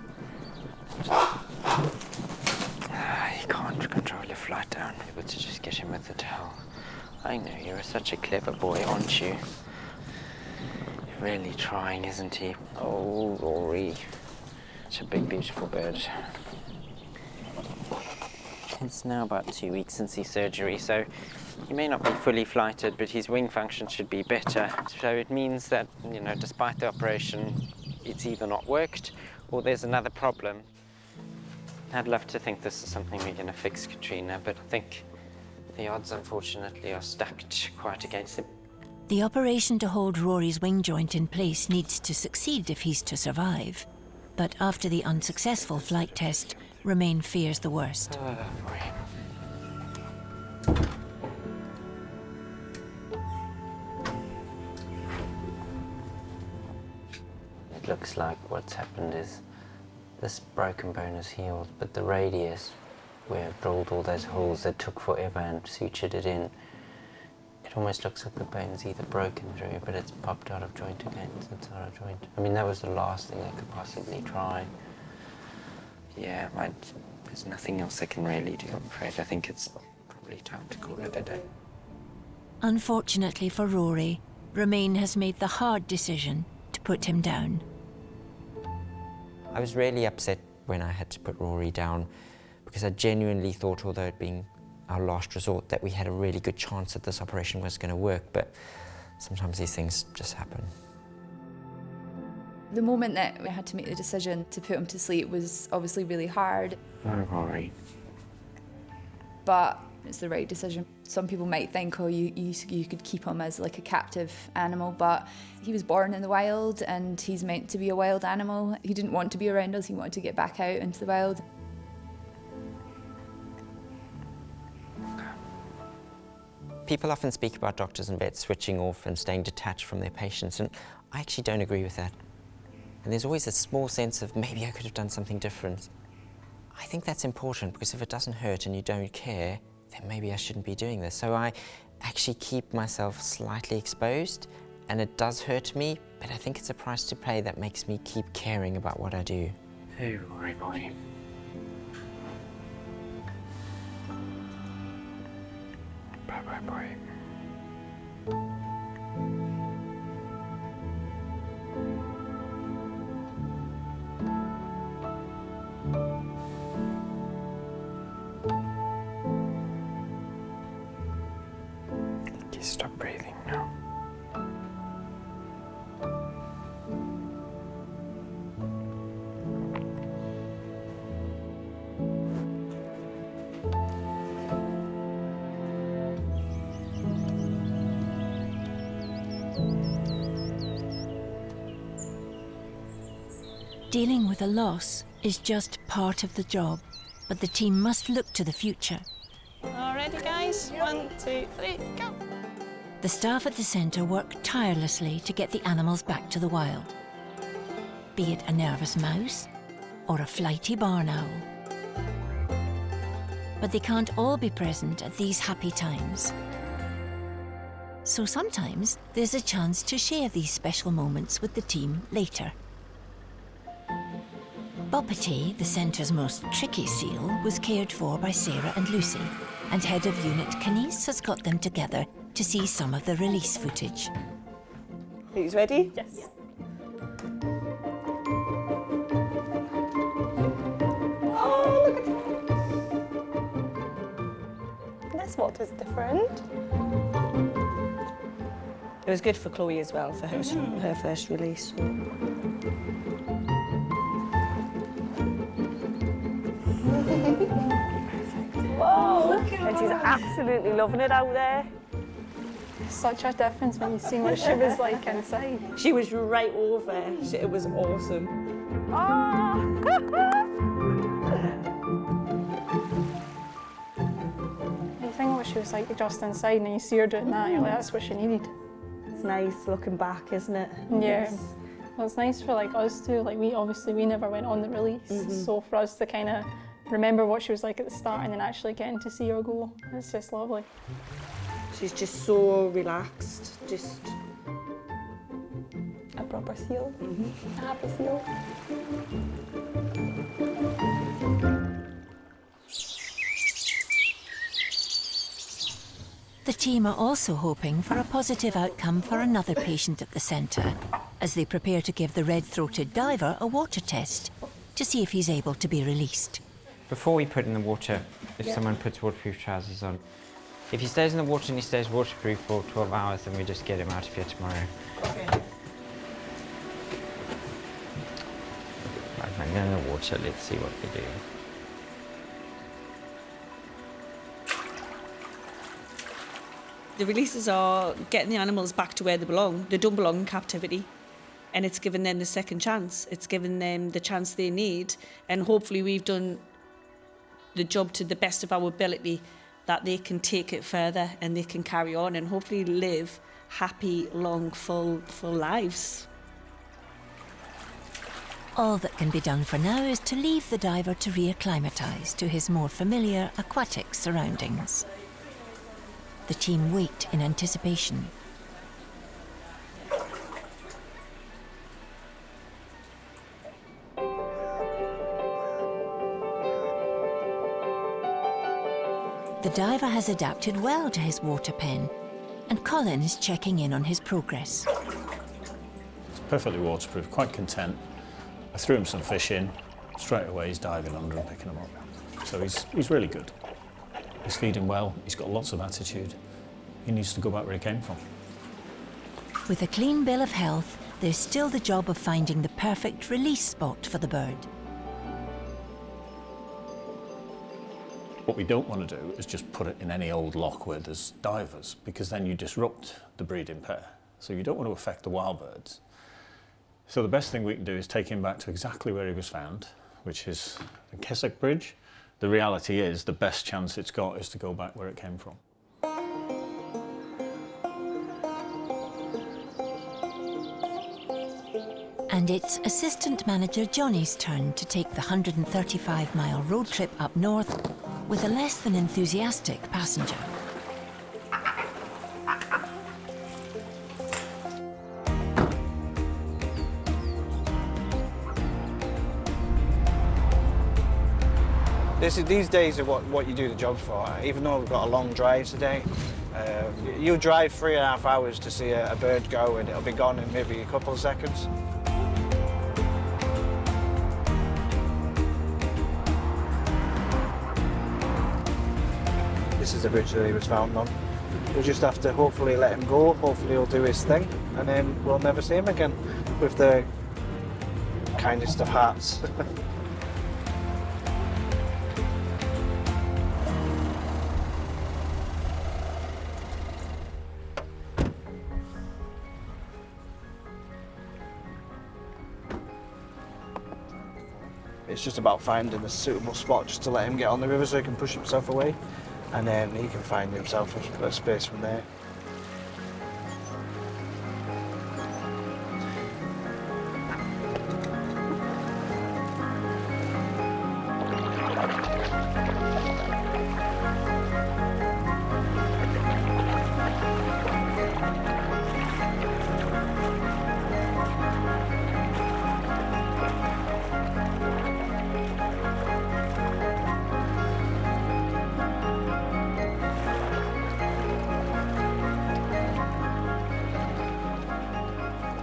He can't control your flight down. Able to just get him with the towel. I know, you're such a clever boy, aren't you? You're really trying, isn't he? Oh, Rory. Such a big, beautiful bird. It's now about 2 weeks since his surgery, so he may not be fully flighted, but his wing function should be better. So it means that, you know, despite the operation, it's either not worked or there's another problem. I'd love to think this is something we're going to fix, Katrina, but I think the odds, unfortunately, are stacked quite against him. The operation to hold Rory's wing joint in place needs to succeed if he's to survive. But after the unsuccessful flight test, Romain fears the worst. Oh, boy. It looks like what's happened is this broken bone is healed, but the radius, where I've drilled all those holes that took forever and sutured it in, it almost looks like the bone's either broken through, but it's popped out of joint again, so it's out of joint. I mean, that was the last thing I could possibly try. Yeah, there's nothing else I can really do, I'm afraid. I think it's probably time to call it a day. Unfortunately for Rory, Romain has made the hard decision to put him down. I was really upset when I had to put Rory down because I genuinely thought, although it being our last resort, that we had a really good chance that this operation was going to work, but sometimes these things just happen. The moment that we had to make the decision to put him to sleep was obviously really hard. Oh, Rory. But it's the right decision. Some people might think, oh, you could keep him as like a captive animal, but he was born in the wild and he's meant to be a wild animal. He didn't want to be around us, he wanted to get back out into the wild. People often speak about doctors and vets switching off and staying detached from their patients, and I actually don't agree with that. And there's always a small sense of maybe I could have done something different. I think that's important because if it doesn't hurt and you don't care, then maybe I shouldn't be doing this. So I actually keep myself slightly exposed, and it does hurt me, but I think it's a price to pay that makes me keep caring about what I do. Hey, right boy. Bye-bye, boy. Stop breathing now. Dealing with a loss is just part of the job, but the team must look to the future. All ready, guys? 1, 2, 3, go! The staff at the centre work tirelessly to get the animals back to the wild. Be it a nervous mouse or a flighty barn owl. But they can't all be present at these happy times. So sometimes there's a chance to share these special moments with the team later. Boppety, the centre's most tricky seal, was cared for by Sarah and Lucy, and head of unit Kenise has got them together to see some of the release footage. Who's ready? Yes. Oh, look at this water's different. It was good for Chloe as well, for her first release. Whoa! And she's absolutely loving it out there. Such a difference when you see what she was like inside. She was right over. It was awesome. You think what she was like just inside, and you see her doing that, you're like, that's what she needed. It's nice looking back, isn't it? Yeah. Well, it's nice for like us too. Like we never went on the release, so for us to kind of remember what she was like at the start and then actually getting to see her go, it's just lovely. She's just so relaxed, just a proper seal. A happy seal. The team are also hoping for a positive outcome for another patient at the centre, as they prepare to give the red-throated diver a water test to see if he's able to be released. Before we put in the water, if someone puts waterproof trousers on, if he stays in the water and he stays waterproof for 12 hours, then we just get him out of here tomorrow. Okay. Right, I'm in the water, let's see what we do. The releases are getting the animals back to where they belong. They don't belong in captivity. And it's given them the second chance. It's given them the chance they need. And hopefully we've done the job to the best of our ability, that they can take it further and they can carry on and hopefully live happy, long, full lives. All that can be done for now is to leave the diver to reacclimatise to his more familiar aquatic surroundings. The team wait in anticipation. The diver has adapted well to his water pen, and Colin is checking in on his progress. It's perfectly waterproof, quite content. I threw him some fish in, straight away he's diving under and picking them up. So he's really good. He's feeding well, he's got lots of attitude. He needs to go back where he came from. With a clean bill of health, there's still the job of finding the perfect release spot for the bird. What we don't want to do is just put it in any old loch where there's divers, because then you disrupt the breeding pair. So you don't want to affect the wild birds. So the best thing we can do is take him back to exactly where he was found, which is the Keswick Bridge. The reality is the best chance it's got is to go back where it came from. And it's assistant manager Johnny's turn to take the 135-mile road trip up north with a less than enthusiastic passenger. These days are what you do the job for. Even though we've got a long drive today, you'll drive 3.5 hours to see a bird go and it'll be gone in maybe a couple of seconds. This is the bridge that he was found on. We'll just have to hopefully let him go, hopefully he'll do his thing, and then we'll never see him again with the kindest of hearts. It's just about finding a suitable spot just to let him get on the river so he can push himself away, and then he can find himself a space from there.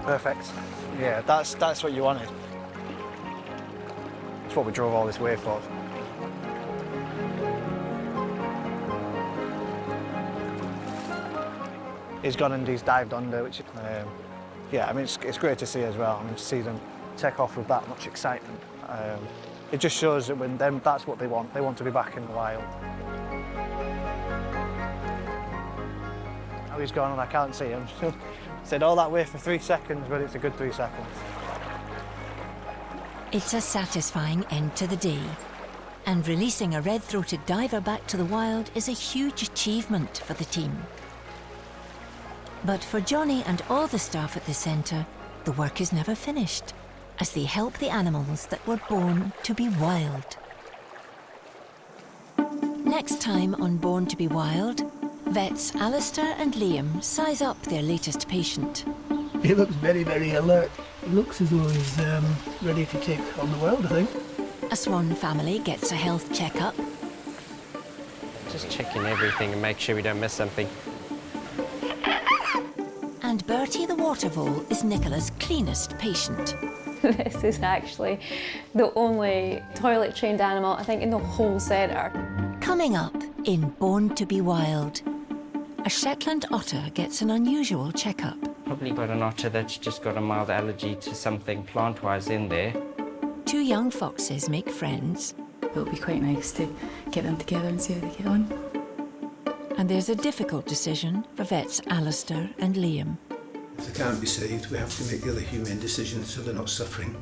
Perfect. Yeah, that's what you wanted. That's what we drove all this way for. He's gone and he's dived under, which, yeah, I mean, it's great to see as well. I mean, to see them take off with that much excitement. It just shows that when them, that's what they want. They want to be back in the wild. Now he's gone and I can't see him. Stayed all that way for 3 seconds, but it's a good 3 seconds. It's a satisfying end to the day. And releasing a red-throated diver back to the wild is a huge achievement for the team. But for Johnny and all the staff at the centre, the work is never finished, as they help the animals that were born to be wild. Next time on Born to be Wild, vets Alistair and Liam size up their latest patient. He looks very, very alert. He looks as though he's ready to take on the world, I think. A swan family gets a health checkup. Just checking everything and make sure we don't miss something. And Bertie the water vole is Nicola's cleanest patient. This is actually the only toilet-trained animal, I think, in the whole centre. Coming up in Born to be Wild, a Shetland otter gets an unusual checkup. Probably got an otter that's just got a mild allergy to something plant-wise in there. 2 young foxes make friends. It'll be quite nice to get them together and see how they get on. And there's a difficult decision for vets Alistair and Liam. If they can't be saved, we have to make the other humane decision so they're not suffering.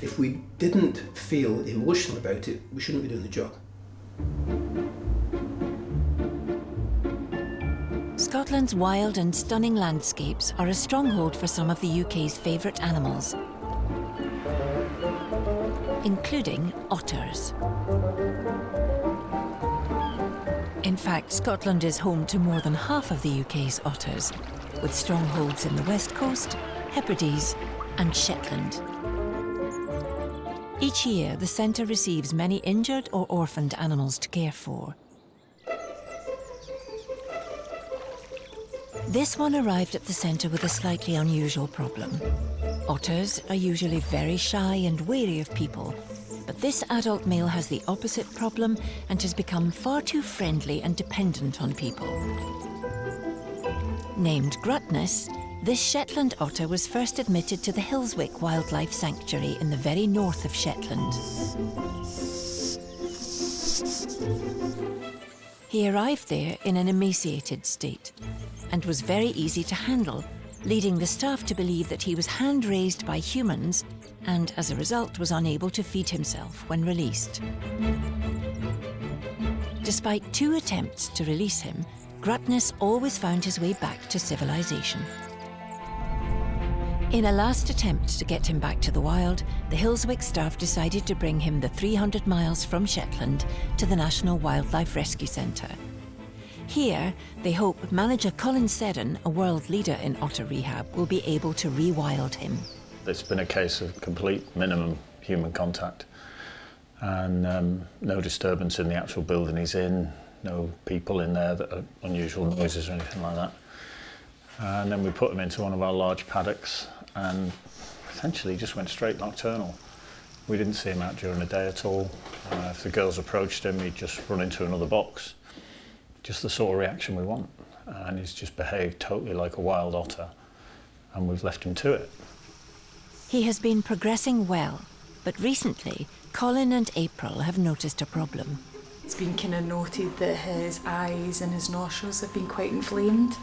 If we didn't feel emotional about it, we shouldn't be doing the job. Scotland's wild and stunning landscapes are a stronghold for some of the UK's favourite animals, including otters. In fact, Scotland is home to more than half of the UK's otters, with strongholds in the West Coast, Hebrides and Shetland. Each year, the centre receives many injured or orphaned animals to care for. This one arrived at the centre with a slightly unusual problem. Otters are usually very shy and wary of people, but this adult male has the opposite problem and has become far too friendly and dependent on people. Named Grutness, this Shetland otter was first admitted to the Hillswick Wildlife Sanctuary in the very north of Shetland. He arrived there in an emaciated state and was very easy to handle, leading the staff to believe that he was hand-raised by humans and, as a result, was unable to feed himself when released. Despite 2 attempts to release him, Grutness always found his way back to civilization. In a last attempt to get him back to the wild, the Hillswick staff decided to bring him the 300 miles from Shetland to the National Wildlife Rescue Centre. Here, they hope manager Colin Seddon, a world leader in otter rehab, will be able to rewild him. It's been a case of complete minimum human contact and no disturbance in the actual building he's in, no people in there that are unusual noises or anything like that. And then we put him into one of our large paddocks and essentially just went straight nocturnal. We didn't see him out during the day at all. If the girls approached him, he'd just run into another box. Just the sort of reaction we want. And he's just behaved totally like a wild otter, and we've left him to it. He has been progressing well, but recently, Colin and April have noticed a problem. It's been kind of noted that his eyes and his nostrils have been quite inflamed.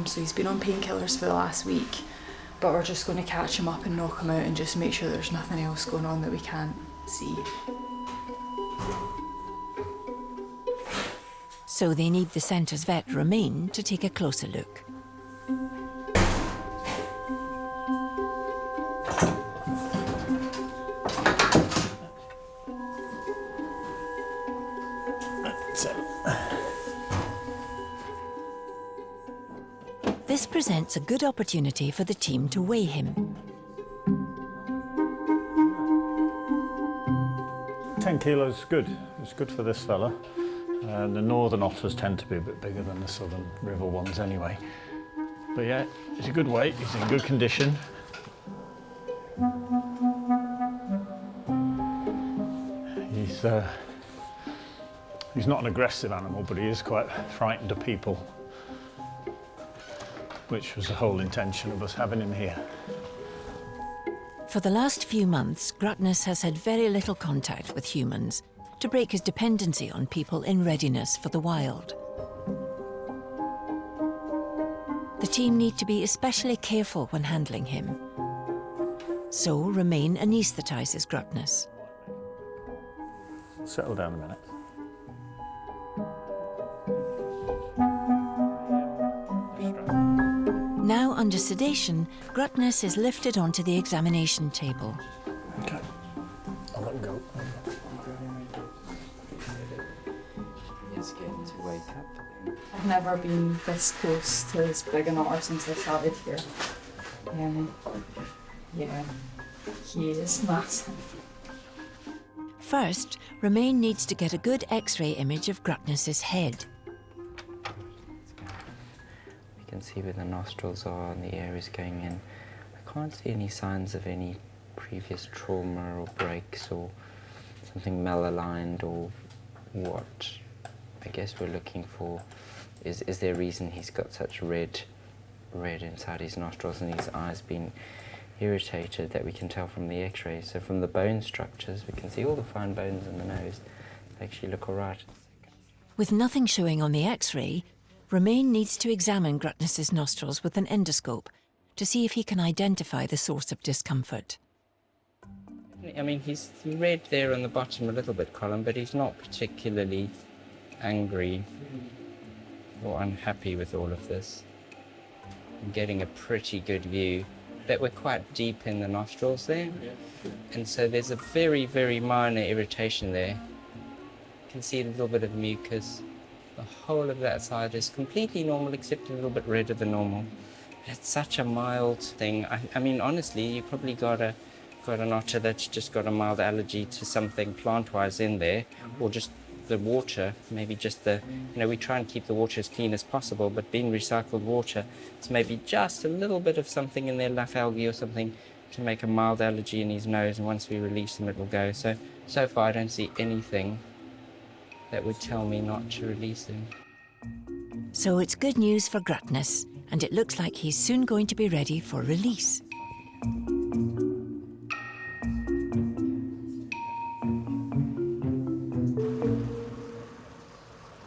So he's been on painkillers for the last week, but we're just going to catch him up and knock him out and just make sure there's nothing else going on that we can't see. So they need the centre's vet, Romain, to take a closer look. This presents a good opportunity for the team to weigh him. 10 kilos is good. It's good for this fella. The northern otters tend to be a bit bigger than the southern river ones anyway. But yeah, it's a good weight, he's in good condition. He's not an aggressive animal, but he is quite frightened of people, which was the whole intention of us having him here. For the last few months, Grutness has had very little contact with humans to break his dependency on people in readiness for the wild. The team need to be especially careful when handling him. So Romain anaesthetises Grutness. Settle down a minute. Now under sedation, Grutness is lifted onto the examination table. Okay, I'll let him go. He's getting to wake up. I've never been this close to this big an otter since I started here. Yeah, he is massive. First, Romain needs to get a good X-ray image of Grutness's head. You can see where the nostrils are and the air is going in. I can't see any signs of any previous trauma or breaks or something malaligned or what I guess we're looking for. Is there a reason he's got such red inside his nostrils and his eyes being irritated that we can tell from the x-rays? So from the bone structures, we can see all the fine bones in the nose. They actually look all right. With nothing showing on the X-ray, Romain needs to examine Grutness's nostrils with an endoscope to see if he can identify the source of discomfort. I mean, he's red there on the bottom a little bit, Colin, but he's not particularly angry or unhappy with all of this. I'm getting a pretty good view that we're quite deep in the nostrils there. And so there's a very, very minor irritation there. You can see a little bit of mucus. The whole of that side is completely normal except a little bit redder than normal. It's such a mild thing. I mean, honestly, you probably got an otter that's just got a mild allergy to something plant-wise in there, or just the water, maybe just we try and keep the water as clean as possible, but being recycled water, it's maybe just a little bit of something in there, laugh algae or something, to make a mild allergy in his nose, and once we release him, it will go. So far, I don't see anything that would tell me not to release him. So it's good news for Grutness, and it looks like he's soon going to be ready for release.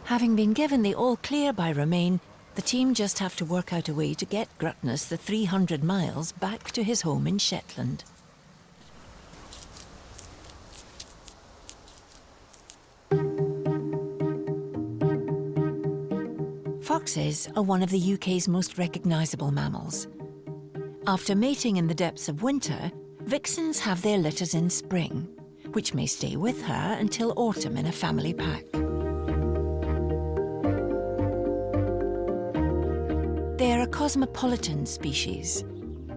Having been given the all clear by Romain, the team just have to work out a way to get Grutness the 300 miles back to his home in Shetland. Foxes are one of the UK's most recognisable mammals. After mating in the depths of winter, vixens have their litters in spring, which may stay with her until autumn in a family pack. They are a cosmopolitan species,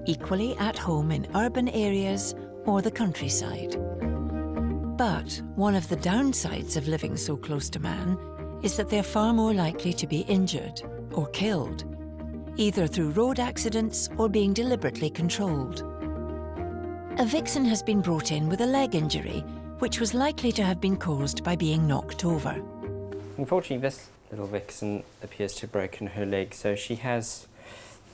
equally at home in urban areas or the countryside. But one of the downsides of living so close to man is that they're far more likely to be injured or killed, either through road accidents or being deliberately controlled. A vixen has been brought in with a leg injury, which was likely to have been caused by being knocked over. Unfortunately, this little vixen appears to have broken her leg, so she has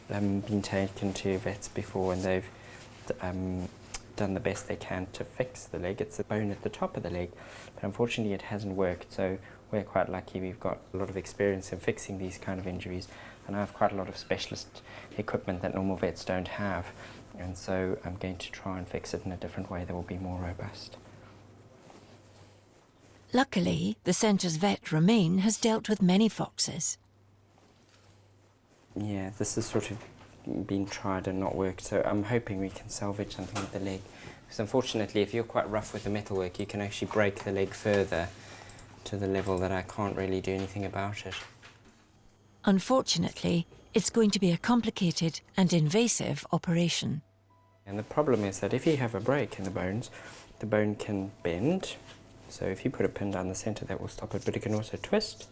been taken to vets before, and they've done the best they can to fix the leg. It's the bone at the top of the leg, but unfortunately it hasn't worked, so we're quite lucky. We've got a lot of experience in fixing these kind of injuries, and I have quite a lot of specialist equipment that normal vets don't have, and so I'm going to try and fix it in a different way that will be more robust. Luckily, the centre's vet, Romain, has dealt with many foxes. Yeah, this has sort of been tried and not worked, so I'm hoping we can salvage something with the leg. Because unfortunately, if you're quite rough with the metalwork, you can actually break the leg further to the level that I can't really do anything about it. Unfortunately, it's going to be a complicated and invasive operation. And the problem is that if you have a break in the bones, the bone can bend. So if you put a pin down the centre, that will stop it, but it can also twist.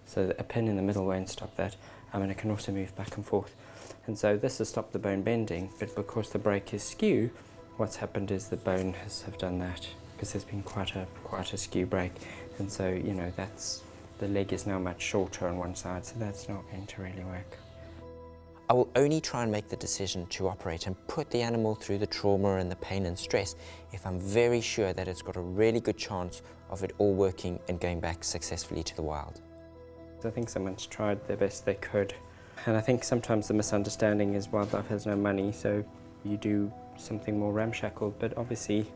So a pin in the middle won't stop that, and it can also move back and forth. And so this has stopped the bone bending, but because the break is skew, what's happened is the bone has done that, because there's been quite a skew break. And so, you know, the leg is now much shorter on one side, so that's not going to really work. I will only try and make the decision to operate and put the animal through the trauma and the pain and stress if I'm very sure that it's got a really good chance of it all working and going back successfully to the wild. I think someone's tried their best they could. And I think sometimes the misunderstanding is wildlife has no money, so you do something more ramshackle. But obviously,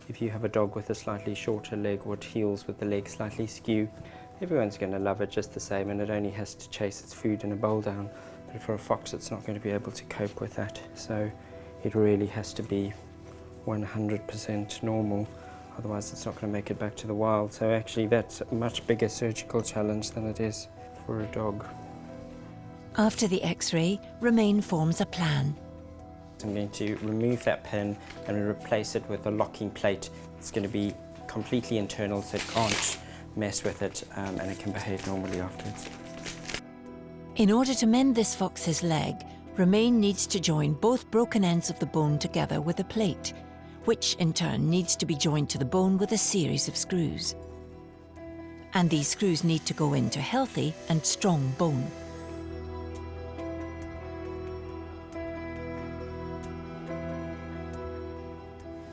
if you have a dog with a slightly shorter leg or it heals with the leg slightly skew, everyone's going to love it just the same, and it only has to chase its food in a bowl down. But for a fox, it's not going to be able to cope with that. So it really has to be 100% normal. Otherwise, it's not going to make it back to the wild. So actually, that's a much bigger surgical challenge than it is for a dog. After the X-ray, Romain forms a plan. I'm going to remove that pin and replace it with a locking plate. It's going to be completely internal, so it can't mess with it, and it can behave normally afterwards. In order to mend this fox's leg, Romain needs to join both broken ends of the bone together with a plate, which in turn needs to be joined to the bone with a series of screws. And these screws need to go into healthy and strong bone.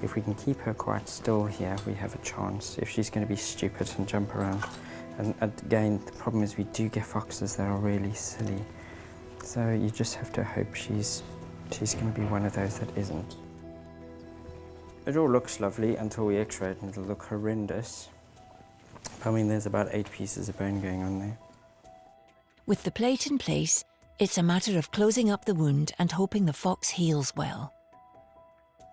If we can keep her quite still here, we have a chance. If she's going to be stupid and jump around. And again, the problem is we do get foxes that are really silly. So you just have to hope she's going to be one of those that isn't. It all looks lovely until we x-ray it, and it'll look horrendous. I mean, there's about 8 pieces of bone going on there. With the plate in place, it's a matter of closing up the wound and hoping the fox heals well.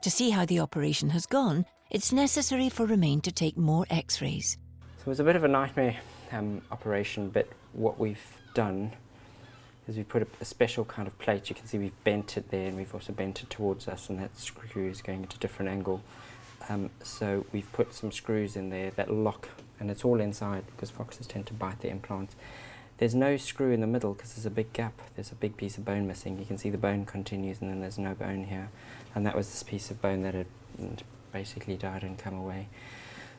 To see how the operation has gone, it's necessary for Romain to take more x-rays. So it was a bit of a nightmare operation, but what we've done is we put a special kind of plate. You can see we've bent it there, and we've also bent it towards us, and that screw is going at a different angle. So we've put some screws in there that lock, and it's all inside because foxes tend to bite the implants. There's no screw in the middle because there's a big gap. There's a big piece of bone missing. You can see the bone continues, and then there's no bone here. And that was this piece of bone that had basically died and come away.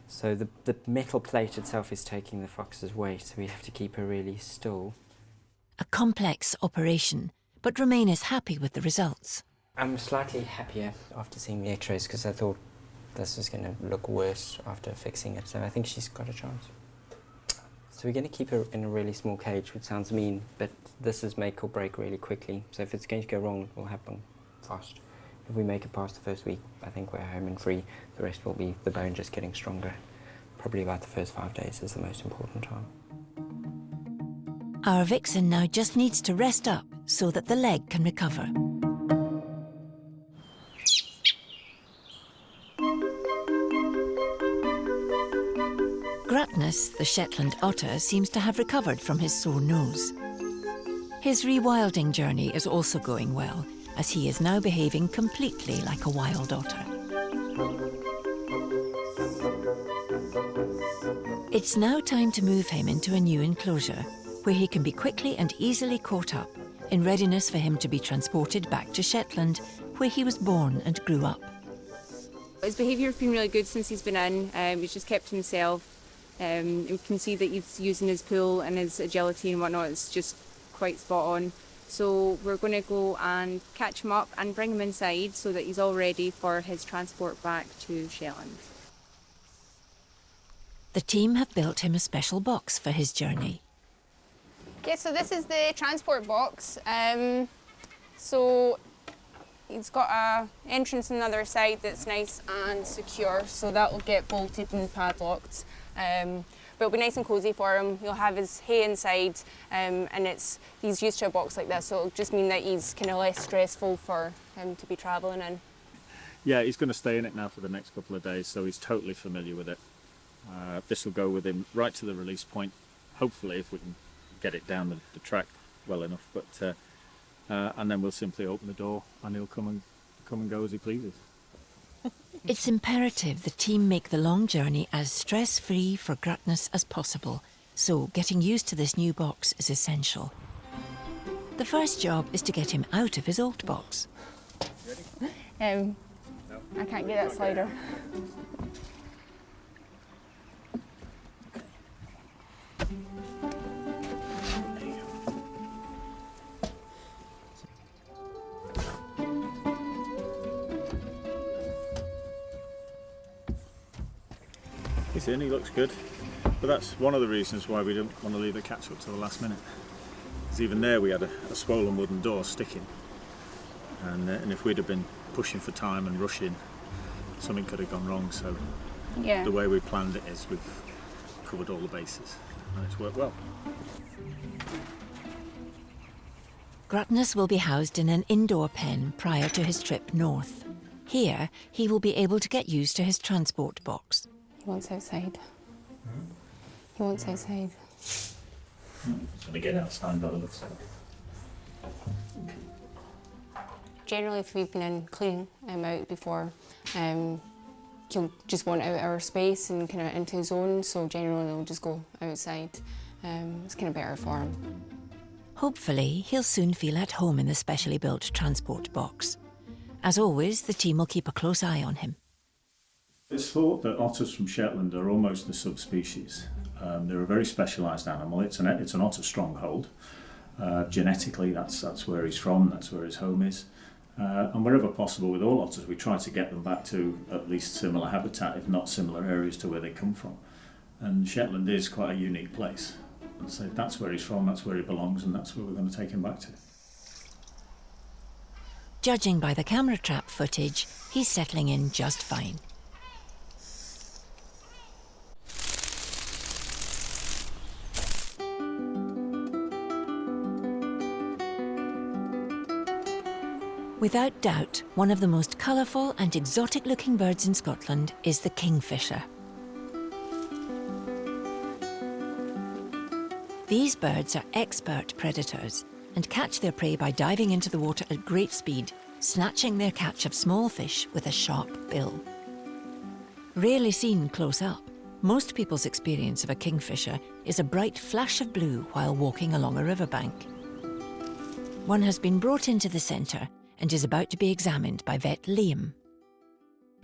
So the metal plate itself is taking the fox's weight, so we have to keep her really still. A complex operation, but Romain is happy with the results. I'm slightly happier after seeing the x-rays because I thought this was going to look worse after fixing it, so I think she's got a chance. So we're going to keep her in a really small cage, which sounds mean, but this is make or break really quickly. So if it's going to go wrong, it will happen fast. If we make it past the first week, I think we're home and free. The rest will be the bone just getting stronger. Probably about the first 5 days is the most important time. Our vixen now just needs to rest up so that the leg can recover. Gruttness, the Shetland otter, seems to have recovered from his sore nose. His rewilding journey is also going well, as he is now behaving completely like a wild otter. It's now time to move him into a new enclosure, where he can be quickly and easily caught up, in readiness for him to be transported back to Shetland, where he was born and grew up. His behaviour has been really good since he's been in. He's just kept himself. We can see that he's using his pull and his agility and whatnot. It's just quite spot on. So we're going to go and catch him up and bring him inside so that he's all ready for his transport back to Shetland. The team have built him a special box for his journey. Okay, so this is the transport box. So he's got an entrance on the other side that's nice and secure, so that will get bolted and padlocked. But it'll be nice and cosy for him. He'll have his hay inside, and he's used to a box like this, so it'll just mean that he's kind of less stressful for him to be travelling in. Yeah, he's going to stay in it now for the next couple of days, so he's totally familiar with it. This will go with him right to the release point, hopefully, if we can get it down the track well enough. But and then we'll simply open the door, and he'll come and go as he pleases. It's imperative the team make the long journey as stress-free for Gruttness as possible, so getting used to this new box is essential. The first job is to get him out of his old box. I can't get that slider. He's in, he looks good. But that's one of the reasons why we didn't want to leave the catch up to the last minute. Because even there we had a swollen wooden door sticking. And if we'd have been pushing for time and rushing, something could have gone wrong. So the way we planned it is we've covered all the bases. And it's worked well. Gruttness will be housed in an indoor pen prior to his trip north. Here, he will be able to get used to his transport box. He wants outside. He wants outside. Going to get outside by the looks of it. Generally, if we've been in cleaning him out before, he'll just want out our space and kind of into his own, so generally he'll just go outside. It's kind of better for him. Hopefully, he'll soon feel at home in the specially built transport box. As always, the team will keep a close eye on him. It's thought that otters from Shetland are almost a subspecies. They're a very specialised animal. It's an otter stronghold. Genetically, that's where he's from, that's where his home is. And wherever possible with all otters, we try to get them back to at least similar habitat, if not similar areas to where they come from. And Shetland is quite a unique place. And so that's where he's from, that's where he belongs, and that's where we're going to take him back to. Judging by the camera trap footage, he's settling in just fine. Without doubt, one of the most colourful and exotic-looking birds in Scotland is the Kingfisher. These birds are expert predators and catch their prey by diving into the water at great speed, snatching their catch of small fish with a sharp bill. Rarely seen close up, most people's experience of a kingfisher is a bright flash of blue while walking along a riverbank. One has been brought into the centre and is about to be examined by vet Liam.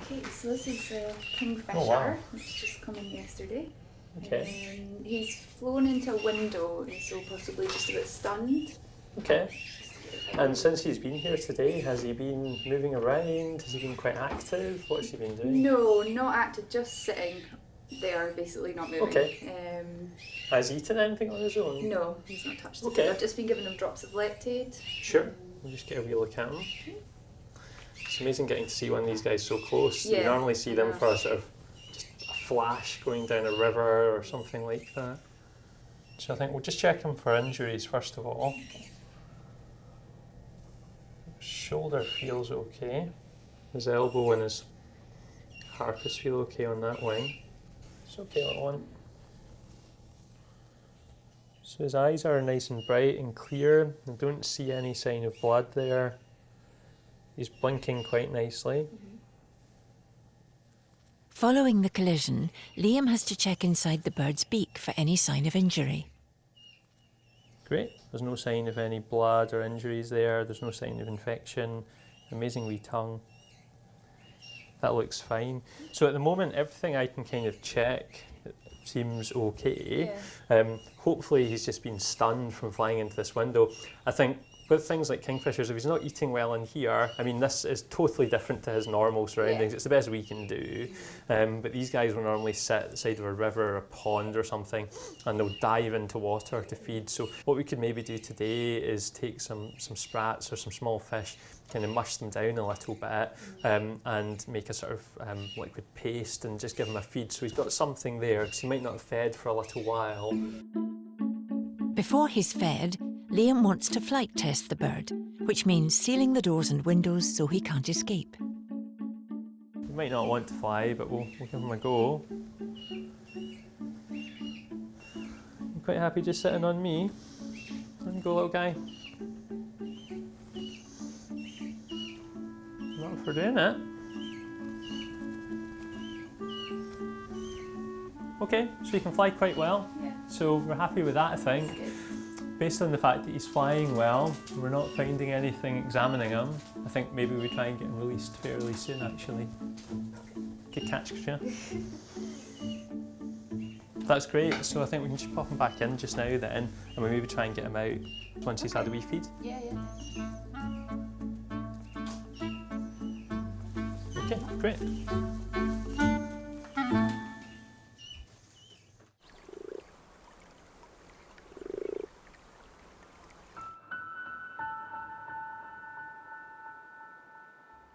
Okay, so this is Kingfisher. Oh, wow. It's just come in yesterday. Okay. He's flown into a window, and so possibly just a bit stunned. Okay. And since he's been here today, has he been moving around? Has he been quite active? What's he been doing? No, not active, just sitting there, basically not moving. Okay. Has he eaten anything on his own? No, he's not touched it. Okay. I've just been giving him drops of Leptade. Sure. We'll just get a wee look at him. It's amazing getting to see one of these guys so close. Yeah. You normally see them for a sort of just a flash going down a river or something like that. So I think we'll just check him for injuries first of all. Okay. Shoulder feels okay. His elbow and his harpus feel okay on that wing. It's okay, little one. So his eyes are nice and bright and clear. I don't see any sign of blood there. He's blinking quite nicely. Following the collision, Liam has to check inside the bird's beak for any sign of injury. Great, there's no sign of any blood or injuries there. There's no sign of infection. Amazing wee tongue. That looks fine. So at the moment, everything I can kind of check seems okay. Yeah. Hopefully he's just been stunned from flying into this window. I think with things like kingfishers, if he's not eating well in here, I mean, this is totally different to his normal surroundings. Yeah. It's the best we can do. But these guys will normally sit at the side of a river or a pond or something, and they'll dive into water to feed. So what we could maybe do today is take some sprats or some small fish, kind of mush them down a little bit, and make a sort of liquid paste and just give him a feed. So he's got something there, because he might not have fed for a little while. Before he's fed, Liam wants to flight test the bird, which means sealing the doors and windows so he can't escape. He might not want to fly, but we'll give him a go. I'm quite happy just sitting on me. On you go, little guy. Not for doing it. Okay, so he can fly quite well. Yeah. So we're happy with that, I think. Based on the fact that he's flying well, we're not finding anything examining him. I think maybe we try and get him released fairly soon, actually. Good catch, Katrina. That's great, so I think we can just pop him back in just now then, and we maybe try and get him out once he's had a wee feed. Yeah. Okay, great.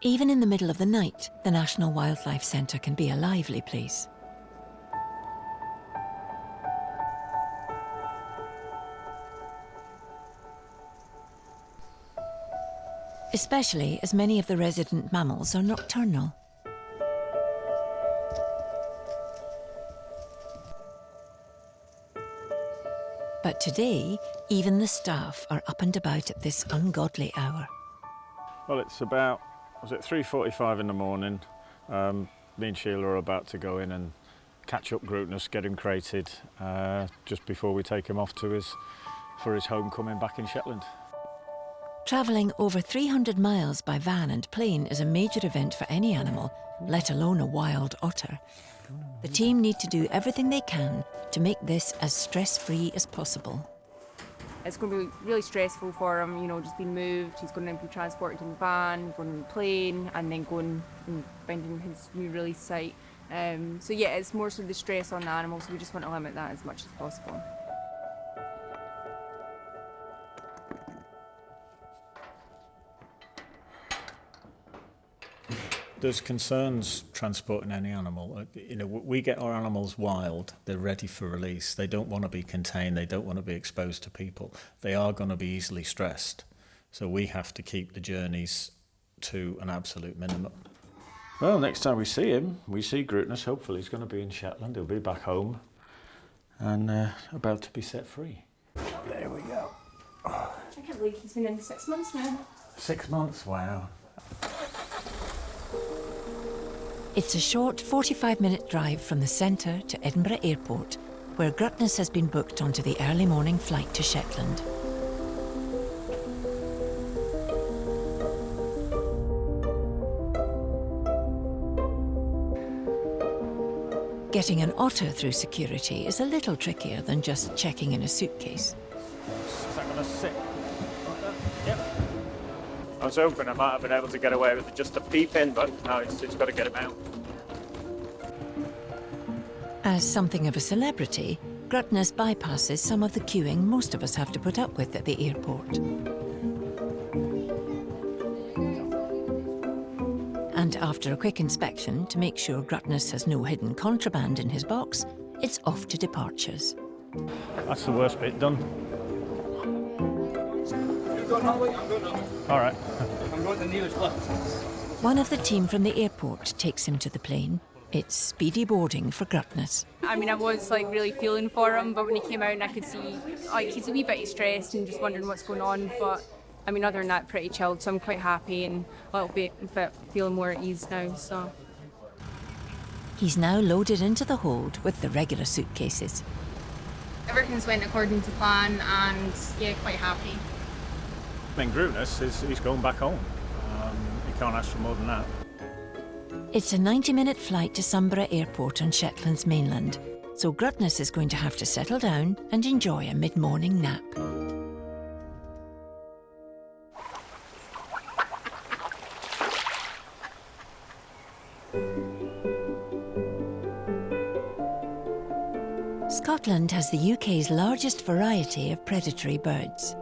Even in the middle of the night, the National Wildlife Centre can be a lively place. Especially as many of the resident mammals are nocturnal. But today, even the staff are up and about at this ungodly hour. Well, it's about, was it 3:45 in the morning? Me and Sheila are about to go in and catch up Grootness, get him crated, just before we take him off to for his homecoming back in Shetland. Travelling over 300 miles by van and plane is a major event for any animal, let alone a wild otter. The team need to do everything they can to make this as stress-free as possible. It's going to be really stressful for him, you know, just being moved. He's going to be transported in the van, going on the plane, and then going and finding his new release site. So yeah, it's more so the stress on the animal, so we just want to limit that as much as possible. There's concerns transporting any animal. You know, we get our animals wild, they're ready for release. They don't want to be contained, they don't want to be exposed to people. They are going to be easily stressed. So we have to keep the journeys to an absolute minimum. Well, next time we see him, we see Grootness, hopefully he's going to be in Shetland, he'll be back home and about to be set free. There we go. I can't believe he's been in 6 months now. 6 months, wow. It's a short 45-minute drive from the centre to Edinburgh Airport, where Grootness has been booked onto the early morning flight to Shetland. Getting an otter through security is a little trickier than just checking in a suitcase. Is that going to sit? Yep. I was hoping I might have been able to get away with just a peep in, but no, it's got to get him out. As something of a celebrity, Grootness bypasses some of the queuing most of us have to put up with at the airport. And after a quick inspection to make sure Grootness has no hidden contraband in his box, it's off to departures. That's the worst bit done. All right. One of the team from the airport takes him to the plane, It's speedy boarding for Gruttness. I mean, I was like really feeling for him, but when he came out and I could see like he's a wee bit stressed and just wondering what's going on, but I mean, other than that, pretty chilled, so I'm quite happy and a little bit feeling more at ease now, so. He's now loaded into the hold with the regular suitcases. Everything's went according to plan and yeah, quite happy. I mean, Gruttness, he's going back home. You can't ask for more than that. It's a 90-minute flight to Sunborough Airport on Shetland's mainland, so Gruttness is going to have to settle down and enjoy a mid-morning nap. Scotland has the UK's largest variety of predatory birds.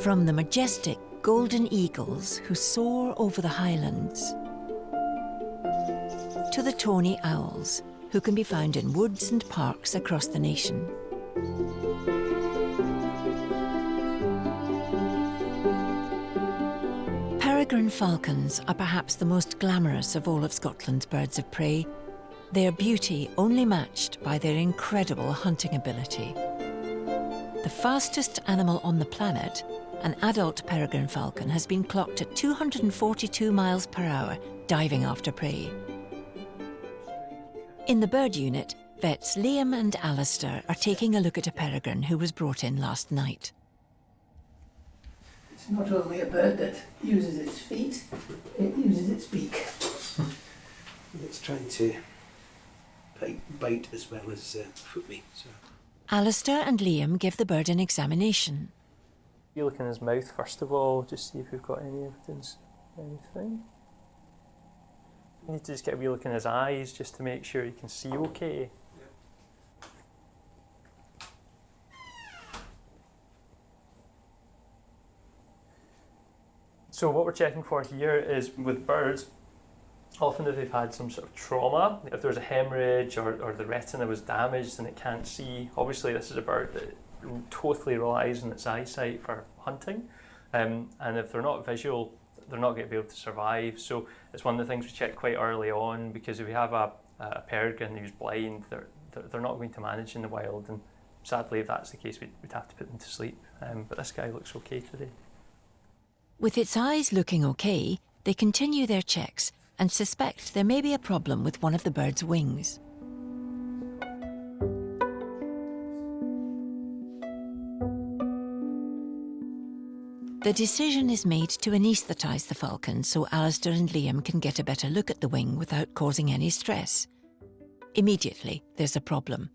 From the majestic golden eagles who soar over the highlands, to the tawny owls who can be found in woods and parks across the nation. Peregrine falcons are perhaps the most glamorous of all of Scotland's birds of prey, their beauty only matched by their incredible hunting ability. The fastest animal on the planet, an adult peregrine falcon, has been clocked at 242 miles per hour diving after prey. In the bird unit, vets Liam and Alistair are taking a look at a peregrine who was brought in last night. It's not only a bird that uses its feet, it uses its beak. It's trying to bite as well as foot me. So. Alistair and Liam give the bird an examination. You look in his mouth first of all, just see if we've got any evidence of anything. You need to just get a wee look in his eyes just to make sure you can see okay. So what we're checking for here is with birds, often if they've had some sort of trauma, if there's a hemorrhage or the retina was damaged and it can't see, obviously this is a bird that totally relies on its eyesight for hunting, and if they're not visual, they're not going to be able to survive. So it's one of the things we check quite early on, because if we have a peregrine who's blind, they're not going to manage in the wild, and sadly if that's the case we'd have to put them to sleep, but this guy looks okay today. With its eyes looking okay, they continue their checks and suspect there may be a problem with one of the bird's wings. The decision is made to anaesthetise the falcon so Alistair and Liam can get a better look at the wing without causing any stress. Immediately, there's a problem.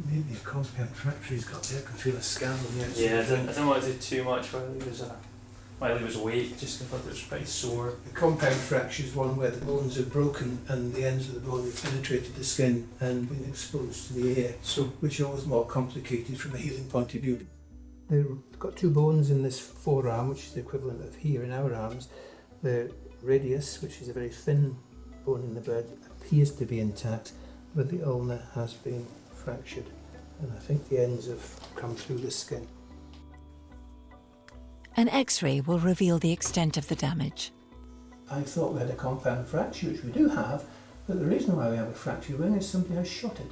Maybe a compound fracture he's got there. I can feel a scab on the outside. Yeah, I don't want to do too much while he was awake, just because it was pretty sore. The compound fracture is one where the bones are broken and the ends of the bone have penetrated the skin and been exposed to the air, so which is always more complicated from a healing point of view. They've got two bones in this forearm, which is the equivalent of here in our arms. The radius, which is a very thin bone in the bird, appears to be intact, but the ulna has been fractured, and I think the ends have come through the skin. An X-ray will reveal the extent of the damage. I thought we had a compound fracture, which we do have, but the reason why we have a fractured wing is somebody has shot it.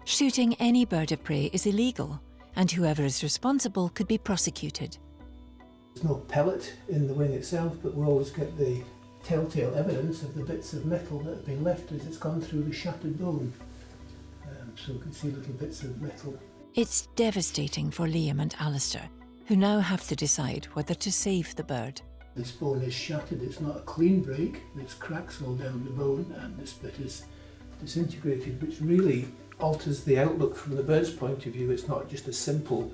Shooting any bird of prey is illegal, and whoever is responsible could be prosecuted. There's no pellet in the wing itself, but we always get the telltale evidence of the bits of metal that have been left as it's gone through the shattered bone. So we can see little bits of metal. It's devastating for Liam and Alistair, who now have to decide whether to save the bird. This bone is shattered, it's not a clean break, there's cracks all down the bone and this bit is disintegrated, which really alters the outlook from the bird's point of view. It's not just a simple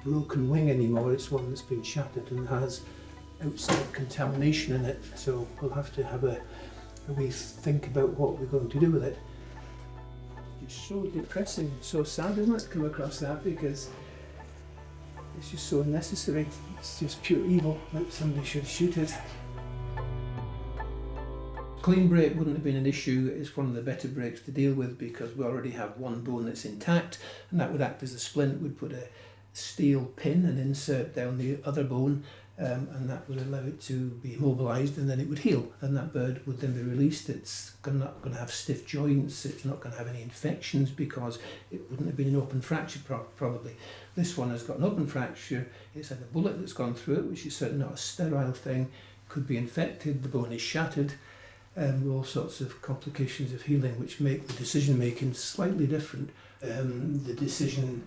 broken wing anymore, it's one that's been shattered and has outside contamination in it, so we'll have to have a wee think about what we're going to do with it. It's so depressing, so sad, isn't it, to come across that, because it's just so unnecessary. It's just pure evil that somebody should shoot it. Clean break wouldn't have been an issue. It's one of the better breaks to deal with because we already have one bone that's intact, and that would act as a splint. We'd put a steel pin and insert down the other bone and that would allow it to be immobilised, and then it would heal, and that bird would then be released. It's not going to have stiff joints, it's not going to have any infections because it wouldn't have been an open fracture probably. This one has got an open fracture, it's had a bullet that's gone through it, which is certainly not a sterile thing, could be infected, the bone is shattered, all sorts of complications of healing which make the decision making slightly different. The decision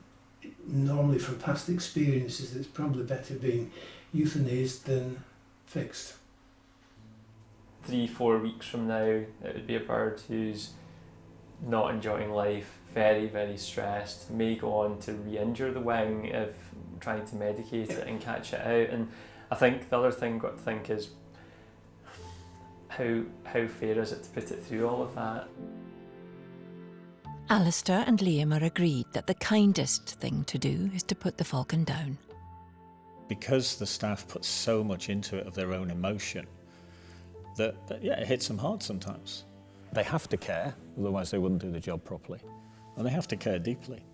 normally from past experiences that it's probably better being euthanized than fixed. 3-4 weeks from now, it would be a bird who's not enjoying life, very, very stressed, may go on to re-injure the wing if trying to medicate it and catch it out. And I think the other thing got to think is how fair is it to put it through all of that? Alistair and Liam are agreed that the kindest thing to do is to put the falcon down. Because the staff put so much into it of their own emotion, that yeah, it hits them hard sometimes. They have to care, otherwise they wouldn't do the job properly. And they have to care deeply.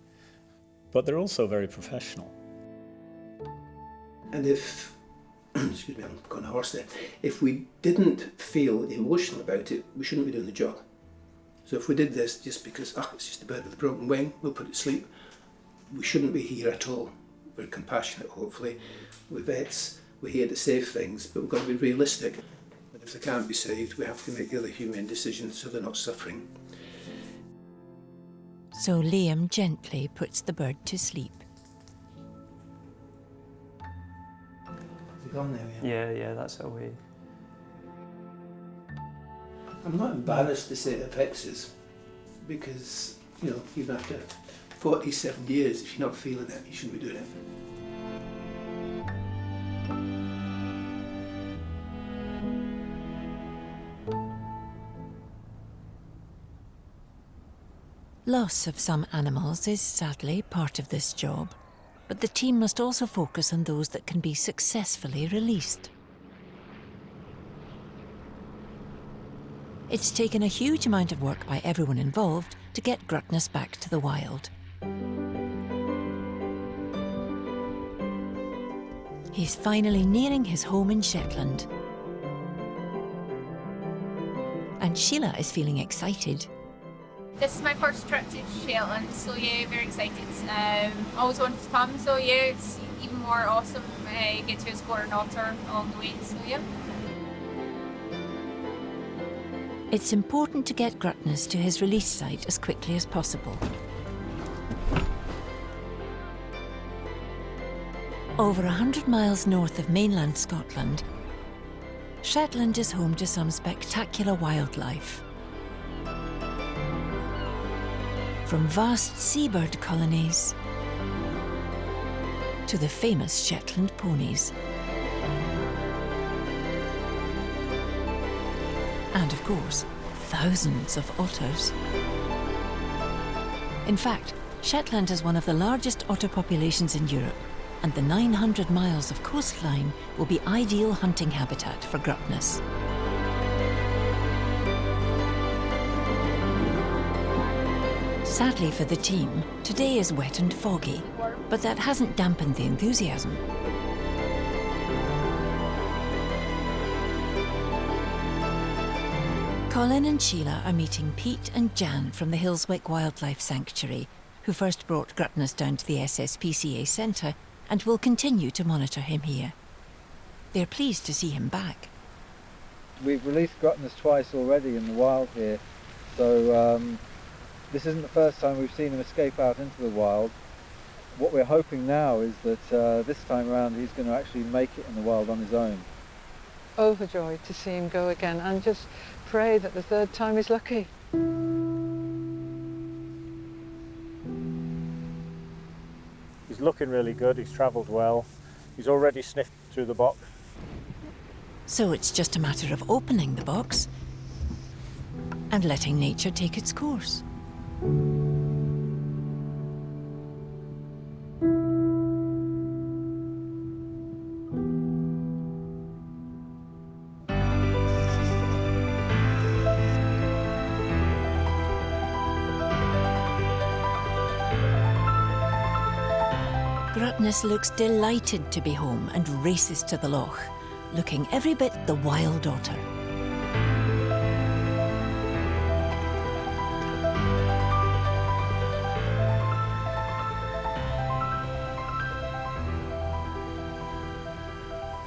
But they're also very professional. And if, excuse me, I'm going a horse there, if we didn't feel emotional about it, we shouldn't be doing the job. So if we did this just because, it's just a bird with a broken wing, we'll put it to sleep, we shouldn't be here at all. We're compassionate, hopefully. We're vets, we're here to save things, but we've got to be realistic. And if they can't be saved, we have to make the other humane decisions so they're not suffering. So Liam gently puts the bird to sleep. Is it gone now? Yeah, that's away. I'm not embarrassed to say it affects us because, even after 47 years, if you're not feeling it, you shouldn't be doing it. Loss of some animals is sadly part of this job, but the team must also focus on those that can be successfully released. It's taken a huge amount of work by everyone involved to get Grutness back to the wild. He's finally nearing his home in Shetland. And Sheila is feeling excited. This is my first trip to Shetland, so yeah, very excited. Always wanted to come, so yeah, it's even more awesome. Get to explore an otter along the way, so yeah. It's important to get Grutness to his release site as quickly as possible. Over 100 miles north of mainland Scotland, Shetland is home to some spectacular wildlife. From vast seabird colonies to the famous Shetland ponies. And of course, thousands of otters. In fact, Shetland has one of the largest otter populations in Europe, and the 900 miles of coastline will be ideal hunting habitat for Grutness. Sadly for the team, today is wet and foggy, but that hasn't dampened the enthusiasm. Colin and Sheila are meeting Pete and Jan from the Hillswick Wildlife Sanctuary, who first brought Grutness down to the SSPCA Centre and will continue to monitor him here. They're pleased to see him back. We've released Grutness twice already in the wild here, so this isn't the first time we've seen him escape out into the wild. What we're hoping now is that this time around he's going to actually make it in the wild on his own. Overjoyed to see him go again, and just pray that the third time is lucky. He's looking really good, he's travelled well, he's already sniffed through the box. So it's just a matter of opening the box and letting nature take its course. Grutness looks delighted to be home and races to the loch, looking every bit the wild otter.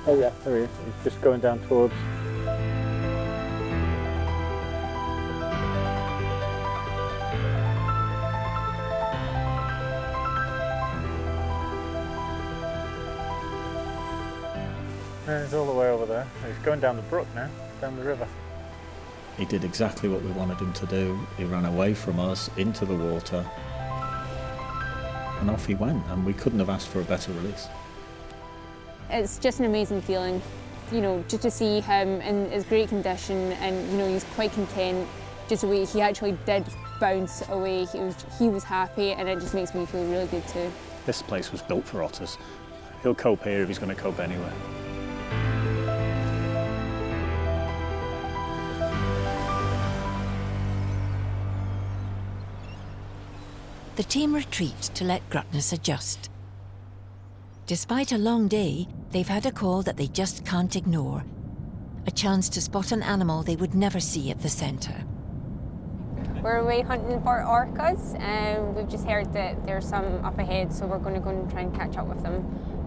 Oh yeah, there he is. He's just going down towards. He's all the way over there. He's going down the brook now, down the river. He did exactly what we wanted him to do. He ran away from us into the water and off he went, and we couldn't have asked for a better release. It's just an amazing feeling, you know, just to see him in his great condition, and you know, he's quite content. Just the way he actually did bounce away, he was happy, and it just makes me feel really good too. This place was built for otters. He'll cope here if he's going to cope anywhere. The team retreat to let Grutness adjust. Despite a long day, they've had a call that they just can't ignore. A chance to spot an animal they would never see at the centre. We're away hunting for orcas, and we've just heard that there's some up ahead, so we're going to go and try and catch up with them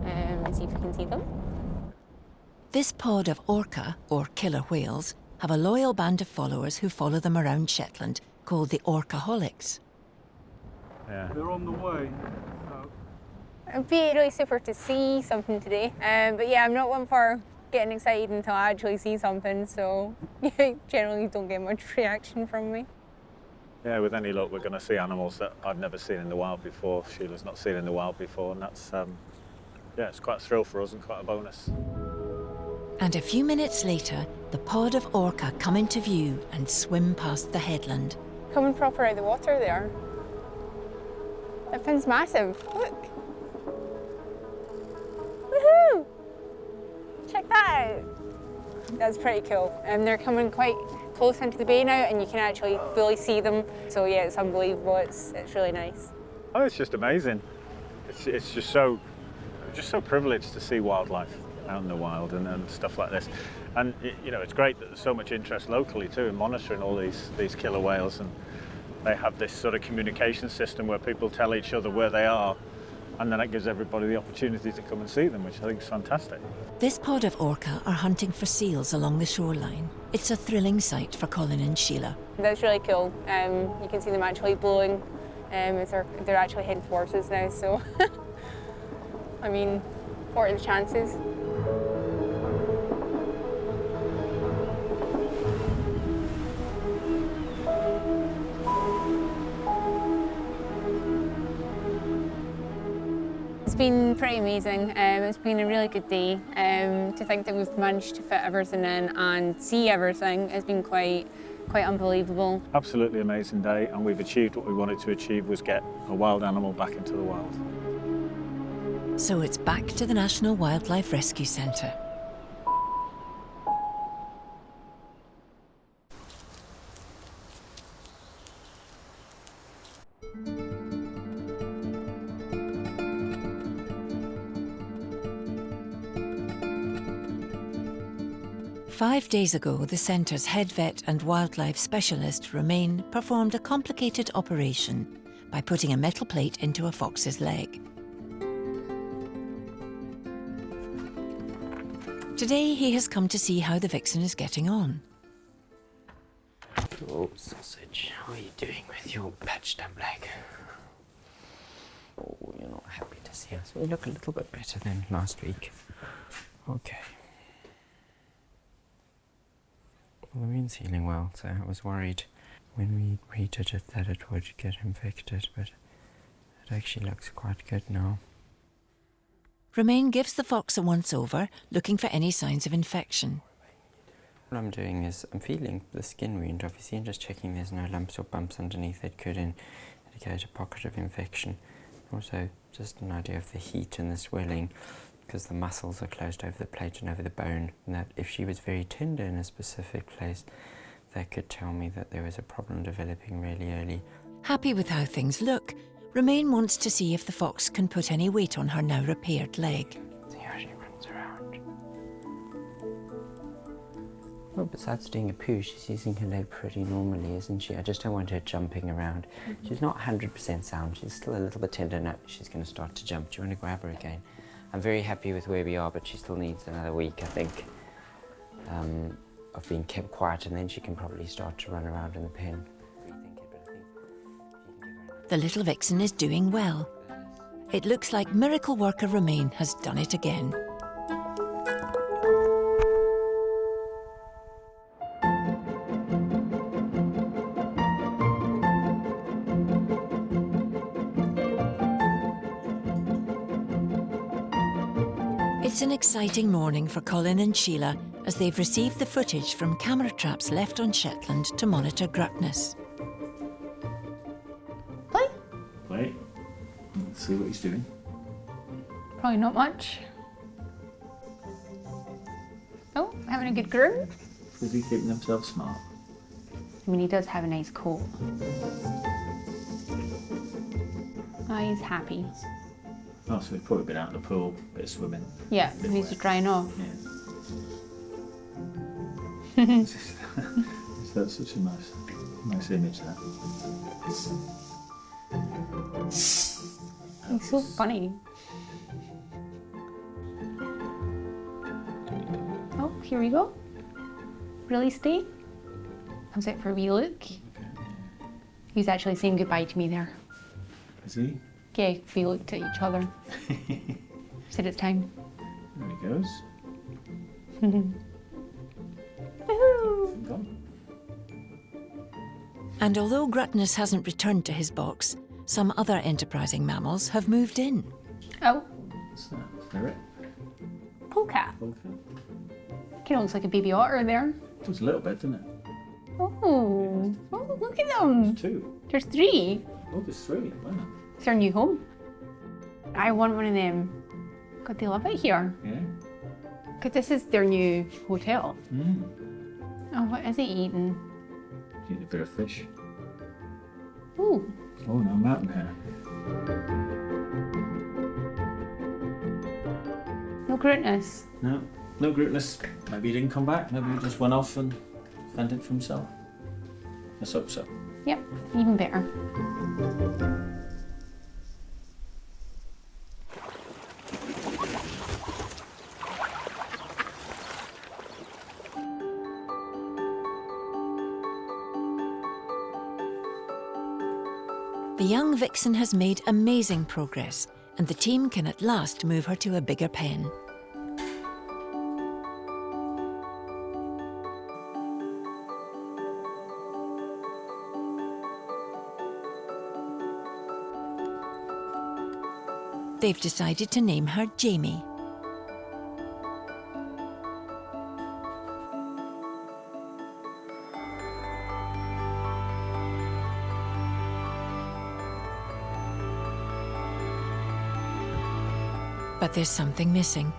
and see if we can see them. This pod of orca, or killer whales, have a loyal band of followers who follow them around Shetland, called the Orcaholics. Yeah. They're on the way. It'd be really super to see something today, but yeah, I'm not one for getting excited until I actually see something, so generally don't get much reaction from me. Yeah, with any luck we're going to see animals that I've never seen in the wild before, Sheila's not seen in the wild before, and that's, yeah, it's quite a thrill for us and quite a bonus. And a few minutes later, the pod of orca come into view and swim past the headland. Coming proper out of the water there. That fin's massive, look. Woohoo! Check that out. That's pretty cool. And they're coming quite close into the bay now, and you can actually fully see them. So yeah, it's unbelievable. It's really nice. Oh, it's just amazing. It's just so privileged to see wildlife out in the wild and stuff like this. And you know, it's great that there's so much interest locally too in monitoring all these killer whales, and they have this sort of communication system where people tell each other where they are, and then it gives everybody the opportunity to come and see them, which I think is fantastic. This pod of orca are hunting for seals along the shoreline. It's a thrilling sight for Colin and Sheila. That's really cool. You can see them actually blowing as they're actually heading towards us now, so I mean, what are the chances? It's been pretty amazing. It's been a really good day. To think that we've managed to fit everything in and see everything has been quite unbelievable. Absolutely amazing day, and we've achieved what we wanted to achieve, was get a wild animal back into the wild. So it's back to the National Wildlife Rescue Centre. Five days ago, the centre's head vet and wildlife specialist, Romain, performed a complicated operation by putting a metal plate into a fox's leg. Today, he has come to see how the vixen is getting on. Oh, sausage, how are you doing with your patched up leg? Oh, you're not happy to see us. We look a little bit better than last week. Okay. Well, the wound's healing well, so I was worried when we redid it that it would get infected, but it actually looks quite good now. Romain gives the fox a once-over, looking for any signs of infection. What I'm doing is I'm feeling the skin wound, obviously, and just checking there's no lumps or bumps underneath that could indicate a pocket of infection. Also, just an idea of the heat and the swelling, because the muscles are closed over the plate and over the bone, and that if she was very tender in a specific place, that could tell me that there was a problem developing really early. Happy with how things look, Romaine wants to see if the fox can put any weight on her now repaired leg. See how she runs around. Well, besides doing a poo, she's using her leg pretty normally, isn't she? I just don't want her jumping around. She's not 100% sound. She's still a little bit tender. No, she's going to start to jump. Do you want to grab her again? I'm very happy with where we are, but she still needs another week, I think, of being kept quiet, and then she can probably start to run around in the pen. The little vixen is doing well. It looks like miracle worker Romaine has done it again. It's an exciting morning for Colin and Sheila as they've received the footage from camera traps left on Shetland to monitor gruffness. Wait, let's see what he's doing. Probably not much. Oh, having a good groom. Is he keeping himself smart? I mean, he does have a nice coat. Oh, he's happy. Oh, so he's probably been out in the pool, bit of swimming. Yeah, bit he's wet. drying off. Yeah. That's such a nice image, that. He's so funny. Oh, here we go. Really stay? Comes out for a wee look. He's actually saying goodbye to me there. Is he? Yeah, we looked at each other. Said it's time. There he goes. Woohoo! And although Gruffness hasn't returned to his box, some other enterprising mammals have moved in. Oh, What's that? Ferret? polecat. Polecat? Kind of looks like a baby otter there. Just a little bit, doesn't it? Oh, look at them. There's two. There's three. Oh, there's three. Wow. It's our new home. I want one of them. God, they love it here. Yeah. Because this is their new hotel. Mm. Oh, what is it eating? Eat a bit of fish. Ooh. Oh, no, mountain hare. No gruntness. No, no Gruteness. Maybe he didn't come back. Maybe he just went off and fended for himself. Let's hope so. Yep, even better. The young vixen has made amazing progress, and the team can at last move her to a bigger pen. They've decided to name her Jamie. But there's something missing.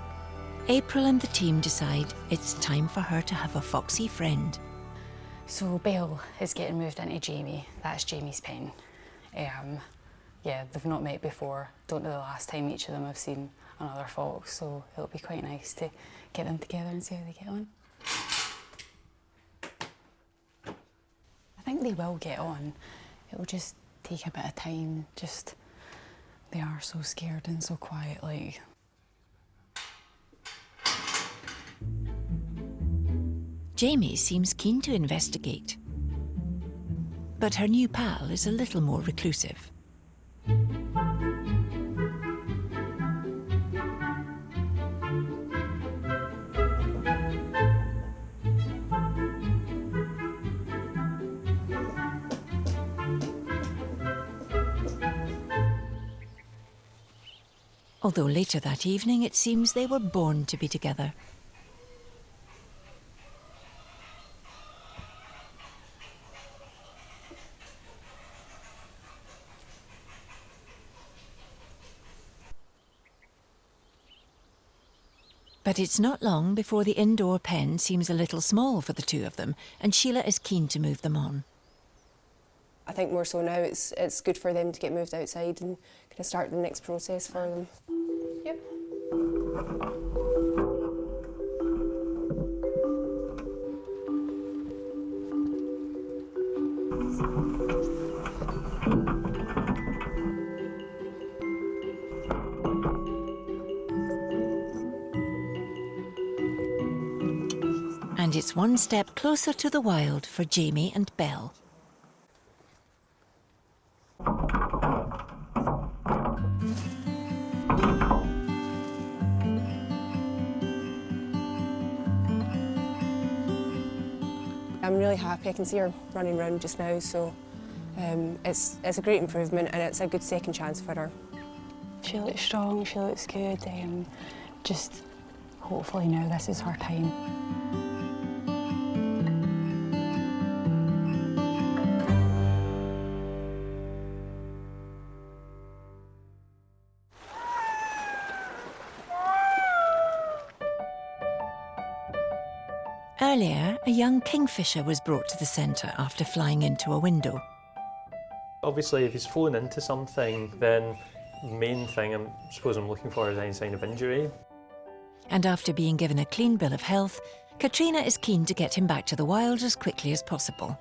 April and the team decide it's time for her to have a foxy friend. So Belle is getting moved into Jamie. That's Jamie's pen. Yeah, they've not met before. Don't know the last time each of them have seen another fox, so it'll be quite nice to get them together and see how they get on. I think they will get on. It'll just take a bit of time. Just, they are so scared and so quiet, like. Jamie seems keen to investigate. But her new pal is a little more reclusive. Although later that evening it seems they were born to be together. But it's not long before the indoor pen seems a little small for the two of them, and Sheila is keen to move them on. I think more so now it's good for them to get moved outside and kind of start the next process for them. Yep. And it's one step closer to the wild for Jamie and Belle. I'm really happy. I can see her running around just now, so it's a great improvement and it's a good second chance for her. She looks strong, she looks good. Just hopefully now this is her time. Earlier, a young kingfisher was brought to the centre after flying into a window. Obviously, if he's flown into something, then the main thing I suppose I'm looking for is any sign of injury. And after being given a clean bill of health, Katrina is keen to get him back to the wild as quickly as possible.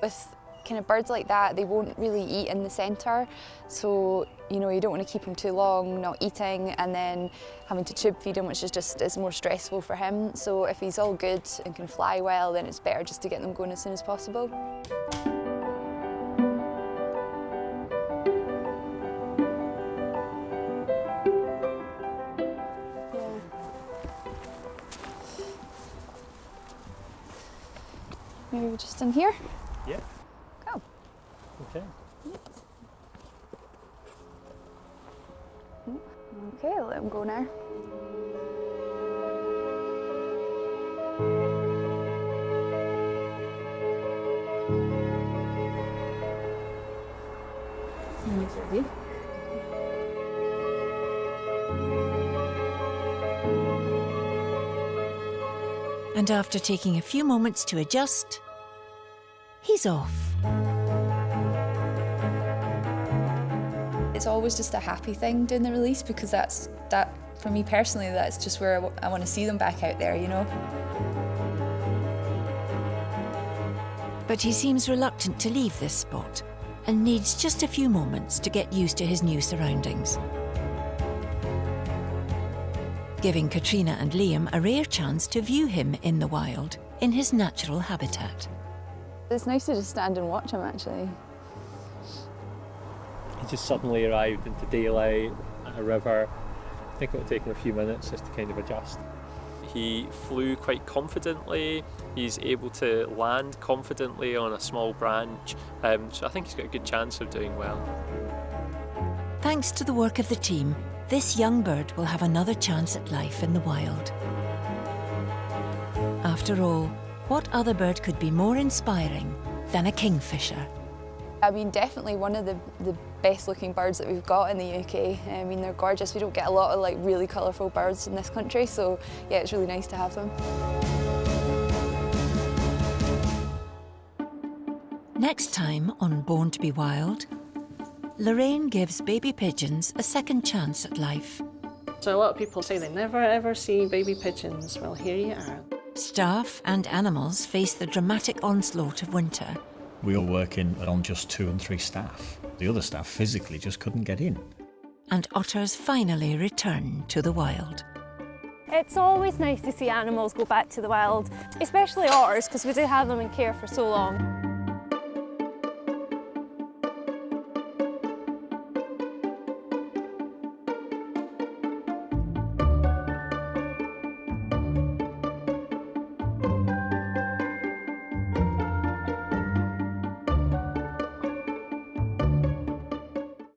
With kind of birds like that, they won't really eat in the centre, so you know you don't want to keep him too long not eating and then having to tube feed him, which is more stressful for him. So if he's all good and can fly well, then it's better just to get them going as soon as possible. Maybe just in here. Yeah. Go. Okay. Okay, I'll let him go now. Ready? And after taking a few moments to adjust, he's off. It's always just a happy thing doing the release, because that for me personally, that's just where I want to see them back out there, you know. But he seems reluctant to leave this spot and needs just a few moments to get used to his new surroundings, giving Katrina and Liam a rare chance to view him in the wild, in his natural habitat. It's nice to just stand and watch him, actually. He just suddenly arrived into daylight at a river. I think it would take him a few minutes just to kind of adjust. He flew quite confidently. He's able to land confidently on a small branch, so I think he's got a good chance of doing well. Thanks to the work of the team, this young bird will have another chance at life in the wild. After all, what other bird could be more inspiring than a kingfisher? I mean, definitely one of the best looking birds that we've got in the UK. I mean, they're gorgeous. We don't get a lot of like really colourful birds in this country, so yeah, it's really nice to have them. Next time on Born to be Wild, Lorraine gives baby pigeons a second chance at life. So a lot of people say they never ever see baby pigeons. Well, here you are. Staff and animals face the dramatic onslaught of winter. We were working on just 2 and 3 staff. The other staff physically just couldn't get in. And otters finally return to the wild. It's always nice to see animals go back to the wild, especially otters, because we do have them in care for so long.